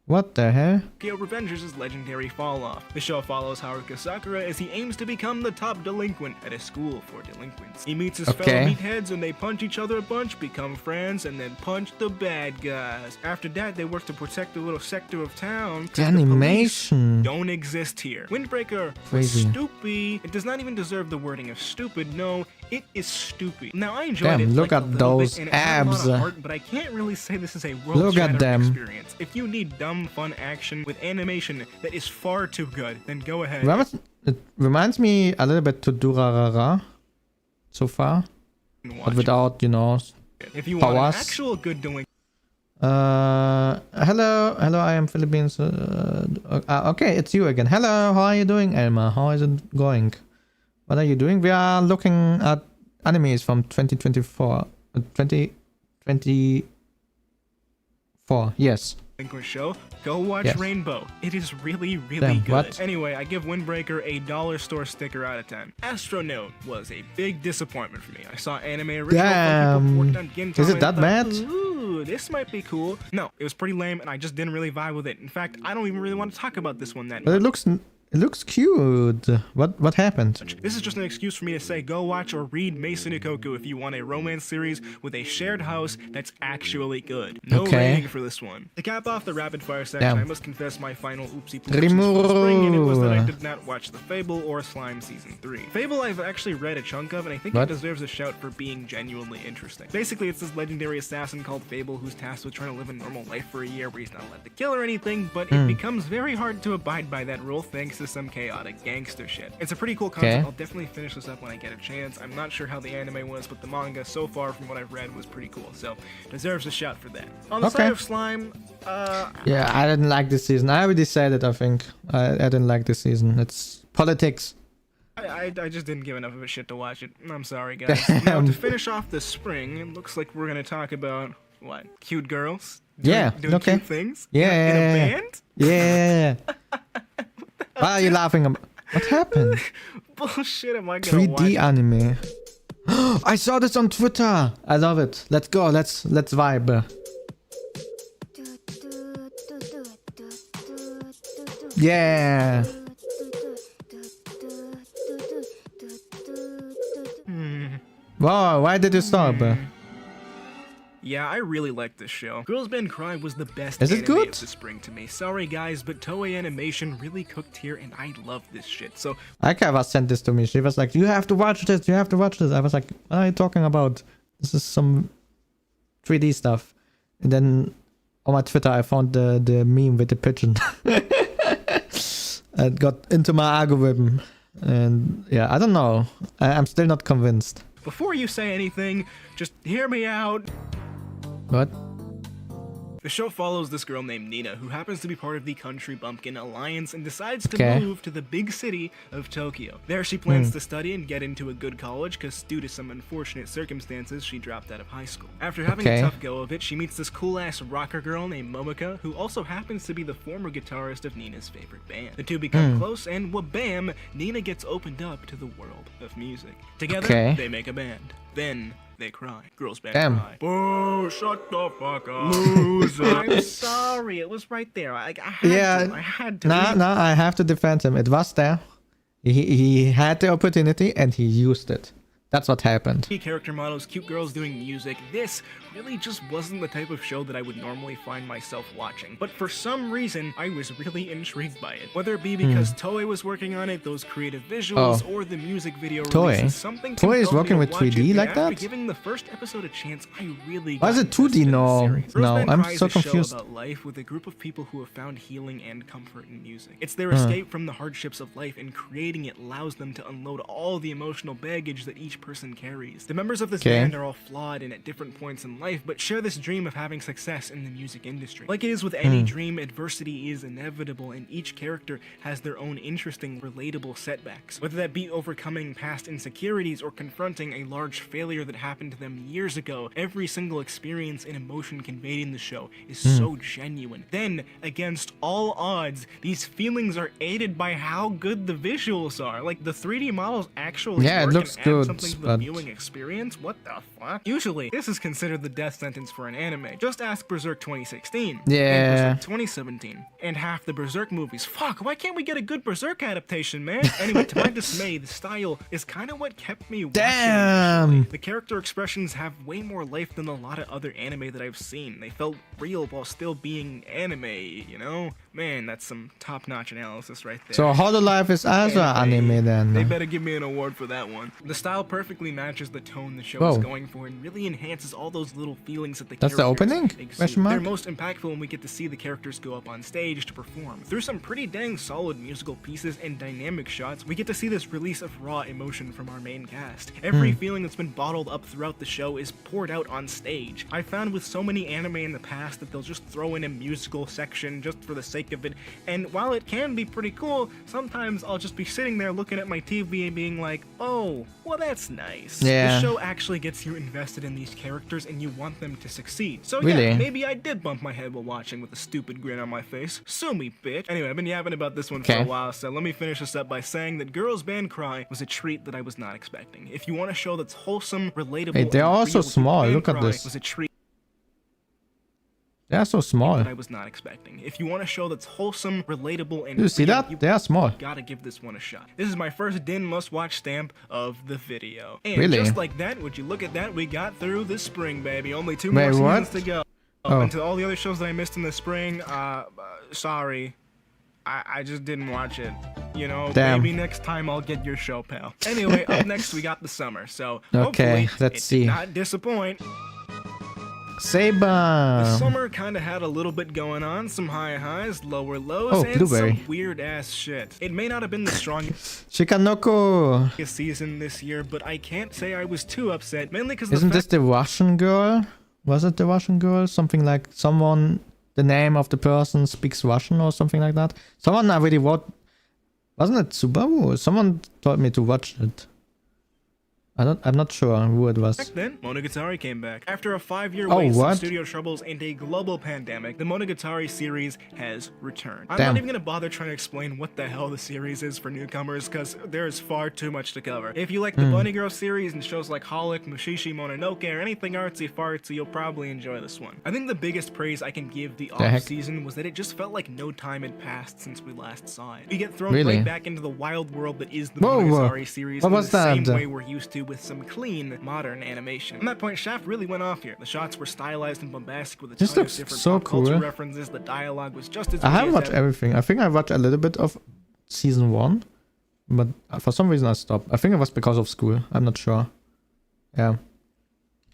What the hell? Tokyo Revengers' legendary fall-off. The show follows Haruka Sakura as he aims to become the top delinquent at a school for delinquents. He meets his fellow Okay. meatheads and they punch each other a bunch, become friends, and then punch the bad guys. After that, they work to protect the little sector of town. 'cause The police animation. don't exist here. Windbreaker was Crazy. stupid. It does not even deserve the wording of stupid. No, it is stupid. Now I enjoyed Damn, it. look like, a at little bit, those and it had a lot of abs. heart, but I can't really say this is a Look at world-shattering them. experience. If you need dumb, fun action with animation that is far too good, then go ahead. It reminds me a little bit to Durarara so far, and watch but without, you know. it. If you want an powers. actual good delinquent, Hello, I am Philippines. Okay, it's you again. Hello, how are you doing, Elma? How is it going? What are you doing? We are looking at animes from 2024. 2024, yes. show, go watch Yes. Rainbow. It is really, really Damn, good. what? Anyway, I give Windbreaker a dollar store sticker out of 10. Astronaut was a big disappointment for me. I saw anime original from people who worked on Gintama Is it and that thought, bad? Ooh, this might be cool. No, it was pretty lame, and I just didn't really vibe with it. In fact, I don't even really want to talk about this one that But much. it looks cute. What happened? This is just an excuse for me to say go watch or read Mason Ikoku if you want a romance series with a shared house that's actually good. No Okay. rating for this one. To cap off the rapid fire section, Damn. I must confess my final oopsie poopsie for spring, and it was that I did not not, watch the Fable or Slime Season 3. Fable I've actually read a chunk of, and I think What? it deserves a shout for being genuinely interesting. Basically, it's this legendary assassin called Fable who's tasked with trying to live a normal life for a year where he's not allowed to kill or anything, but it becomes very hard to abide by that rule thanks to some chaotic gangster shit. It's a pretty cool concept. Okay. I'll definitely finish this up when I get a chance. I'm not sure how the anime was, but the manga so far from what I've read was pretty cool, so deserves a shout for that. On the Okay. side of Slime, Yeah, I didn't like this season. I already said it, I think. I didn't like this season. It's politics. I just didn't give enough of a shit to watch it. I'm sorry, guys. Now, to finish off the spring, it looks like we're gonna talk about, what, cute girls? Doing okay. cute things? Yeah. In a band? Yeah. Why are you laughing? What happened? Bullshit, am I gonna 3D watch? anime. I saw this on Twitter. I love it. Let's go. Let's vibe. Yeah. Wow, why did you stop? Yeah, I really like this show. Girls Band Cry was the best Is it anime good? of the spring to me. Sorry guys, but Toei Animation really cooked here and I love this shit. So Akai was sent this to me. She was like, you have to watch this. You have to watch this. I was like, what are you talking about? This is some 3D stuff. And then on my Twitter, I found the meme with the pigeon. It got into my algorithm. And yeah, I don't know. I'm still not convinced. before you say anything, just hear me out. What? The show follows this girl named Nina, who happens to be part of the Country Bumpkin Alliance and decides to Okay. move to the big city of Tokyo. There she plans to study and get into a good college, because due to some unfortunate circumstances, she dropped out of high school. After having Okay. a tough go of it, she meets this cool-ass rocker girl named Momika, who also happens to be the former guitarist of Nina's favorite band. The two become close, and wabam, Nina gets opened up to the world of music. Together, Okay. they make a band. Then they cry. Girls band Damn. cry. Boo, shut the fuck up. Loser. I'm sorry, it was right there. I had to. No, I have to defend him. It was there. He had the opportunity and he used it. That's what happened. Character models, cute girls doing music. This really just wasn't the type of show that I would normally find myself watching. But for some reason, I was really intrigued by it. Whether it be because Toei was working on it, those creative visuals, or the music video Toei? releases, something Toei is compelled me working to with watch 3D it, and like after that? giving the first episode a chance, I really Why is got it 2D invested in the now? series. Girls No, Band I'm Cry is so a show confused. about life with a group of people who have found healing and comfort in music. It's their escape from the hardships of life, and creating it allows them to unload all the emotional baggage that each person carries. The members of this Okay. band are all flawed and at different points in life, but share this dream of having success in the music industry. Like it is with any dream, adversity is inevitable, and each character has their own interesting, relatable setbacks. Whether that be overcoming past insecurities or confronting a large failure that happened to them years ago, every single experience and emotion conveyed in the show is so genuine. Then, against all odds, these feelings are aided by how good the visuals are. Like, the 3D models actually Yeah, it work looks and add good, something to the but- viewing experience. What the fuck? Usually, this is considered the death sentence for an anime. Just ask Berserk 2016. Yeah. And Berserk 2017. And half the Berserk movies. Fuck, why can't we get a good Berserk adaptation, man? Anyway, to my dismay, the style is kind of what kept me watching. Damn. initially. The character expressions have way more life than a lot of other anime that I've seen. They felt real while still being anime, you know? Man, that's some top-notch analysis right there. So Hololive is also anime They then. better give me an award for that one. The style perfectly matches the tone the show Whoa. is going for and really enhances all those little feelings that the That's the characters opening? exude. Question mark? They're most impactful when we get to see the characters go up on stage to perform. Through some pretty dang solid musical pieces and dynamic shots, we get to see this release of raw emotion from our main cast. Every feeling that's been bottled up throughout the show is poured out on stage. I found with so many anime in the past that they'll just throw in a musical section just for the sake of it, and while it can be pretty cool, sometimes I'll just be sitting there looking at my TV and being like, oh, well that's nice. Yeah. The show actually gets you invested in these characters and you want them to succeed. So Really? yeah, maybe I did bump my head while watching with a stupid grin on my face. Sue me, bitch. Anyway, I've been yapping about this one for Okay. a while, so let me finish this up by saying that Girls Band Cry was a treat that I was not expecting. If you want a show that's wholesome, relatable, Hey, they're and also real, small. Band Look at Cry this. was a treat They are so small. that I was not expecting. If you want a show that's wholesome, relatable, and You see real, that? They are small. gotta give this one a shot. This is my first Din must-watch stamp of the video. And Really? just like that, would you look at that, we got through the spring, baby. Only two Wait, more what? seasons to go. Oh. And to all the other shows that I missed in the spring, sorry. I just didn't watch it. You know, Damn. maybe next time I'll get your show, pal. Anyway, up next we got the summer, so Okay, hopefully let's it see. did not disappoint. The Saber. summer kind of had a little bit going on, some high highs, lower lows, Oh, and Blueberry. some weird ass shit. It may not have been the strongest Shikanoko. season this year, but I can't say I was too upset, mainly because Isn't this the Russian girl? Was it the Russian girl? Something like someone, the name of the person speaks Russian or something like that. Someone already wrote. Wasn't it Subaru? Someone told me to watch it. I'm not sure who it was. Back then, Monogatari came back. After a 5-year Oh, wait, some what? studio troubles, and a global pandemic, the Monogatari series has returned. I'm Damn. not even gonna bother trying to explain what the hell the series is for newcomers, because there's far too much to cover. If you like the Bunny Girl series and shows like Holic, Mushishi Mononoke, or anything artsy-fartsy, you'll probably enjoy this one. I think the biggest praise I can give the heck? off-season was that it just felt like no time had passed since we last saw it. We get thrown Really? right back into the wild world that is the Whoa, Monogatari series what in was the that? same way we're used to, with some clean, modern animation. At that point, Shaft really went off here. The shots were stylized and bombastic with a This ton of looks different so pop culture cool. references. The dialogue was just as I witty haven't as watched ever. everything. I think I watched a little bit of season 1, but for some reason I stopped. I think it was because of school. I'm not sure. Yeah.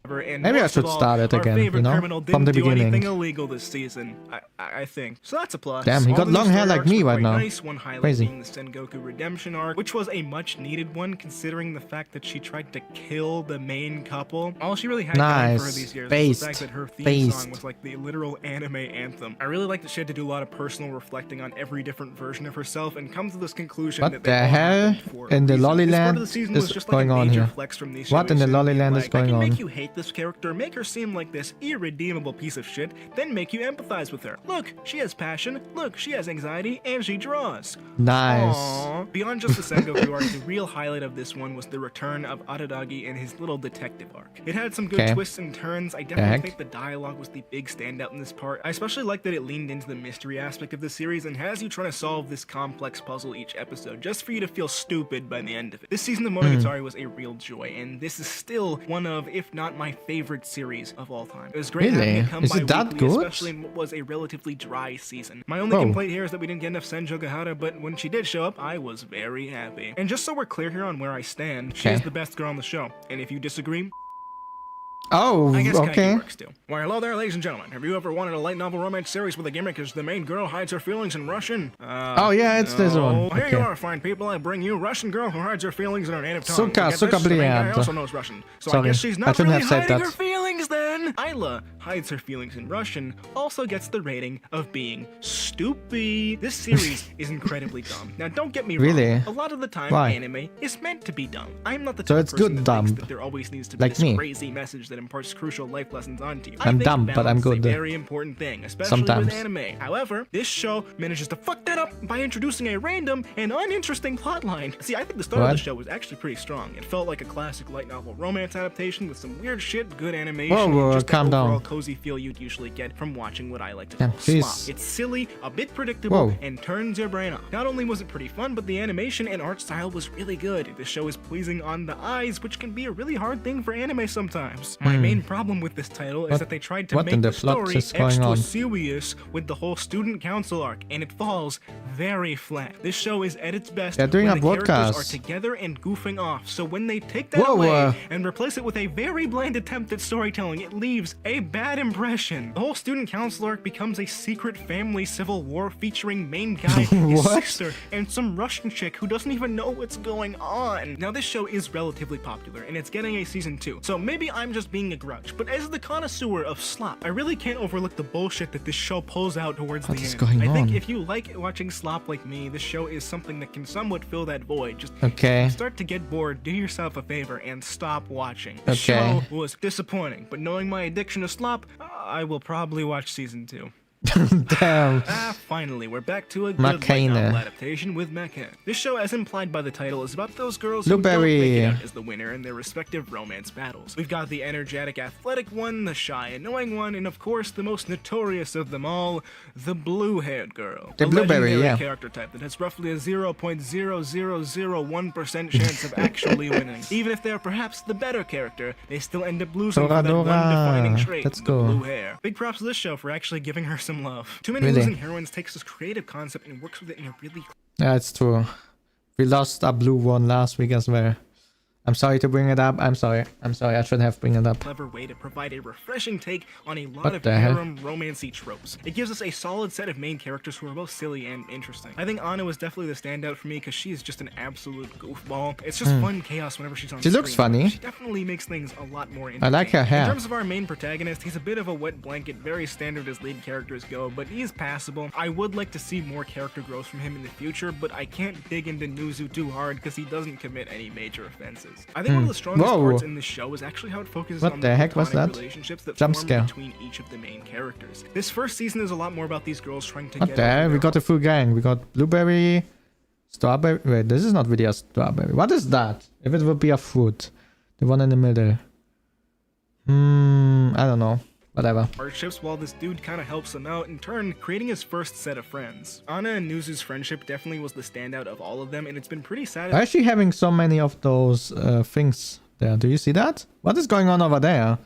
And Maybe I most of should all, start it our again, favorite you know, criminal from didn't the do anything beginning. illegal this season, I think. So that's a plus. Damn, he All got the new long hair story like arcs me were right quite now. Nice. One highlight Crazy. being the Sengoku redemption arc, which was a much needed one considering the fact that she tried to kill the main couple. All she really had going for her Nice. these years Based. was the fact that her theme Based. song was like the literal anime anthem. I really like that she had to do a lot of personal reflecting on every different version of herself and come to this conclusion What that the they all hell happened for a in the reason. Lolly This part Land of the season is was just going like a on major here? flex from these What in the shows, Lolly being Land is like, going I can on? make you hate this character, make her seem like this irredeemable piece of shit, then make you empathize with her. Look, she has passion, look, she has anxiety, and she draws. Nice. Aww. Beyond just the Sengoku arc, the real highlight of this one was the return of Araragi and his little detective arc. It had some good Okay. twists and turns. I definitely Heck. think the dialogue was the big standout in this part. I especially like that it leaned into the mystery aspect of the series and has you trying to solve this complex puzzle each episode, just for you to feel stupid by the end of it. This season of Monogatari was a real joy, and this is still one of, if not my favorite series of all time. It was great Really? having it come Is it that bi-weekly, good? especially in what was a relatively dry season. My only Whoa. complaint here is that we didn't get enough Senjo Gahara, but when she did show up, I was very happy. And just so we're clear here on where I stand, she Okay. is the best girl on the show. And if you disagree, Oh, I guess okay. Kaiju works too. Why, hello there, ladies and gentlemen. Have you ever wanted a light novel romance series where the gimmick is the main girl hides her feelings in Russian? Oh, yeah, it's this one. Here Okay. you are, fine people. I bring you Russian girl who hides her feelings in her native tongue. Suka, Get this, suka the main guy bliad. also knows Russian. So Sorry, I guess she's I not shouldn't really have said hiding that. her feelings then. Isla hides her feelings in Russian, also gets the rating of being stupid. This series is incredibly dumb. Now, don't get me wrong. Really? A lot of the time, Why? anime is meant to be dumb. I'm not the So type it's of person good that thinks dumb. that there always needs to be Like this me. crazy message that imparts crucial life lessons onto you. I I'm think dumb, but I'm balance is good. a very important thing, especially Sometimes. with anime. However, this show manages to fuck that up by introducing a random and uninteresting plotline. See, I think the start of What? the show was actually pretty strong. It felt like a classic light novel romance adaptation with some weird shit, good animation, Whoa, and just calm the overall down. cozy feel you'd usually get from watching what I like to Yeah, call jeez. slop. It's silly, a bit predictable, Whoa. and turns your brain off. Not only was it pretty fun, but the animation and art style was really good. The show is pleasing on the eyes, which can be a really hard thing for anime sometimes. My main problem with this title is What- that they tried to what make in the the story flux is going extra on? serious with the whole student council arc, and it falls very flat. This show is at its best They're doing when a the characters broadcast. are together and goofing off. So when they take that Whoa, away and replace it with a very bland attempt at storytelling, it leaves a bad impression. The whole student council arc becomes a secret family civil war featuring main guy, his What? sister, and some Russian chick who doesn't even know what's going on. Now this show is relatively popular and it's getting a season 2, so maybe I'm just being a grouch, but as the connoisseur of slop, I really can't overlook the bullshit that this show pulls out towards What the is end. going I think on? if you like watching slop like me, this show is something that can somewhat fill that void. Just Okay. start to get bored, do yourself a favor, and stop watching. The Okay. show was disappointing, but knowing my addiction to slop, I will probably watch season 2. Damn. Finally, we're back to a good light Makane. novel adaptation with Mecha. This show, as implied by the title, is about those girls who don't Blueberry. make it out as the winner in their respective romance battles. We've got the energetic, athletic one, the shy, annoying one, and of course, the most notorious of them all, the blue-haired girl. The A Blueberry, legendary yeah. character type that has roughly a 0.0001% chance of actually winning. Even if they're perhaps the better character, they still end up losing for that one Toradora. defining trait, Let's the go. blue hair. Big props to this show for actually giving her some love. Too many Really? losing heroines takes this creative concept and works with it in a really Yeah, it's true. We lost a blue one last week as well. I'm sorry to bring it up. I'm sorry. I shouldn't have bring it up. clever way to provide a refreshing take on a lot What of the hell? harem romancy tropes. It gives us a solid set of main characters who are both silly and interesting. I think Anna was definitely the standout for me because she is just an absolute goofball. It's just fun chaos whenever she's on She screen. looks funny. She definitely makes things a lot more I like her entertaining. hair. In terms of our main protagonist, he's a bit of a wet blanket, very standard as lead characters go, but he's passable. I would like to see more character growth from him in the future, but I can't dig into Nuzu too hard because he doesn't commit any major offenses. I think one of the strongest Whoa. parts in this show is actually how it focuses What on the heck was platonic that? relationships that Jump form scare. between each of the main characters. This first season is a lot more about these girls trying to What get the over hell? We their got a full gang. We got blueberry, strawberry. Wait, this is not really a strawberry. What is that? If it would be a fruit. The one in the middle. I don't know. Whatever. hardships while this dude kind of helps him out, in turn creating his first set of friends. Anna and Nuzu's friendship definitely was the standout of all of them, and it's been pretty sad. Why is she having so many of those things there? Do you see that? What is going on over there?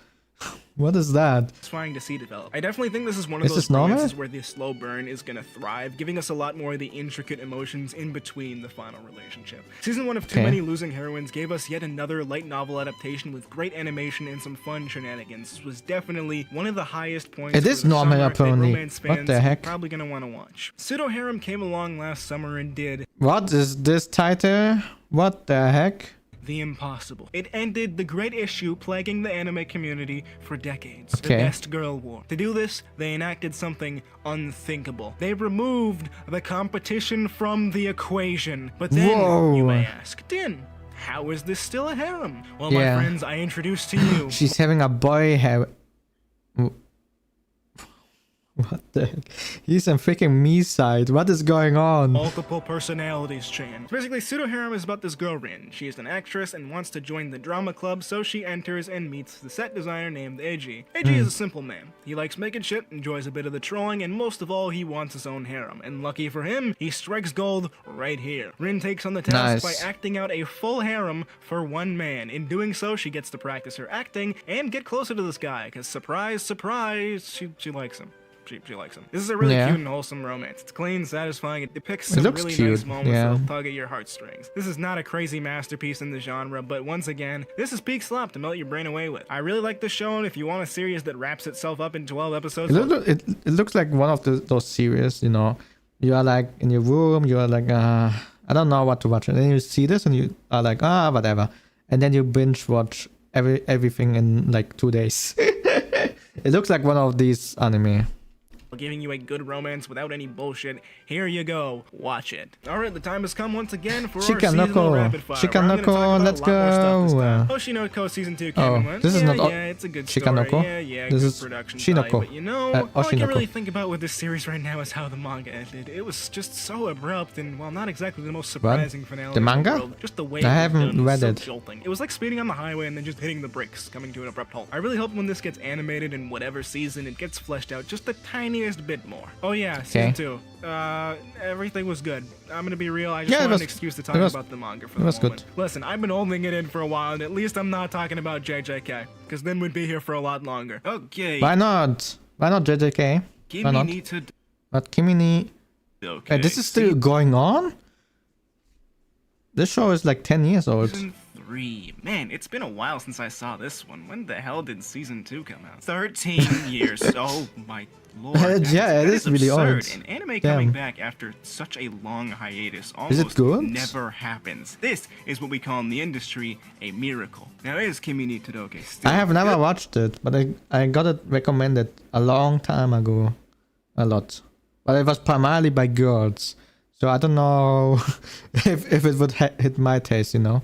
What is that? Satisfying to see develop. I definitely think this is one of Is those this normal? romances where the slow burn is gonna thrive, giving us a lot more of the intricate emotions in between the final relationship. Season 1 of Too Okay. Many Losing Heroines gave us yet another light novel adaptation with great animation and some fun shenanigans. This was definitely one of the highest points. It for is the normal, summer that apparently. romance What fans the are heck? Probably gonna want to watch. Pseudo Harem came along last summer and did What is this title? What the heck? the impossible. It ended the great issue plaguing the anime community for decades, the Okay. Best Girl War. To do this, they enacted something unthinkable. They removed the competition from the equation. But then, Whoa. you may ask, Din, how is this still a harem? Well, Yeah. my friends, I introduce to you She's having a boy hair. What the heck? He's on freaking me side. What is going on? multiple personalities Chan. Basically, Pseudo Harem is about this girl Rin. She is an actress and wants to join the drama club, so she enters and meets the set designer named Eiji. Eiji is a simple man. He likes making shit, enjoys a bit of the trolling, and most of all, he wants his own harem. And lucky for him, he strikes gold right here. Rin takes on the task Nice. by acting out a full harem for one man. In doing so, she gets to practice her acting and get closer to this guy, because surprise, surprise, she likes him. She likes him. This is a really Yeah. cute and wholesome romance. It's clean, satisfying. It depicts some looks really cute, nice moments yeah. that'll tug at your heartstrings. This is not a crazy masterpiece in the genre, but once again, this is peak slop to melt your brain away with. I really like this show, and if you want a series that wraps itself up in 12 episodes, It looks like one of those series, you know. You are like in your room, you are like, I don't know what to watch. And then you see this and you are like, whatever. And then you binge watch everything in like 2 days. It looks like one of these anime. giving you a good romance without any bullshit. Here you go. Watch it. Alright, the time has come once again for our seasonal Shikanoko. rapid fire. where I'm gonna talk Shikanoko, about let's a lot more stuff this go. time. Oshinoko Season 2 came and went. this is yeah, not yeah, it's a good Shikanoko. story. Yeah, This good is production Shinoko. value. But you know, all I can Oshinoko. really think about with this series right now is how the manga ended. It was just so abrupt and, well, not exactly the most surprising finale The in manga? the world. Just the way I it was haven't done was read so it. jolting. It was like speeding on the highway and then just hitting the brakes, coming to an abrupt halt. I really hope when this gets animated in whatever season, it gets fleshed out just the tiniest bit more. Oh yeah, season 2. Everything was good. I'm gonna be real, I just Yeah, it want was- an excuse to it talk was- about the manga for it the was moment. good. Listen, I've been holding it in for a while, and at least I'm not talking about JJK, because then we'd be here for a lot longer. Okay, Why not? Why not JJK? Why not? But Kimi ni... Okay. This is still going on? This show is like 10 years old. Season 3. Man, it's been a while since I saw this one. When the hell did Season 2 come out? 13 years. Oh my lord. Yeah, it is really absurd. old. An anime Damn. coming back after such a long hiatus almost good? never happens. This is what we call in the industry a miracle. Now, is Kimi ni Todoke still I have never good? watched it, but I got it recommended a long time ago. A lot. But it was primarily by girls. So I don't know if it would hit my taste, you know.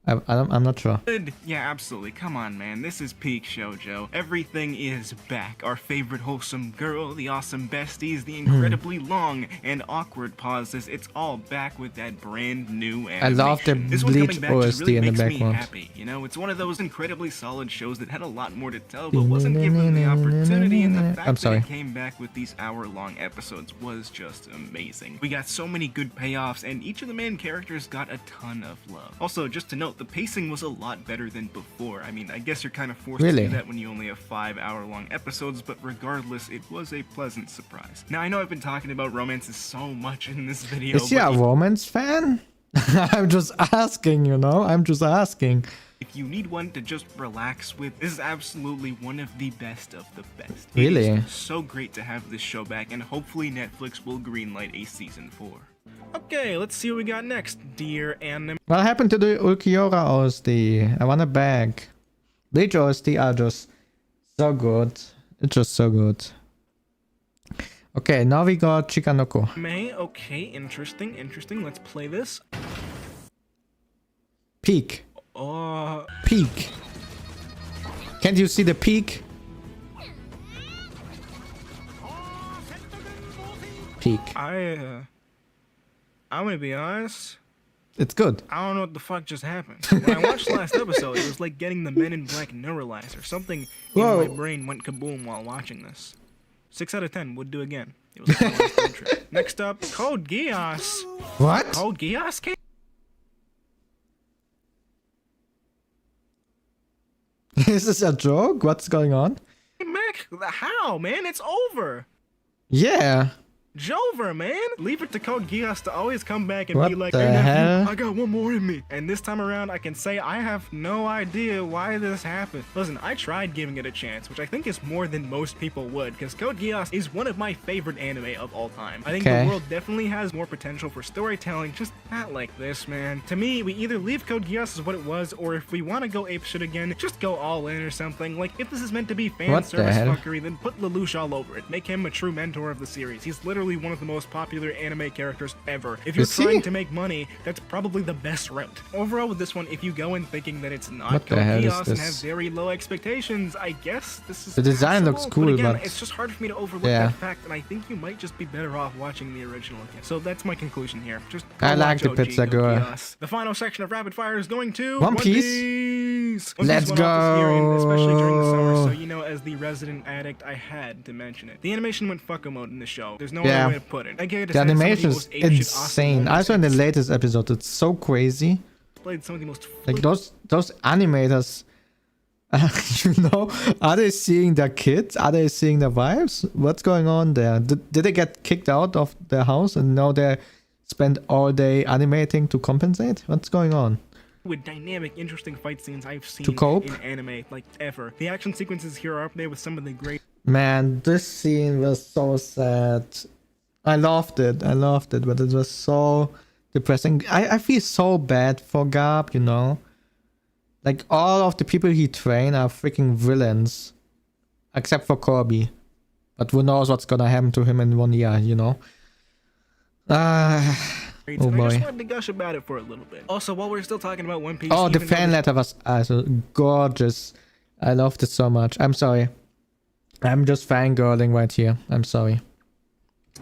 I'm not sure. Good? Yeah, absolutely. Come on, man. This is peak shoujo. Everything is back. Our favorite wholesome girl, the awesome besties, the incredibly long and awkward pauses. It's all back with that brand new animation. I love the This one Bleach coming back just OST really in the makes me background. happy. You know, it's one of those incredibly solid shows that had a lot more to tell, but wasn't given the opportunity. And the fact I'm that sorry. it came back with these hour-long episodes was just amazing. We got so many good payoffs, and each of the main characters got a ton of love. Also, just to note, note, the pacing was a lot better than before. I mean, I guess you're kind of forced Really? to do that when you only have 5-hour-long episodes, but regardless, it was a pleasant surprise. Now, I know I've been talking about romances so much in this video, Is he a romance fan? I'm just asking, you know? I'm just asking. if you need one to just relax with, this is absolutely one of the best of the best. Really? It is so great to have this show back, and hopefully Netflix will greenlight a season 4. Okay, let's see what we got next, dear anime. What happened to the Ulquiorra OSD? I want a bag. Bleach OSD are just so good. It's just so good. Okay, now we got Chikanoko. May, okay, interesting. Let's play this. Peak. Peak. Can't you see the peak? Peak. I'm gonna be honest. It's good. I don't know what the fuck just happened. When I watched the last episode, it was like getting the Men in Black neuralizer. Something in my brain went kaboom while watching this. 6 out of 10 would do again. It was like my last entry. Next up, Code Geass. What? Code Geass came? Is this a joke? What's going on? Mac, how, man? It's over. Yeah. Jover, man. Leave it to Code Geass to always come back and What be like, the hey, nephew, hell? I got one more in me. And this time around, I can say I have no idea why this happened. Listen, I tried giving it a chance, which I think is more than most people would, because Code Geass is one of my favorite anime of all time. I think Okay. the world definitely has more potential for storytelling, just not like this, man. To me, we either leave Code Geass as what it was, or if we want to go apeshit again, just go all in or something. Like, if this is meant to be fan What the service hell? fuckery, then put Lelouch all over it. Make him a true mentor of the series. He's literally one of the most popular anime characters ever. If you're Is he? trying to make money, that's probably the best route. Overall, with this one, if you go in thinking that it's not What the Code hell is Geass and have this? very low expectations, I guess this is The design looks passable. cool, again, but- it's just hard for me to overlook Yeah. that fact, and I think you might just be better off watching the original again. So that's my conclusion here. Just I go like watch the OG pizza Code girl. Geass. The final section of Rapid Fire is going to One Piece? One Let's Piece went off this year, and especially during the summer, go. so you know, as the resident addict, I had to mention it. The animation went fucko mode in the show. There's no Yeah. other way to put it. I gave it a The sense of some of animation is most apeshit awesome insane. moments. Also in the latest episode, it's so crazy. Played some of the most Like those animators, you know, are they seeing their kids? Are they seeing their wives? What's going on there? Did they get kicked out of their house and now they spend all day animating to compensate? What's going on? with dynamic, interesting fight scenes I've seen To cope? in anime, like ever. The action sequences here are up there with some of the great. Man, this scene was so sad. I loved it, but it was so depressing. I feel so bad for Garp, you know? Like, all of the people he trained are freaking villains. Except for Corby. But who knows what's gonna happen to him in 1 year, you know? Oh I just boy. wanted to gush about it for a little bit. Also, while we're still talking about One Piece... Oh, the even though fan this- letter was also gorgeous. I loved it so much. I'm sorry. I'm just fangirling right here. I'm sorry.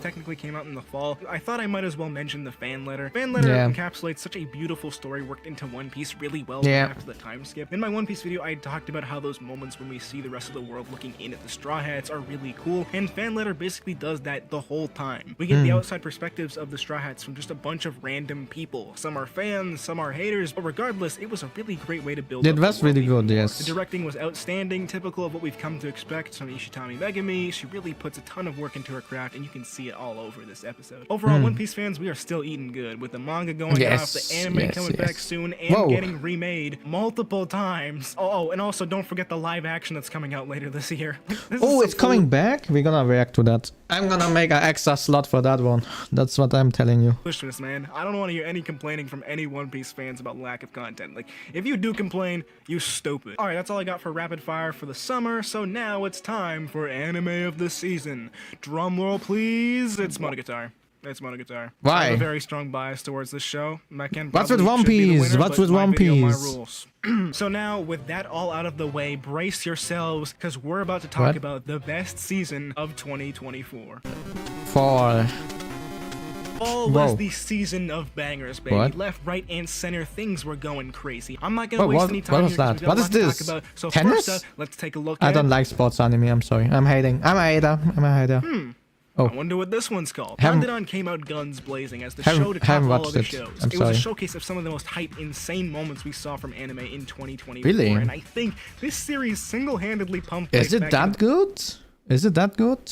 technically came out in the fall, I thought I might as well mention the fan letter. Fan letter Yeah. encapsulates such a beautiful story worked into One Piece really well Yeah. after the time skip. In my One Piece video, I talked about how those moments when we see the rest of the world looking in at the Straw Hats are really cool, and fan letter basically does that the whole time. We get the outside perspectives of the Straw Hats from just a bunch of random people. Some are fans, some are haters, but regardless, it was a really great way to build It up the was world really even good, more. yes. The directing was outstanding, typical of what we've come to expect from Ishitami Megami. She really puts a ton of work into her craft, and you can see it all over this episode. Overall, One Piece fans, we are still eating good, with the manga going Yes, off, the anime yes, coming yes. back soon, and Whoa. getting remade multiple times. Oh, and also don't forget the live action that's coming out later this year. This Oh, is it's so coming back? We're gonna react to that. I'm gonna make an extra slot for that one. That's what I'm telling you. foolishness, man. I don't want to hear any complaining from any One Piece fans about lack of content. Like, if you do complain, you stupid. Alright, that's all I got for Rapid Fire for the summer, so now it's time for Anime of the Season. Drum roll, please. It's Monogatari. It's Monogatari. Why? I have a very strong bias towards this show. Ken What's with probably One should be the Piece? winner, What's but with my One video, my Piece? rules. So now, with that all out of the way, brace yourselves, because we're about to talk What? about the best season of 2024. Fall. Fall Whoa. was the season of bangers, baby. What? Left, right, and center, things were going crazy. I'm not gonna Whoa, waste what- any what time was here 'cause that? we've got What a is lot to talk this? about. So Tennis? first up, let's take a look I at... don't like sports anime, I'm sorry. I'm hating. I'm a hater. I'm a hater. Oh. I wonder what this one's called. Haven't- Dandadan came out guns blazing as the haven't- show to top haven't all watched other it. shows. I'm It was a sorry. showcase of some of the most hype, insane moments we saw from anime in 2024. Really? And I think this series single-handedly pumped Is life it back that into good? Is it that good?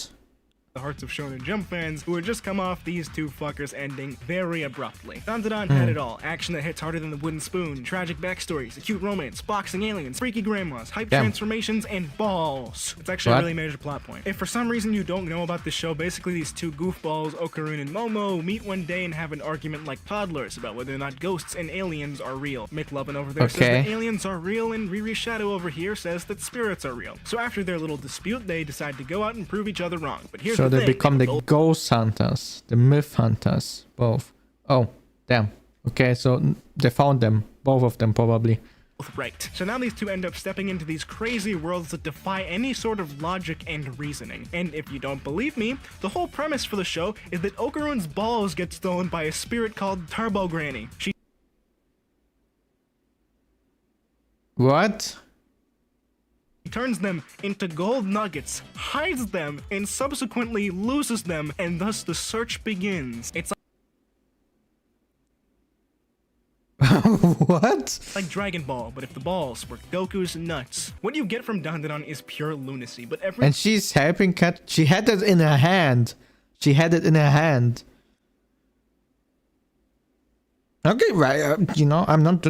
the hearts of Shonen Jump fans who had just come off these two fuckers ending very abruptly. Dandadan had it all. Action that hits harder than the wooden spoon, tragic backstories, acute romance, boxing aliens, freaky grandmas, hype Damn. transformations, and balls. It's actually What? a really major plot point. If for some reason you don't know about the show, basically these two goofballs, Okarun and Momo, meet one day and have an argument like toddlers about whether or not ghosts and aliens are real. McLovin over there says Okay. that aliens are real, and Riri Shadow over here says that spirits are real. So after their little dispute, they decide to go out and prove each other wrong. But here's So the they thing. become the ghost hunters, the myth hunters, both. Oh, damn. Okay, so they found them, both of them probably. Right. So now these two end up stepping into these crazy worlds that defy any sort of logic and reasoning. And if you don't believe me, the whole premise for the show is that Okarun's balls get stolen by a spirit called Turbo Granny. She What? turns them into gold nuggets, hides them, and subsequently loses them, and thus the search begins. It's What? like Dragon Ball, but if the balls were Goku's nuts. What you get from Dandadan is pure lunacy, but every And she's helping Cat. She had it in her hand. She had it in her hand. Okay, right. You know, I'm not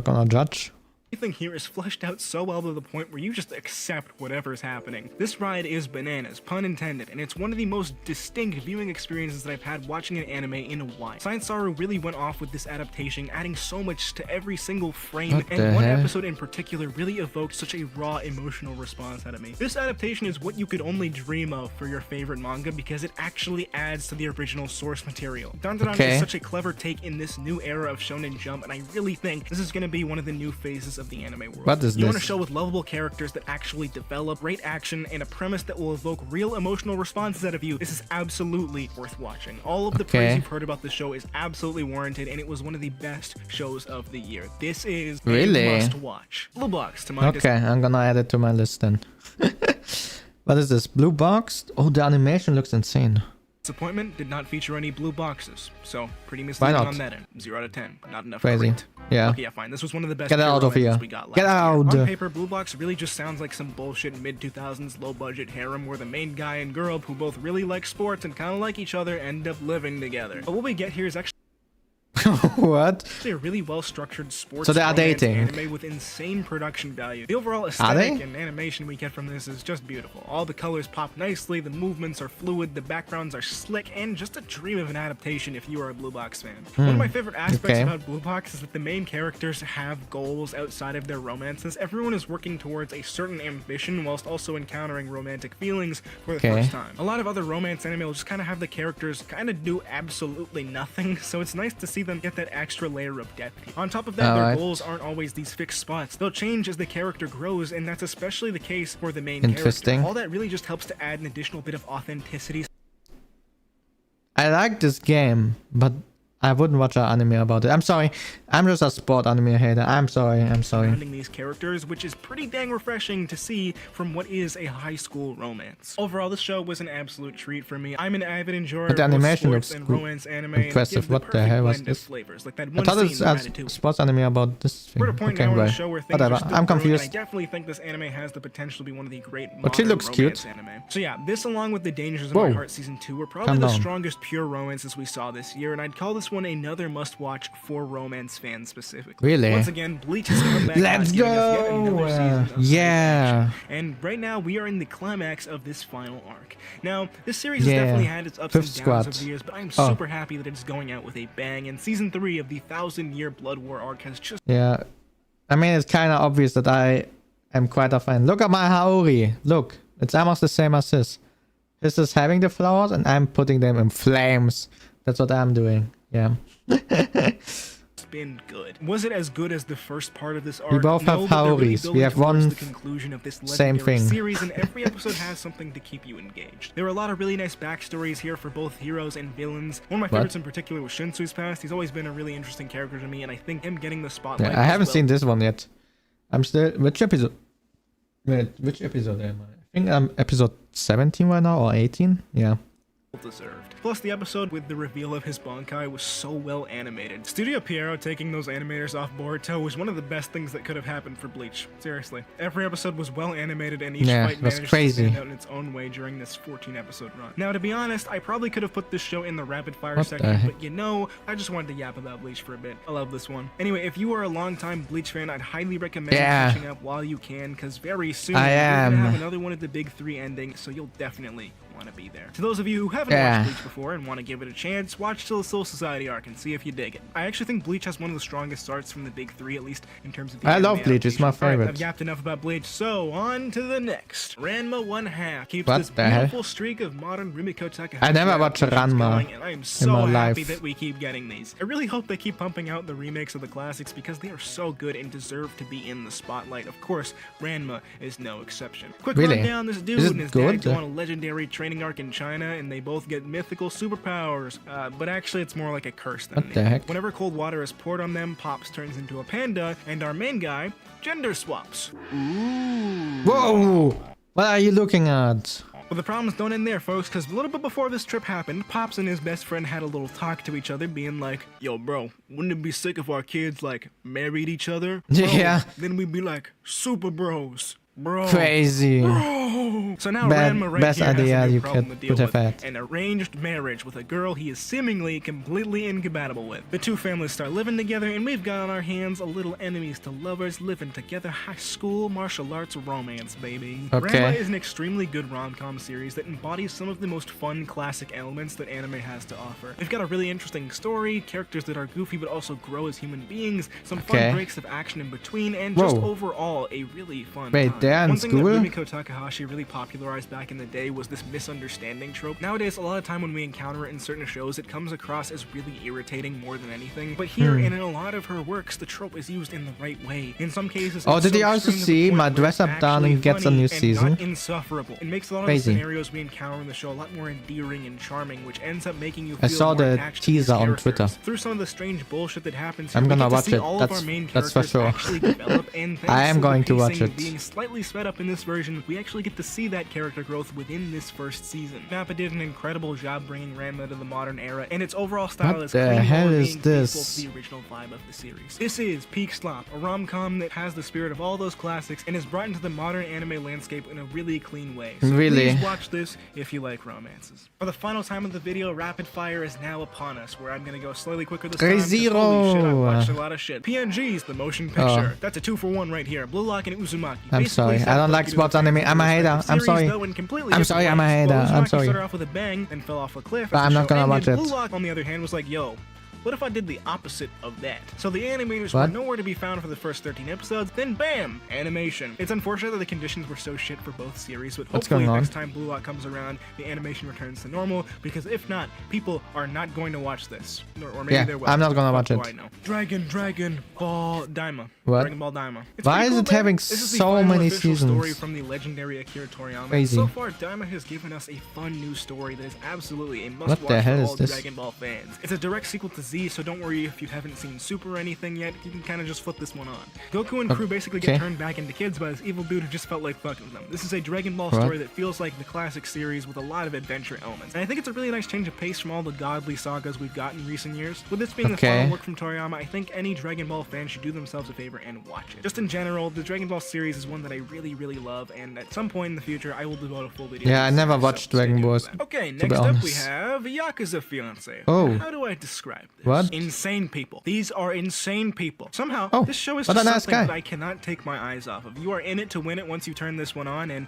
gonna judge. everything here is fleshed out so well to the point where you just accept whatever's happening. This ride is bananas, pun intended, and it's one of the most distinct viewing experiences that I've had watching an anime in a while. Science Saru really went off with this adaptation, adding so much to every single frame, What the and one heck? episode in particular really evoked such a raw emotional response out of me. This adaptation is what you could only dream of for your favorite manga because it actually adds to the original source material. Dandadan Okay. is such a clever take in this new era of Shonen Jump, and I really think this is going to be one of the new phases of the anime world. What is You want a this? show with lovable characters that actually develop, great action, and a premise that will evoke real emotional responses out of you. This is absolutely worth watching. All of the praise Okay. you've heard about the show is absolutely warranted, and it was one of the best shows of the year. This is Really? a must watch. Blue Box to my Okay, I'm gonna add it to my list then. What is this? Blue box? Oh, the animation looks insane. disappointment, did not feature any blue boxes, so pretty misleading not? on that end. 0 out of 10, not enough. Crazy. Great. Yeah. Okay, yeah, fine. This was one of the best Get pure out of romances here. we got last Get year. out. On paper, Blue Box really just sounds like some bullshit mid-2000s low-budget harem where the main guy and girl, who both really like sports and kind of like each other, end up living together. But what we get here is actually What? a really well-structured sports So they are romance dating. anime with insane production value. The overall aesthetic they? and animation we get from this is just beautiful. All the colors pop nicely, the movements are fluid, the backgrounds are slick, and just a dream of an adaptation if you are a Blue Box fan. One of my favorite aspects okay. about Blue Box is that the main characters have goals outside of their romances. Everyone is working towards a certain ambition whilst also encountering romantic feelings for the Okay. first time. A lot of other romance anime will just kind of have the characters kind of do absolutely nothing, so it's nice to see them get that extra layer of depth. On top of that, their Alright. goals aren't always these fixed spots. They'll change as the character grows, and that's especially the case for the main Interesting. character. All that really just helps to add an additional bit of authenticity. I like this game, but I wouldn't watch an anime about it. I'm sorry. I'm just a sport anime hater. I'm sorry. Surrounding these characters, which is pretty dang refreshing to see from what is a high school romance. Overall, this show was an absolute treat for me. I'm an avid enjoyer But the of both animation sports looks and good. romance anime, Impressive. and it gives What the perfect hell was blend of this? flavors, like that I one thought scene it's in a Ratatouille. sports anime about this thing. We're at a point Okay, now in the right. show where things Whatever. are still I'm growing, and confused. I definitely think this anime has the potential to be one of the great But she modern looks romance cute. anime. So yeah, this along with The Dangers of Whoa. My Heart Season 2 were probably Calm the down. strongest pure romances we saw this year, and I'd call this one another must-watch for romance fans specifically. Really? Once again, Bleach has come back. Let's giving us yet another go! season of great Yeah. action. And right now, we are in the climax of this final arc. Now, this series Yeah. has definitely had its ups Fifth and downs squad. over the years, but I'm Oh. super happy that it's going out with a bang, and Season 3 of the 1,000-Year Blood War arc has just Yeah. I mean, it's kind of obvious that I am quite a fan. Look at my Haori. Look. It's almost the same as this. This is having the flowers and I'm putting them in flames. That's what I'm doing. Yeah. been good. Was it as good as the first part of this arc? We both have No, but they're really Haoris. We building have towards one the conclusion of this same legendary thing. series, and every episode has something to keep you engaged. There are a lot of really nice backstories here for both heroes and villains. One of my favorites in particular was Shinsui's past. He's always been a really interesting character to me, and I think him getting the spotlight. Yeah, I as haven't well seen this one yet. I'm still... Which episode? Wait, which episode am I? I think I'm episode 17 right now, or 18? Yeah. deserved. Plus, the episode with the reveal of his Bankai was so well animated. Studio Pierrot taking those animators off Boruto was one of the best things that could have happened for Bleach. Seriously. Every episode was well animated and each fight managed to stand out in its own way during this 14-episode run. Now, to be honest, I probably could have put this show in the rapid fire section, but you know, I just wanted to yap about Bleach for a bit. I love this one. Anyway, if you are a long-time Bleach fan, I'd highly recommend catching up while you can, because very soon we're gonna have another one of the big 3 ending, so you'll definitely want to be there. To those of you who haven't watched Bleach before and want to give it a chance, watch till the Soul Society arc and see if you dig it. I actually think Bleach has one of the strongest starts from the big 3, at least in terms of the I love Bleach, it's my favorite. I've yapped enough about Bleach, so on to the next. Ranma 1/2 keeps this beautiful streak of modern Rumiko Takahashi. I never watched Ranma and I am so happy that we keep getting these. I really hope they keep pumping out the remakes of the classics because they are so good and deserve to be in the spotlight. Of course, Ranma is no exception. Quick rundown, this dude and his dad go on a legendary training arc in China, and they both get mythical superpowers, but actually it's more like a curse than anything. Whenever cold water is poured on them, Pops turns into a panda, and our main guy gender swaps. Ooh. Whoa! What are you looking at? Well, the problems don't end there, folks, because a little bit before this trip happened, Pops and his best friend had a little talk to each other, being like, yo, bro, wouldn't it be sick if our kids, like, married each other? Bro, yeah. Then we'd be like, super bros. Bro. Crazy. Bro. So now Ranma right best here idea has a new you problem to deal could have with. had. An arranged marriage with a girl he is seemingly completely incompatible with. The two families start living together, and we've got on our hands a little enemies to lovers living together high school martial arts romance, baby. Ranma is an extremely good rom-com series that embodies some of the most fun classic elements that anime has to offer. We've got a really interesting story, characters that are goofy but also grow as human beings, some fun breaks of action in between, and just overall a really fun time. One thing that Rumiko Takahashi really popularized back in the day was this misunderstanding trope. Nowadays, a lot of time when we encounter it in certain shows, it comes across as really irritating more than anything. But here, and in a lot of her works, the trope is used in the right way. In some cases, oh, did you also see my dress up darling gets a new season? Not insufferable. It makes a lot of the scenarios we encounter in the show a lot more endearing and charming, which ends up making you feel I saw the teaser on Twitter. Through some of the strange bullshit that happens here, I'm gonna watch it. That's for sure. I am going to watch it. Being slightly sped up in this version, we actually get to see that character growth within this first season. Mappa did an incredible job bringing Ranma to the modern era, and its overall style is clean while being faithful to the original vibe of the series. This is Peak Slop, a rom-com that has the spirit of all those classics and is brought into the modern anime landscape in a really clean way. So please watch this if you like romances. For the final time of the video, rapid fire is now upon us, where I'm gonna go slightly quicker this time. Holy shit, I've watched a lot of shit. PNG's the motion picture. That's a 2-for-1 right here. Blue Lock and Uzumaki. I'm sorry, I don't like sports anime. I'm a hater. I'm sorry. I'm sorry, I'm a hater. I'm sorry. Started off with a bang and fell off a cliff. But I'm not gonna watch it. Blue Lock, on the other hand, was like, yo, what if I did the opposite of that? So the animators were nowhere to be found for the first 13 episodes, then bam, animation. It's unfortunate that the conditions were so shit for both series, but hopefully next time Blue Lock comes around, the animation returns to normal, because if not, people are not going to watch this. Or maybe they will. I'm not gonna watch it. I know. Dragon Ball Daima. What? Dragon Ball Daima. Why is it having so many seasons? Story from the legendary Akira Toriyama. Crazy. So far, Daima has given us a fun new story that is absolutely a must-watch for all Dragon Ball fans. It's a direct sequel to Z, so don't worry if you haven't seen Super or anything yet, you can kind of just flip this one on. Goku and crew basically get turned back into kids by this evil dude who just felt like fucking with them. This is a Dragon Ball story that feels like the classic series with a lot of adventure elements. And I think it's a really nice change of pace from all the godly sagas we've got in recent years. With this being the final work from Toriyama, I think any Dragon Ball fan should do themselves a favor and watch it. Just in general, the Dragon Ball series is one that I really, really love, and at some point in the future, I will devote a full video. Yeah, I never watched Dragon Balls. Okay, next up we have Yakuza Fiance. Oh. How do I describe this? What? Insane people. These are insane people. Somehow, this show is what just a nice something guy. that I cannot take my eyes off of. You are in it to win it once you turn this one on, and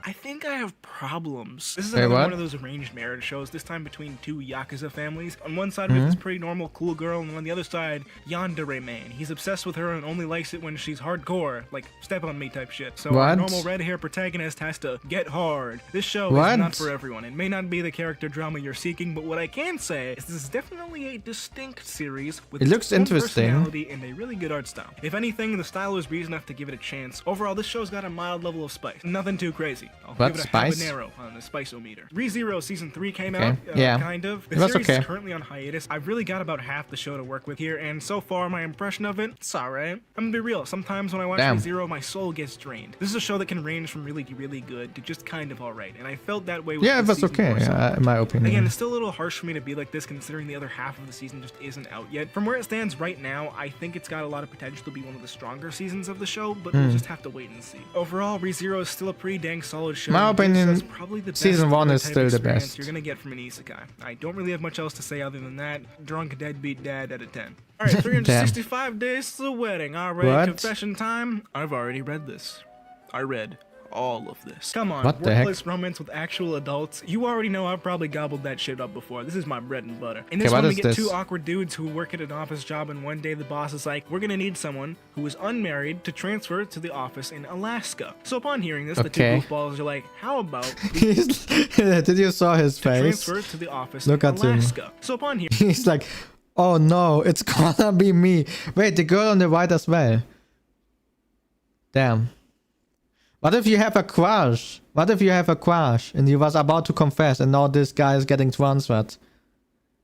I think I have problems. This is another one of those arranged marriage shows, this time between two Yakuza families. On one side we have this pretty normal, cool girl, and on the other side, Yandere man. He's obsessed with her and only likes it when she's hardcore, like step on me type shit. So our normal red hair protagonist has to get hard. This show is not for everyone. It may not be the character drama you're seeking, but what I can say is this is definitely a distinct series with its own personality and a really good art style. If anything, the style is reason enough to give it a chance. Overall, this show's got a mild level of spice. Nothing too crazy. I'll What, give it a spice? habanero on the spice-o-meter. ReZero Season 3 came Okay, out, yeah. kind of. The It was series okay. is currently on hiatus. I've really got about half the show to work with here, and so far my impression of it's alright. I'm gonna be real, sometimes when I watch Damn. ReZero, my soul gets drained. This is a show that can range from really, really good to just kind of alright, and I felt that way with Yeah, it this was season okay, more so than in my much. opinion. Again, it's still a little harsh for me to be like this considering the other half of the season just isn't out yet. From where it stands right now, I think it's got a lot of potential to be one of the stronger seasons of the show, but we'll just have to wait and see. Overall, ReZero is still a pretty dang solid show. My and gives opinion, us probably the best season 1 is type still the experience best. you're gonna get from an isekai. I don't really have much else to say other than that. Drunk deadbeat dad out of 10. Alright, 365 days to the wedding. Alright, What? confession time. I've already read this. I read all of this. Come on, What the heck? workplace romance with actual adults. You already know I've probably gobbled that shit up before. This is my bread and butter. In this what one, we is get this? two awkward dudes who work at an office job, and one day the boss is like, we're gonna need someone who is unmarried to transfer to the office in Alaska. So upon hearing this, the two Okay. goofballs are like, how about Did you saw his face? transfer to the office Look in at him. Alaska? So upon hearing He's like, oh no, it's gonna be me. Wait, the girl on the right as well. Damn. What if you have a crush? What if you have a crush and you was about to confess and now this guy is getting transferred?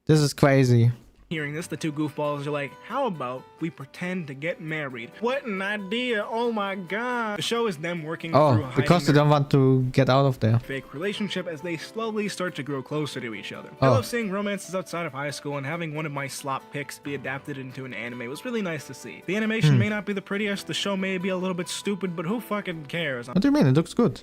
This is crazy. this, the two goofballs are like, how about we pretend to get married? What an idea, oh my god. The show is them working through Oh, hiding because they their don't want to get out of there. fake relationship as they slowly start to grow closer to each other. I Oh. love seeing romances outside of high school, and having one of my slop picks be adapted into an anime was really nice to see. The animation may not be the prettiest, the show may be a little bit stupid, but who fucking cares? What do you mean? It looks good.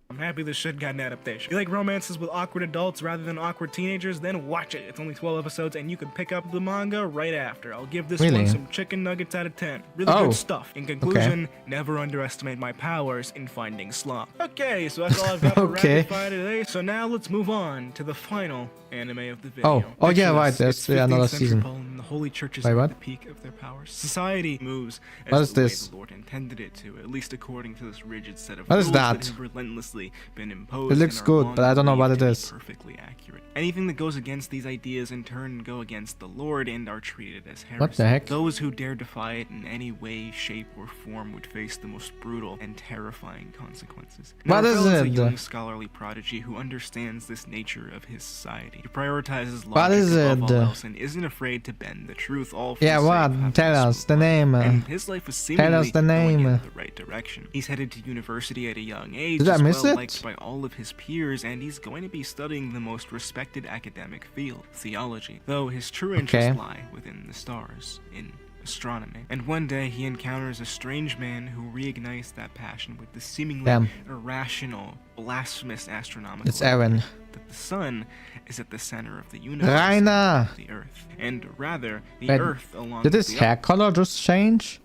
I'm happy this shit got an adaptation. You like romances with awkward adults rather than awkward teenagers? Then watch it. It's only 12 episodes and you can pick up the manga right after. I'll give this Really? one some chicken nuggets out of 10. Really Oh. good stuff. In conclusion, never underestimate my powers in finding slop. Okay, so that's all I've got for Okay. Rapid Fire today. So now let's move on to the final anime of the video. Oh, yeah, Picture right, this. there's It's 15th another century season. Poland, and the holy churches Wait, are what? at the peak of their powers. Society moves as What is the way this? the Lord intended it to, at least according to this rigid set of What is rules that? have relentlessly been imposed. It looks and are good, long but I don't know what believed it to be is. Perfectly accurate. Anything that goes against these ideas in turn go against the Lord and are treated as heresy. What the heck? Those who dare defy it in any way, shape, or form would face the most brutal and terrifying consequences. What is Raphael is a it? young scholarly prodigy who understands this nature of his society. He prioritizes What logic is above it? all else and isn't afraid to bend the truth all for Yeah, the sake what? of having Tell a us smooth the life. name. And his life was Tell seemingly us the going name. in the right direction. He's headed to university at a young age, Did I is miss well it? liked by all of his peers, and he's going to be studying the most respected academic field, theology, though his true interests Okay. lie within the stars, in astronomy. And one day he encounters a strange man who reignites that passion with the seemingly Damn. irrational, blasphemous astronomical It's Aaron. that the sun is at the center of the universe, Rainer! the Earth, and rather the Wait, Earth along Did with his the hair color just change?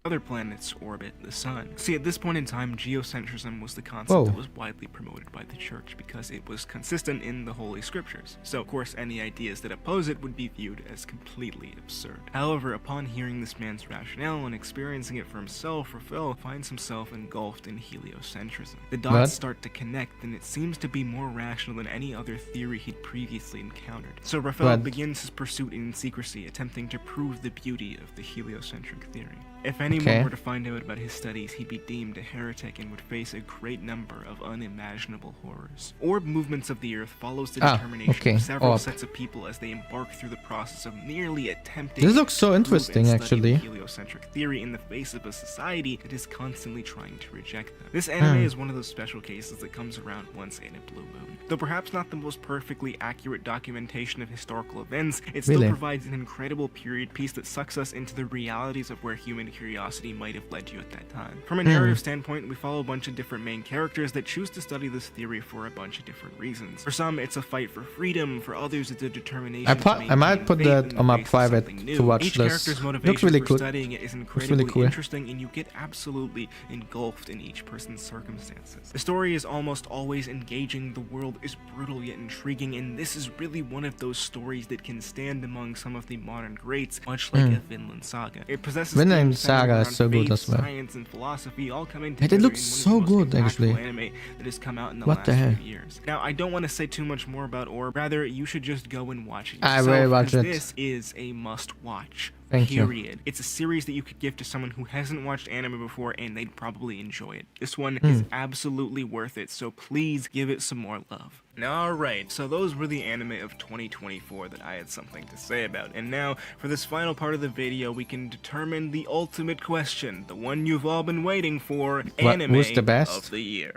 other planets orbit the sun. See, at this point in time, geocentrism was the concept Whoa. that was widely promoted by the church because it was consistent in the Holy Scriptures. So, of course, any ideas that oppose it would be viewed as completely absurd. However, upon hearing this man's rationale and experiencing it for himself, Raphael finds himself engulfed in heliocentrism. The dots What? start to connect, and it seems to be more rational than any other theory he'd previously encountered. So, Raphael What? begins his pursuit in secrecy, attempting to prove the beauty of the heliocentric theory. If anyone Okay. were to find out about his studies, he'd be deemed a heretic and would face a great number of unimaginable horrors. Orb movements of the Earth follows the determination okay, of several orb. sets of people as they embark through the process of merely attempting This looks so to prove interesting, and study actually. the heliocentric theory in the face of a society that is constantly trying to reject them. This anime is one of those special cases that comes around once in a blue moon. Though perhaps not the most perfectly accurate documentation of historical events, it still Really? provides an incredible period piece that sucks us into the realities of where human curiosity might have led you at that time. From a narrative standpoint, we follow a bunch of different main characters that choose to study this theory for a bunch of different reasons. For some, it's a fight for freedom. For others, it's a determination I might put that on my private to watch Each this. character's Looks motivation really for cool. studying it is really incredibly cool. interesting, and you get absolutely engulfed in each person's circumstances. The story is almost always engaging, the world is brutal yet intriguing, and this is really one of those stories that can stand among some of the modern greats, much like a Vinland Saga. It possesses Vinland themes centered Saga is around so good faith, as well. science, and philosophy all coming Hey, together it looks in so one of the most good, actually. impactful anime that has come out in the What last the hell? few years. Now, I don't want to say too much more about Orb, rather you should just go and watch it I yourself, will watch 'cause it. this is a must watch Thank you. period. It's a series that you could give to someone who hasn't watched anime before and they'd probably enjoy it. This one Hmm. is absolutely worth it, so please give it some more love. Alright, so those were the anime of 2024 that I had something to say about. And now, for this final part of the video, we can determine the ultimate question, the one you've all been waiting for, anime who's the best? of the year.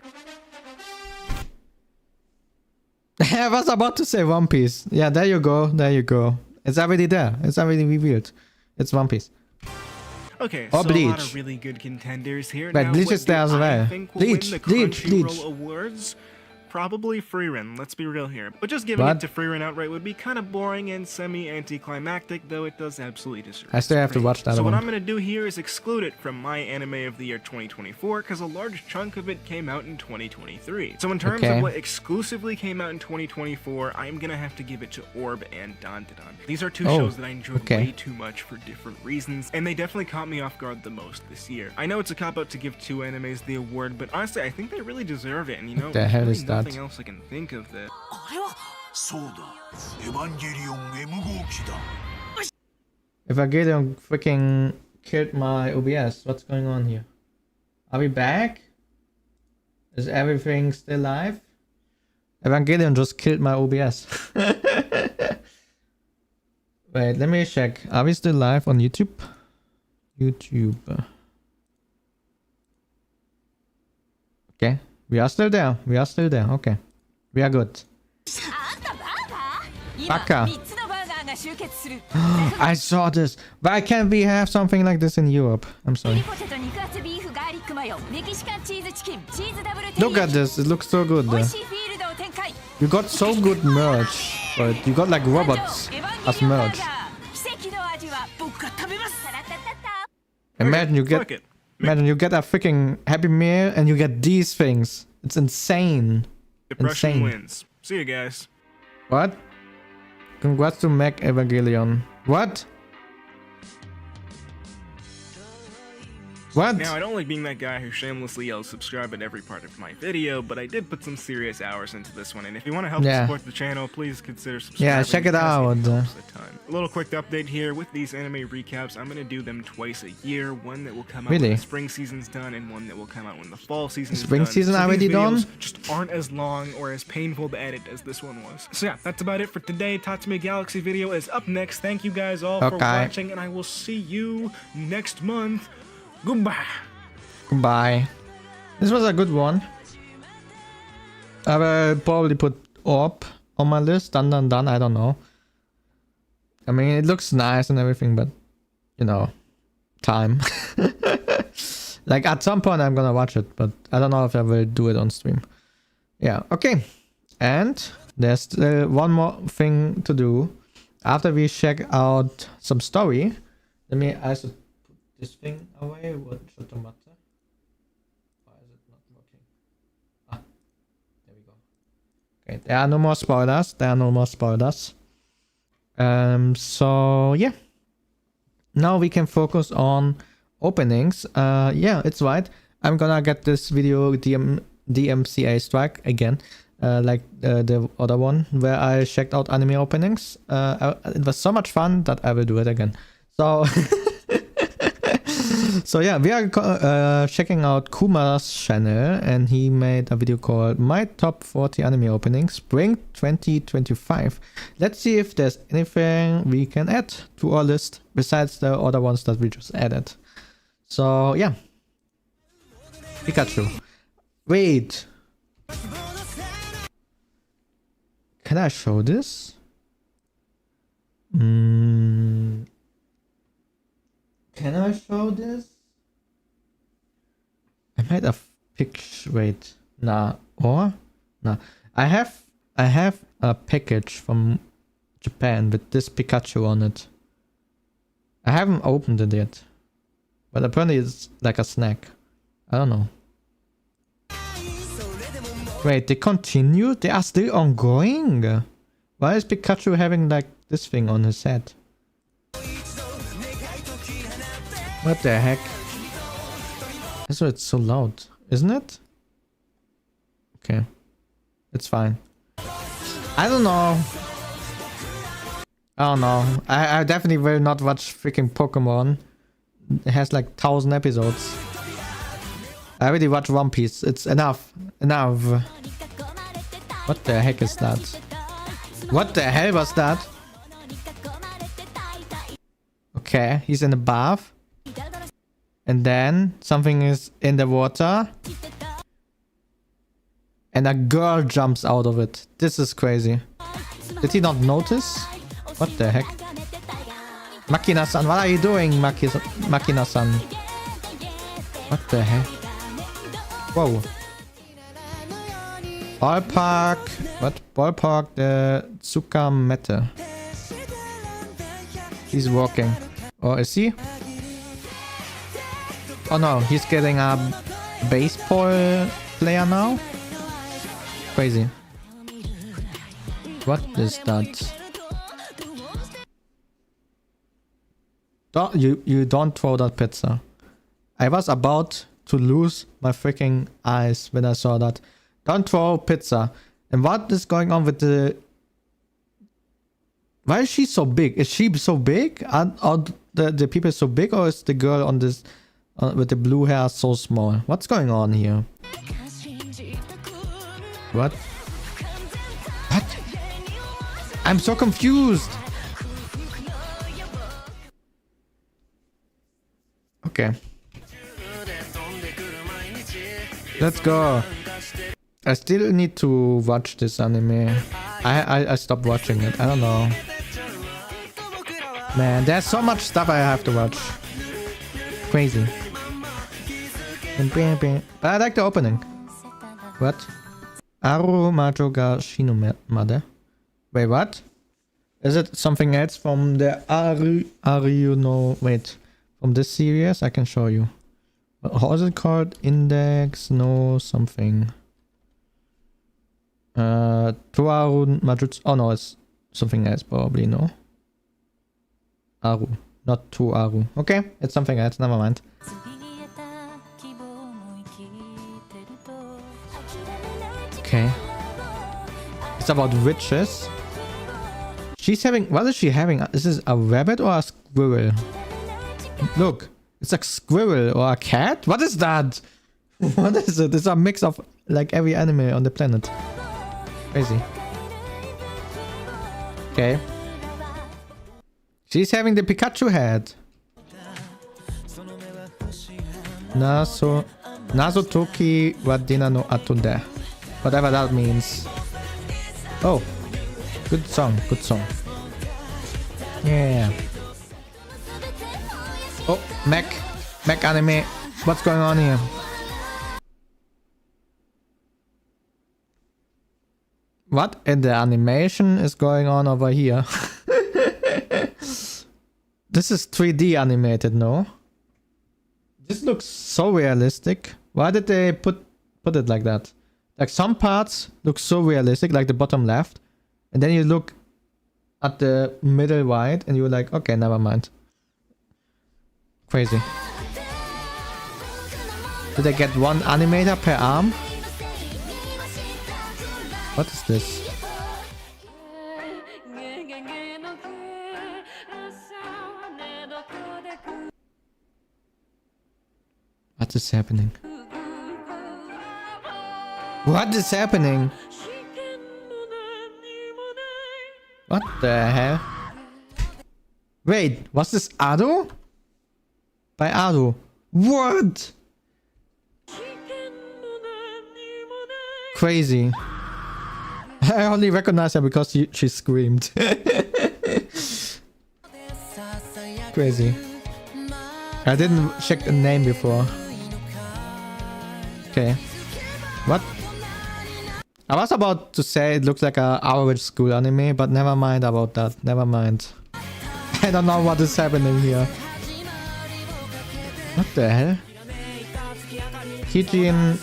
I was about to say One Piece. Yeah, there you go. There you go. It's already there. It's already revealed. It's One Piece. Okay, Or so a lot Bleach. of really good contenders here. But Now, Bleach what is there do as well. I think will Bleach, win the Bleach, Crunchyroll Bleach. Awards? Probably Freerun, let's be real here. But just giving What? it to Freerun outright would be kind of boring and semi-anticlimactic, though it does absolutely deserve I still its have to praise. watch that So one. what I'm going to do here is exclude it from my anime of the year 2024, because a large chunk of it came out in 2023. So in terms Okay. of what exclusively came out in 2024, I'm going to have to give it to Orb and Dandadan. These are two Oh, shows that I enjoyed okay. way too much for different reasons, and they definitely caught me off guard the most this year. I know it's a cop-out to give two animes the award, but honestly, I think they really deserve it, and you know, the there's hell really is that? nothing else I can think of that. そうだエヴァンゲリオン M 号機だ Evangelion freaking killed my OBS. What's going on here? Are we back? Is everything still live? Evangelion just killed my OBS. Wait, let me check. Are we still live on YouTube? YouTube. Okay. We are still there. We are still there. Okay. We are good. Baka. I saw this. Why can't we have something like this in Europe? I'm sorry. Look at this. It looks so good. You got so good merch. But you got like robots as merch. Imagine you Fuck get it. imagine you get a freaking Happy Meal and you get these things. It's insane. Depression Insane. wins. See you guys. What? Congrats to Mac Evangelion. What? What? Now, I don't like being that guy who shamelessly yells subscribe at every part of my video, but I did put some serious hours into this one, and if you want to help Yeah. support the channel, please consider subscribing. Yeah, check it because out. helps a ton. A little quick update here with these anime recaps. I'm going to do them twice a year. One that will come out Really? when the spring season's done, and one that will come out when the fall season is Spring done. season So already these videos done? just aren't as long or as painful to edit as this one was. So yeah, that's about it for today. Tatsumi Galaxy video is up next. Thank you guys all for Okay. watching, and I will see you next month. Goodbye. Goodbye. This was a good one. I will probably put Orb on my list. Done. I don't know. I mean, it looks nice and everything, but you know, time. Like at some point I'm gonna watch it, but I don't know if I will do it on stream. Yeah, okay. And there's still one more thing to do. After we check out some story, let me also put this thing away. What should matter? Why is it not working? Ah, there we go. Okay, there are no more spoilers. There are no more spoilers. So yeah. Now we can focus on openings. Yeah, it's right. I'm gonna get this video DMCA strike again. Like the other one where I checked out anime openings. It was so much fun that I will do it again. So so yeah, we are checking out Kuma's channel, and he made a video called My Top 40 Anime Openings Spring 2025. Let's see if there's anything we can add to our list besides the other ones that we just added. So yeah, Pikachu. Wait, can I show this? Can I show this? I made a picture. Wait, nah, or nah. I have a package from Japan with this Pikachu on it. I haven't opened it yet, but apparently it's like a snack. I don't know. Wait, they continue? They are still ongoing? Why is Pikachu having like this thing on his head? What the heck? That's why it's so loud, isn't it? Okay. It's fine. I don't know. I don't know. I definitely will not watch freaking Pokemon. It has like 1,000 episodes. I already watched One Piece. It's enough. Enough. What the heck is that? What the hell was that? Okay, he's in the bath. And then something is in the water. And a girl jumps out of it. This is crazy. Did he not notice? What the heck? Makina-san, what are you doing, Makina-san? What the heck? Whoa. Ballpark. What? Ballpark the Tsukamete. He's walking. Or is he? Oh no, he's getting a baseball player now? Crazy. What is that? Don't, you don't throw that pizza. I was about to lose my freaking eyes when I saw that. Don't throw pizza. And what is going on with the... Why is she so big? Is she so big? Are the people so big, or is the girl on this with the blue hair so small? What's going on here? What? What? I'm so confused. Okay. Let's go. I still need to watch this anime. I stopped watching it. I don't know. Man, there's so much stuff I have to watch. Crazy. But I like the opening. What? Aru Majo ga Shinomade. Wait, what? Is it something else from the Aru no... Wait. From this series? I can show you. How is it called? Index no something. Tuaru Majutsu. Oh no, it's something else probably, no? Aru. Not Tuaru. Okay, it's something else. Never mind. Okay. It's about witches. She's having... What is she having? Is this a rabbit or a squirrel? Look. It's a squirrel or a cat? What is that? What is it? It's a mix of like every anime on the planet. Crazy. Okay. She's having the Pikachu head. Nazotoki wa dina no ato de. Whatever that means. Oh. Good song. Good song. Yeah. Oh, mech anime. What's going on here? What in the animation is going on over here? This is 3D animated, no? This looks so realistic. Why did they put it like that? Like some parts look so realistic, like the bottom left. And then you look at the middle right and you're like, okay, never mind. Crazy. Did I get one animator per arm? What is this? What is happening? What is happening? What the hell? Wait, was this Ado? By Ado. What? Crazy. I only recognize her because she screamed. Crazy. I didn't check the name before. Okay. What? I was about to say it looks like a average school anime, but never mind about that. Never mind. I don't know what is happening here. What the hell? Kijin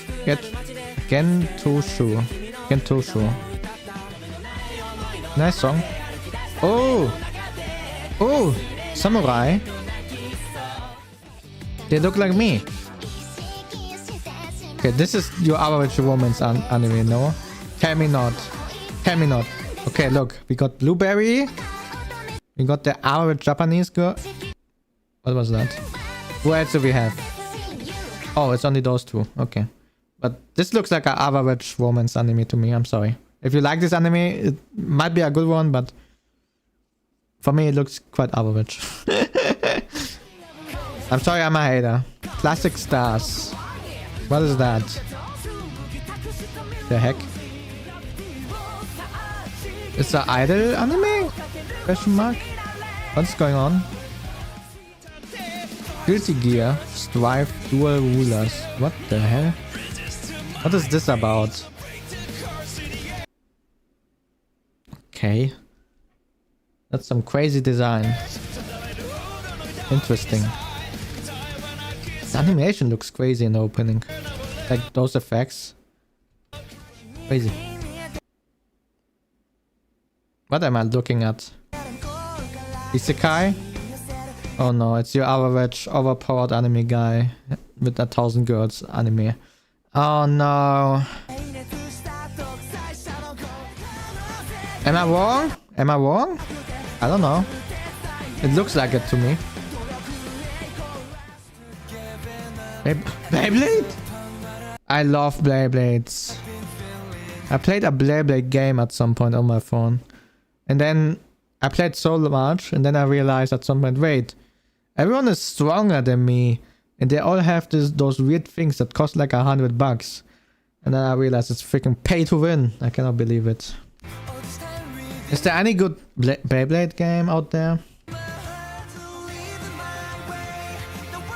Gentoshu. Gentoshu. Nice song. Oh! Oh! Samurai. They look like me. Okay, this is your average woman's anime, no? Tell me not. Tell me not. Okay, look. We got Blueberry. We got the average Japanese girl. What was that? Who else do we have? Oh, it's only those two. Okay. But this looks like an average romance anime to me. I'm sorry. If you like this anime, it might be a good one, but for me, it looks quite average. I'm sorry, I'm a hater. Classic stars. What is that? The heck? It's an idol anime? Question mark? What's going on? Guilty Gear. Strive Dual Rulers. What the hell? What is this about? Okay. That's some crazy design. Interesting. The animation looks crazy in the opening. Like those effects. Crazy. What am I looking at? Isekai? Oh no, it's your average overpowered anime guy with 1,000 girls anime. Oh no. Am I wrong? Am I wrong? I don't know. It looks like it to me. Beyblade? I love Beyblades. I played a Beyblade game at some point on my phone. And then I played so much and then I realized at some point, wait, everyone is stronger than me. And they all have those weird things that cost like $100. And then I realized it's freaking pay to win. I cannot believe it. Is there any good Beyblade game out there?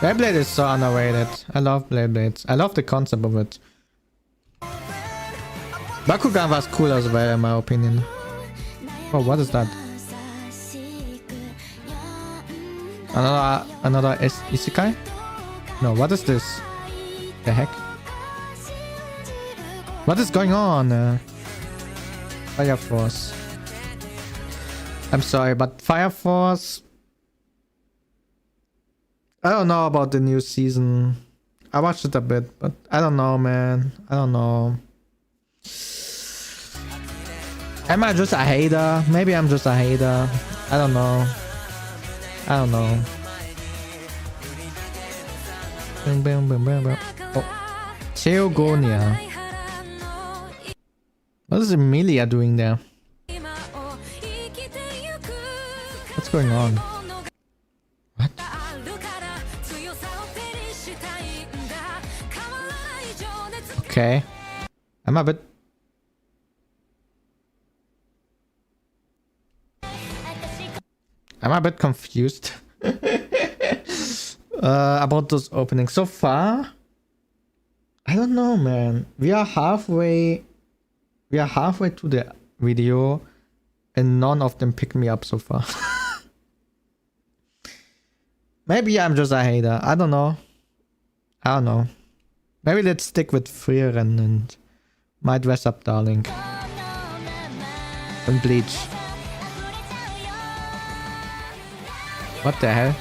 Beyblade is so underrated. I love Beyblades. I love the concept of it. Bakugan was cool as well in my opinion. Oh, what is that? Another isekai? No, what is this? The heck? What is going on? Fire Force. I'm sorry, but Fire Force... I don't know about the new season. I watched it a bit, but I don't know, man. I don't know. Am I just a hater? Maybe I'm just a hater. I don't know. I don't know. Oh. Theogonia. What is Emilia doing there? What's going on? What? Okay. I'm a bit... confused. About those openings. So far, I don't know, man. We are halfway to the video and none of them pick me up so far. Maybe I'm just a hater. I don't know. Maybe let's stick with Frieren and My Dress Up Darling. And Bleach. What the hell?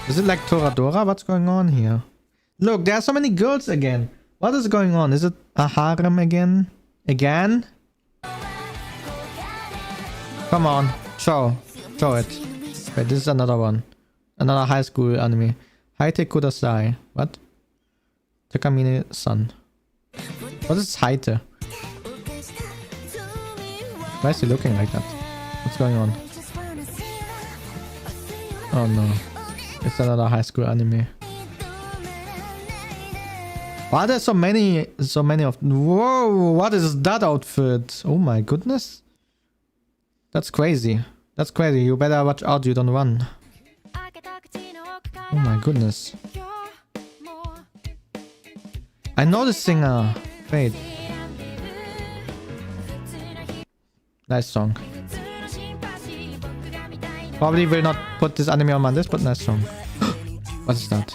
Is it like Toradora? What's going on here? Look, there are so many girls again. What is going on? Is it a harem again? Again? Come on. Show it. Wait, this is another one. Another high school anime. Haite Kudasai. What? Takamine-san. What is Haite? Why is he looking like that? What's going on? Oh no. It's another high school anime. Why are there so many of... Whoa! What is that outfit? Oh my goodness. That's crazy. That's crazy. You better watch out you don't run. Oh my goodness. I know the singer. Wait. Nice song. Probably will not put this anime on my list, but nice song. What is that?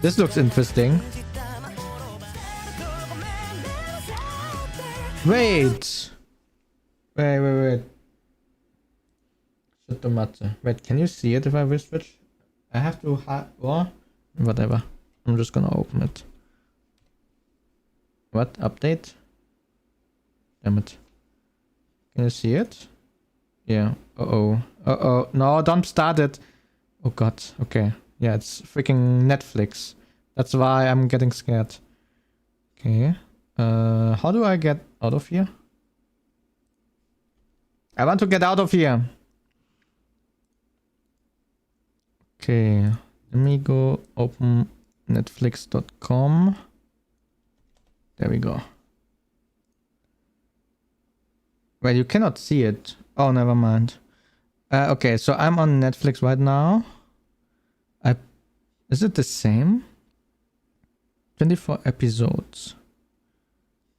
This looks interesting. Wait. Wait. Wait, can you see it if I will switch? I have to what? Whatever. I'm just gonna open it. What? Update? Damn it. Can you see it? Yeah. Uh-oh. No, don't start it. Oh god. Okay. Yeah, it's freaking Netflix. That's why I'm getting scared. Okay. How do I get out of here? I want to get out of here. Okay. Let me go open netflix.com. There we go. Well, you cannot see it. Oh, never mind. Okay, so I'm on Netflix right now. Is it the same? 24 episodes.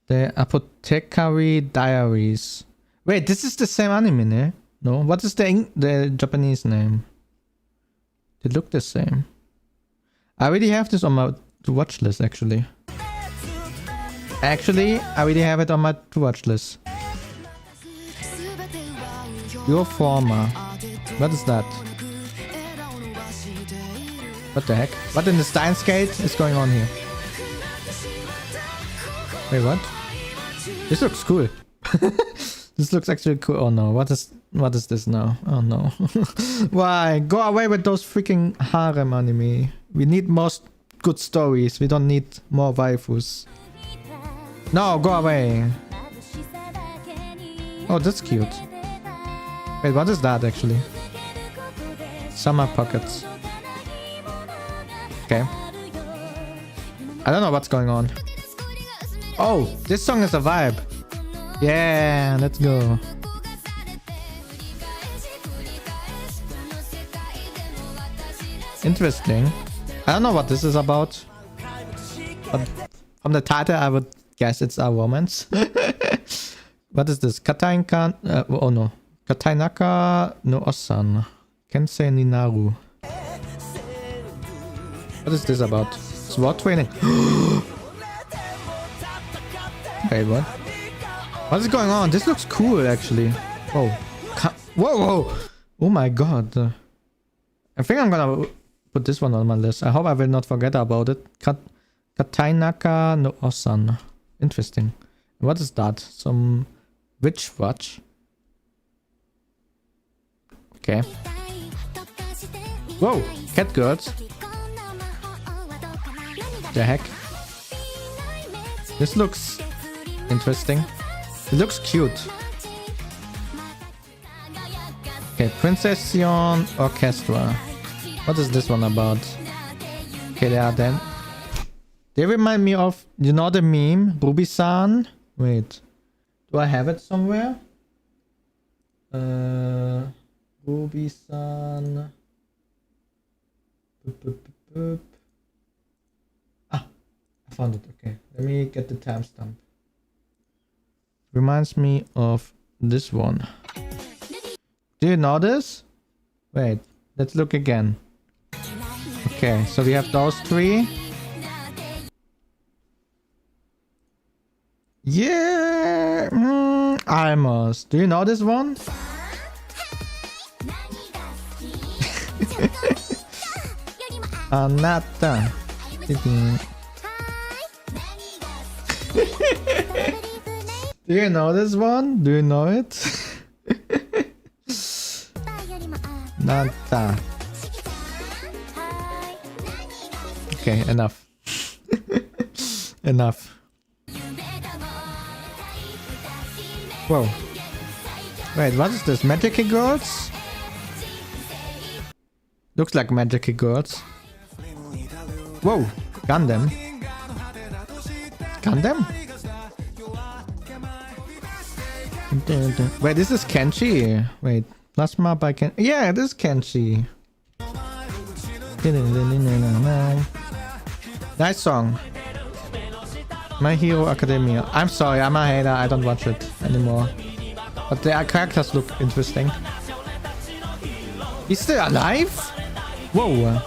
The Apothecary Diaries. Wait, this is the same anime, ne? No? What is the Japanese name? They look the same. I already have this on my to-watch list, actually. I already have it on my to-watch list. Your former. What is that? What the heck? What in the Steins Gate is going on here? Wait, what? This looks cool. This looks actually cool. Oh no, what is this now? Oh no. Why? Go away with those freaking harem anime. We need more good stories. We don't need more waifus. No, go away. Oh, that's cute. Wait, what is that actually? Summer Pockets. Okay. I don't know what's going on. Oh, this song is a vibe. Yeah, let's go. Interesting. I don't know what this is about. But from the title, I would guess it's a romance. What is this? Katainaka... oh no. Katainaka no Osan. Kensei ni Naru. What is this about? SWAT training. Wait, what? What is going on? This looks cool, actually. Whoa. Whoa! Oh my god. I think I'm gonna put this one on my list. I hope I will not forget about it. Katainaka no Osan. Interesting. What is that? Some witch watch? Okay. Whoa! Cat girls. The heck? This looks interesting. It looks cute. Okay, Princess Sion Orchestra. What is this one about? Okay, they remind me of, you know, the meme Ruby-san. Wait, do I have it somewhere? Ruby-san. Ah, I found it. Okay, let me get the timestamp. Reminds me of this one. Do you know this? Wait, let's look again. Okay, so we have those three. Yeah! Almost. Do you know this one? Anata. Do you know this one? Do you know it? Nata. Okay, enough. Enough. Whoa. Wait, what is this? Magic Girls? Looks like Magic Girls. Whoa, Gundam. Gundam? Wait, this is Kenshi. Wait, Plasma by Ken. Yeah, this is Kenshi. Nice song. My Hero Academia. I'm sorry, I'm a hater. I don't watch it anymore. But the characters look interesting. He's still alive? Whoa.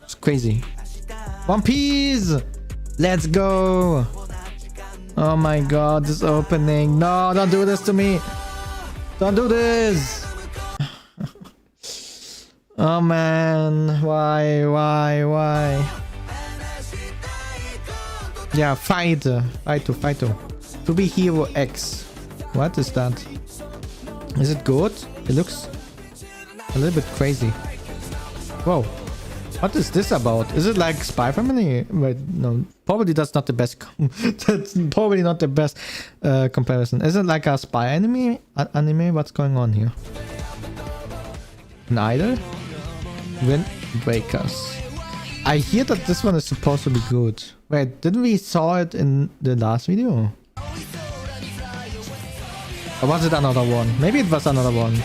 It's crazy. One Piece! Let's go! Oh my god, this opening. No, don't do this to me. Don't do this. Oh man, why? Yeah, fight. To be Hero X. What is that? Is it good? It looks a little bit crazy. Whoa. What is this about? Is it like Spy Family? Wait, no. Probably that's not the best. That's probably not the best comparison. Is it like a spy anime? What's going on here? An idol? Windbreakers. I hear that this one is supposed to be good. Wait, didn't we saw it in the last video? Or was it another one? Maybe it was another one.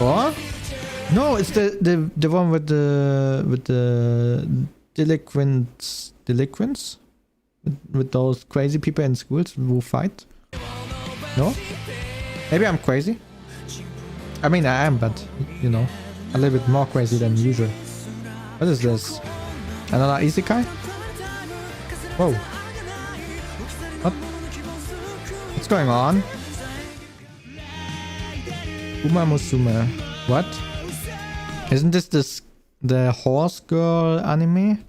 Or? No, it's the one with the delinquents with those crazy people in schools who fight. No? Maybe I'm crazy. I mean, I am, but you know, a little bit more crazy than usual. What is this? Another isekai? Whoa. What? What's going on? Uma Musume. What? Isn't this the horse girl anime?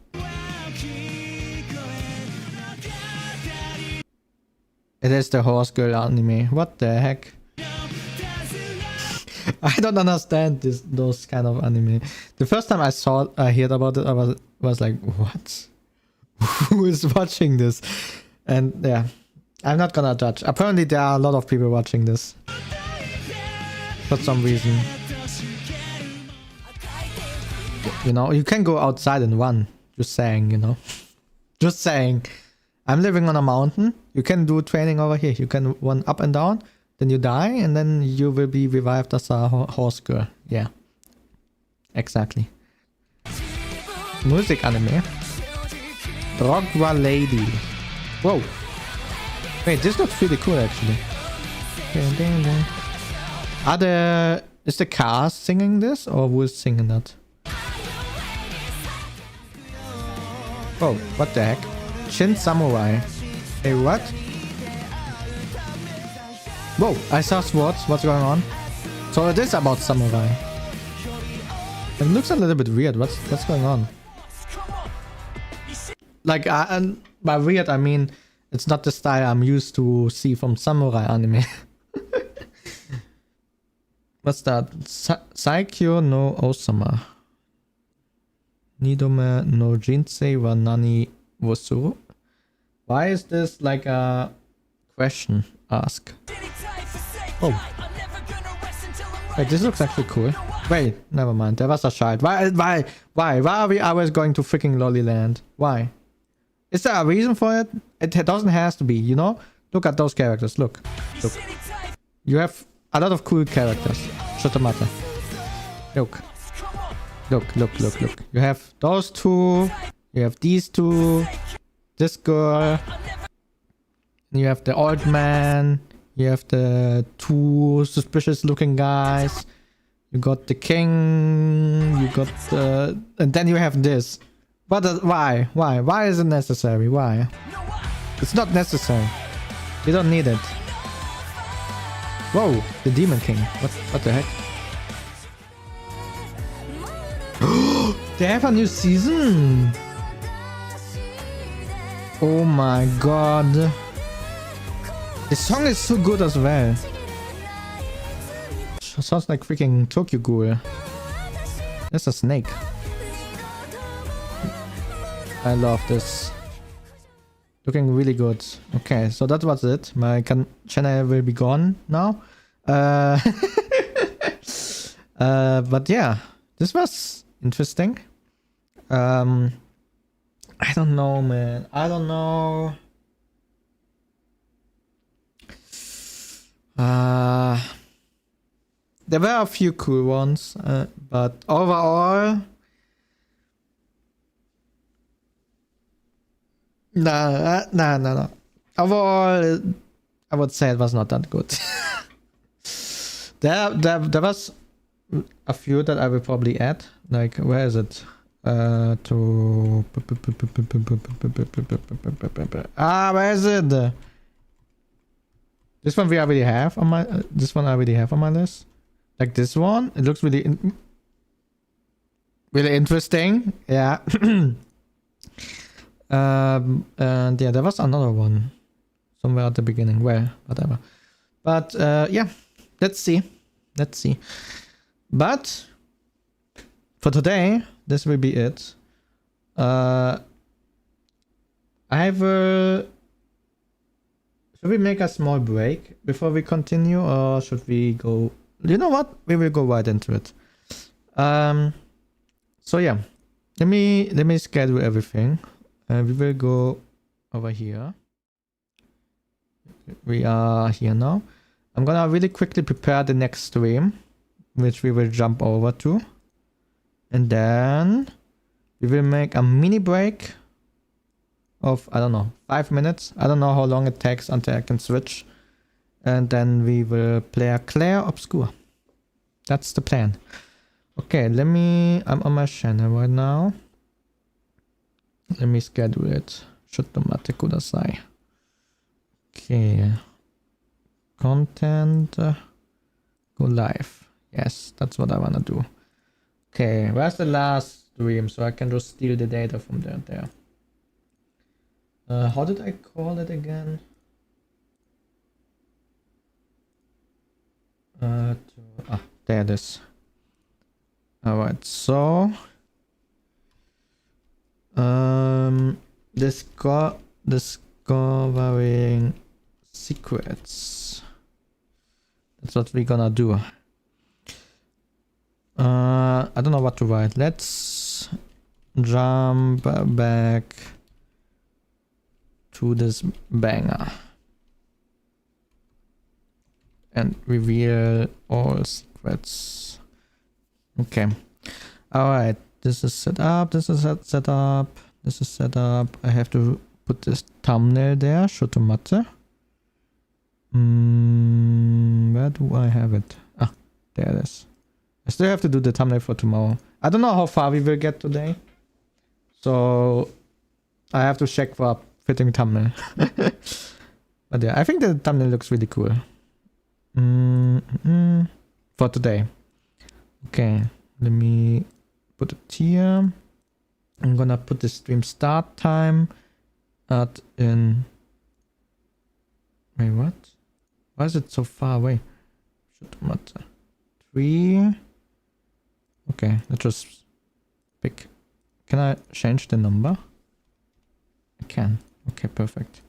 It is the horse girl anime. What the heck? I don't understand those kind of anime. The first time I heard about it, I was like, what? Who is watching this? And yeah, I'm not gonna judge. Apparently there are a lot of people watching this. For some reason. You know, you can go outside and run. Just saying, you know. Just saying. I'm living on a mountain. You can do training over here. You can run up and down. Then you die, and then you will be revived as a horse girl. Yeah. Exactly. Music anime. Drogwa Lady. Whoa. Wait, this looks pretty cool actually. Is the cast singing this, or who is singing that? Oh, what the heck? Shin Samurai. Hey, what? Whoa, I saw swords. What's going on? So it is about samurai. It looks a little bit weird. What's going on? Like, and by weird I mean it's not the style I'm used to see from samurai anime. What's that? Saikyo no Osama. Nidome no Jinsei wa nani wo suru? Why is this like a question ask? Oh. Wait, this looks actually cool. Wait, never mind. There was a child. Why are we always going to freaking Lollyland? Why? Is there a reason for it? It doesn't have to be, you know? Look at those characters. Look. You have a lot of cool characters. Shotomata. Look. You have those two. You have these two. This girl. You have the old man. You have the two suspicious looking guys. You got the king. You got the... And then you have this. But why? Why is it necessary? Why? It's not necessary. You don't need it. Whoa, the Demon King. What the heck? They have a new season. Oh my god. The song is so good as well. Sounds like freaking Tokyo Ghoul. That's a snake. I love this. Looking really good. Okay, so that was it. My channel will be gone now. But yeah, this was interesting. I don't know, man. I don't know. There were a few cool ones, but overall, no. Overall, I would say it was not that good. There was a few that I will probably add. Like, where is it? Where is it? This one we already have on my. This one I already have on my list. Like this one, it looks really interesting. Yeah. And yeah, there was another one somewhere at the beginning. Where, whatever. But yeah, let's see. Let's see. But for today, this will be it. I will... Should we make a small break before we continue, or should we go... You know what? We will go right into it. So yeah, let me schedule everything. We will go over here. We are here now. I'm gonna really quickly prepare the next stream, which we will jump over to. And then we will make a mini break of, I don't know, 5 minutes. I don't know how long it takes until I can switch. And then we will play a Clair Obscure. That's the plan. Okay, I'm on my channel right now. Let me schedule it. Shotomate kudasai. Okay. Content. Go live. Yes, that's what I wanna do. Okay, where's the last stream? So I can just steal the data from there. How did I call it again? There it is. Alright, so discovering secrets. That's what we're gonna do. I don't know what to write. Let's jump back to this banger and reveal all secrets. Okay. Alright. This is set up. This is set up. This is set up. I have to put this thumbnail there. Shotomate. Where do I have it? Ah, there it is. I still have to do the thumbnail for tomorrow. I don't know how far we will get today. So I have to check for a fitting thumbnail. But yeah, I think the thumbnail looks really cool. For today. Okay, let me put it here. I'm gonna put the stream start time at in... Wait, what? Why is it so far away? Should matter. 3. Okay, let's just pick. Can I change the number? I can. Okay, perfect.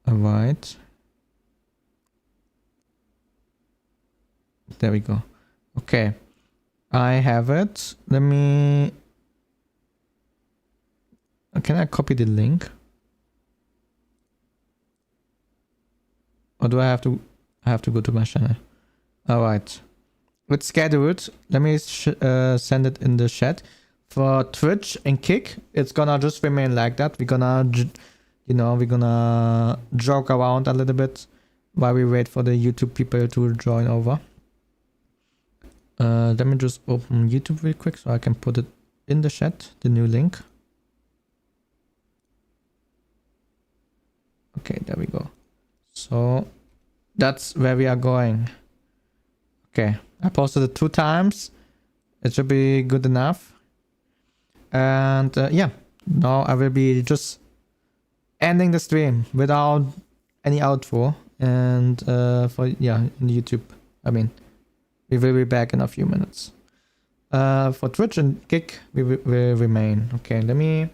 Alright. There we go. Okay. I have it. Let me... Can I copy the link? Or do I have to go to my channel? Alright. It's scheduled. Let me send it in the chat. For Twitch and Kick, it's gonna just remain like that. We're gonna, we're gonna joke around a little bit while we wait for the YouTube people to join over. Let me just open YouTube real quick so I can put it in the chat, the new link. Okay, there we go. So that's where we are going. Okay, I posted it 2 times. It should be good enough. And yeah, now I will be just ending the stream without any outro. And for in YouTube, I mean, we will be back in a few minutes. For Twitch and Kick, we will remain. Okay, let me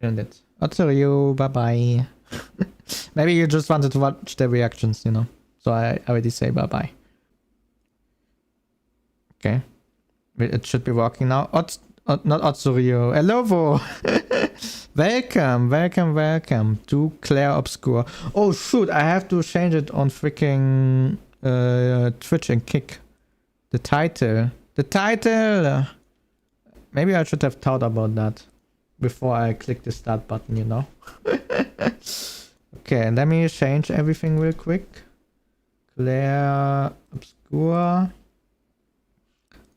end it. Otsurio, bye bye. Maybe you just wanted to watch the reactions, So I already say bye bye. Okay, it should be working now. Not Otsurio. Hello, welcome to Clair Obscure. Oh shoot, I have to change it on freaking Twitch and Kick. The title. Maybe I should have thought about that before I click the start button, Okay, let me change everything real quick. Clair Obscure.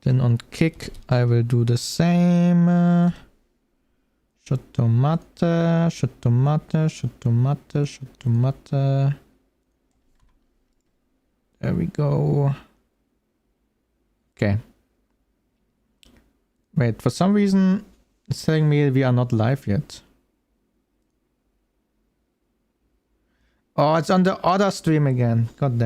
Then on Kick, I will do the same. Shotomate. There we go. Okay. Wait, for some reason, it's telling me we are not live yet. Oh, it's on the other stream again. God damn.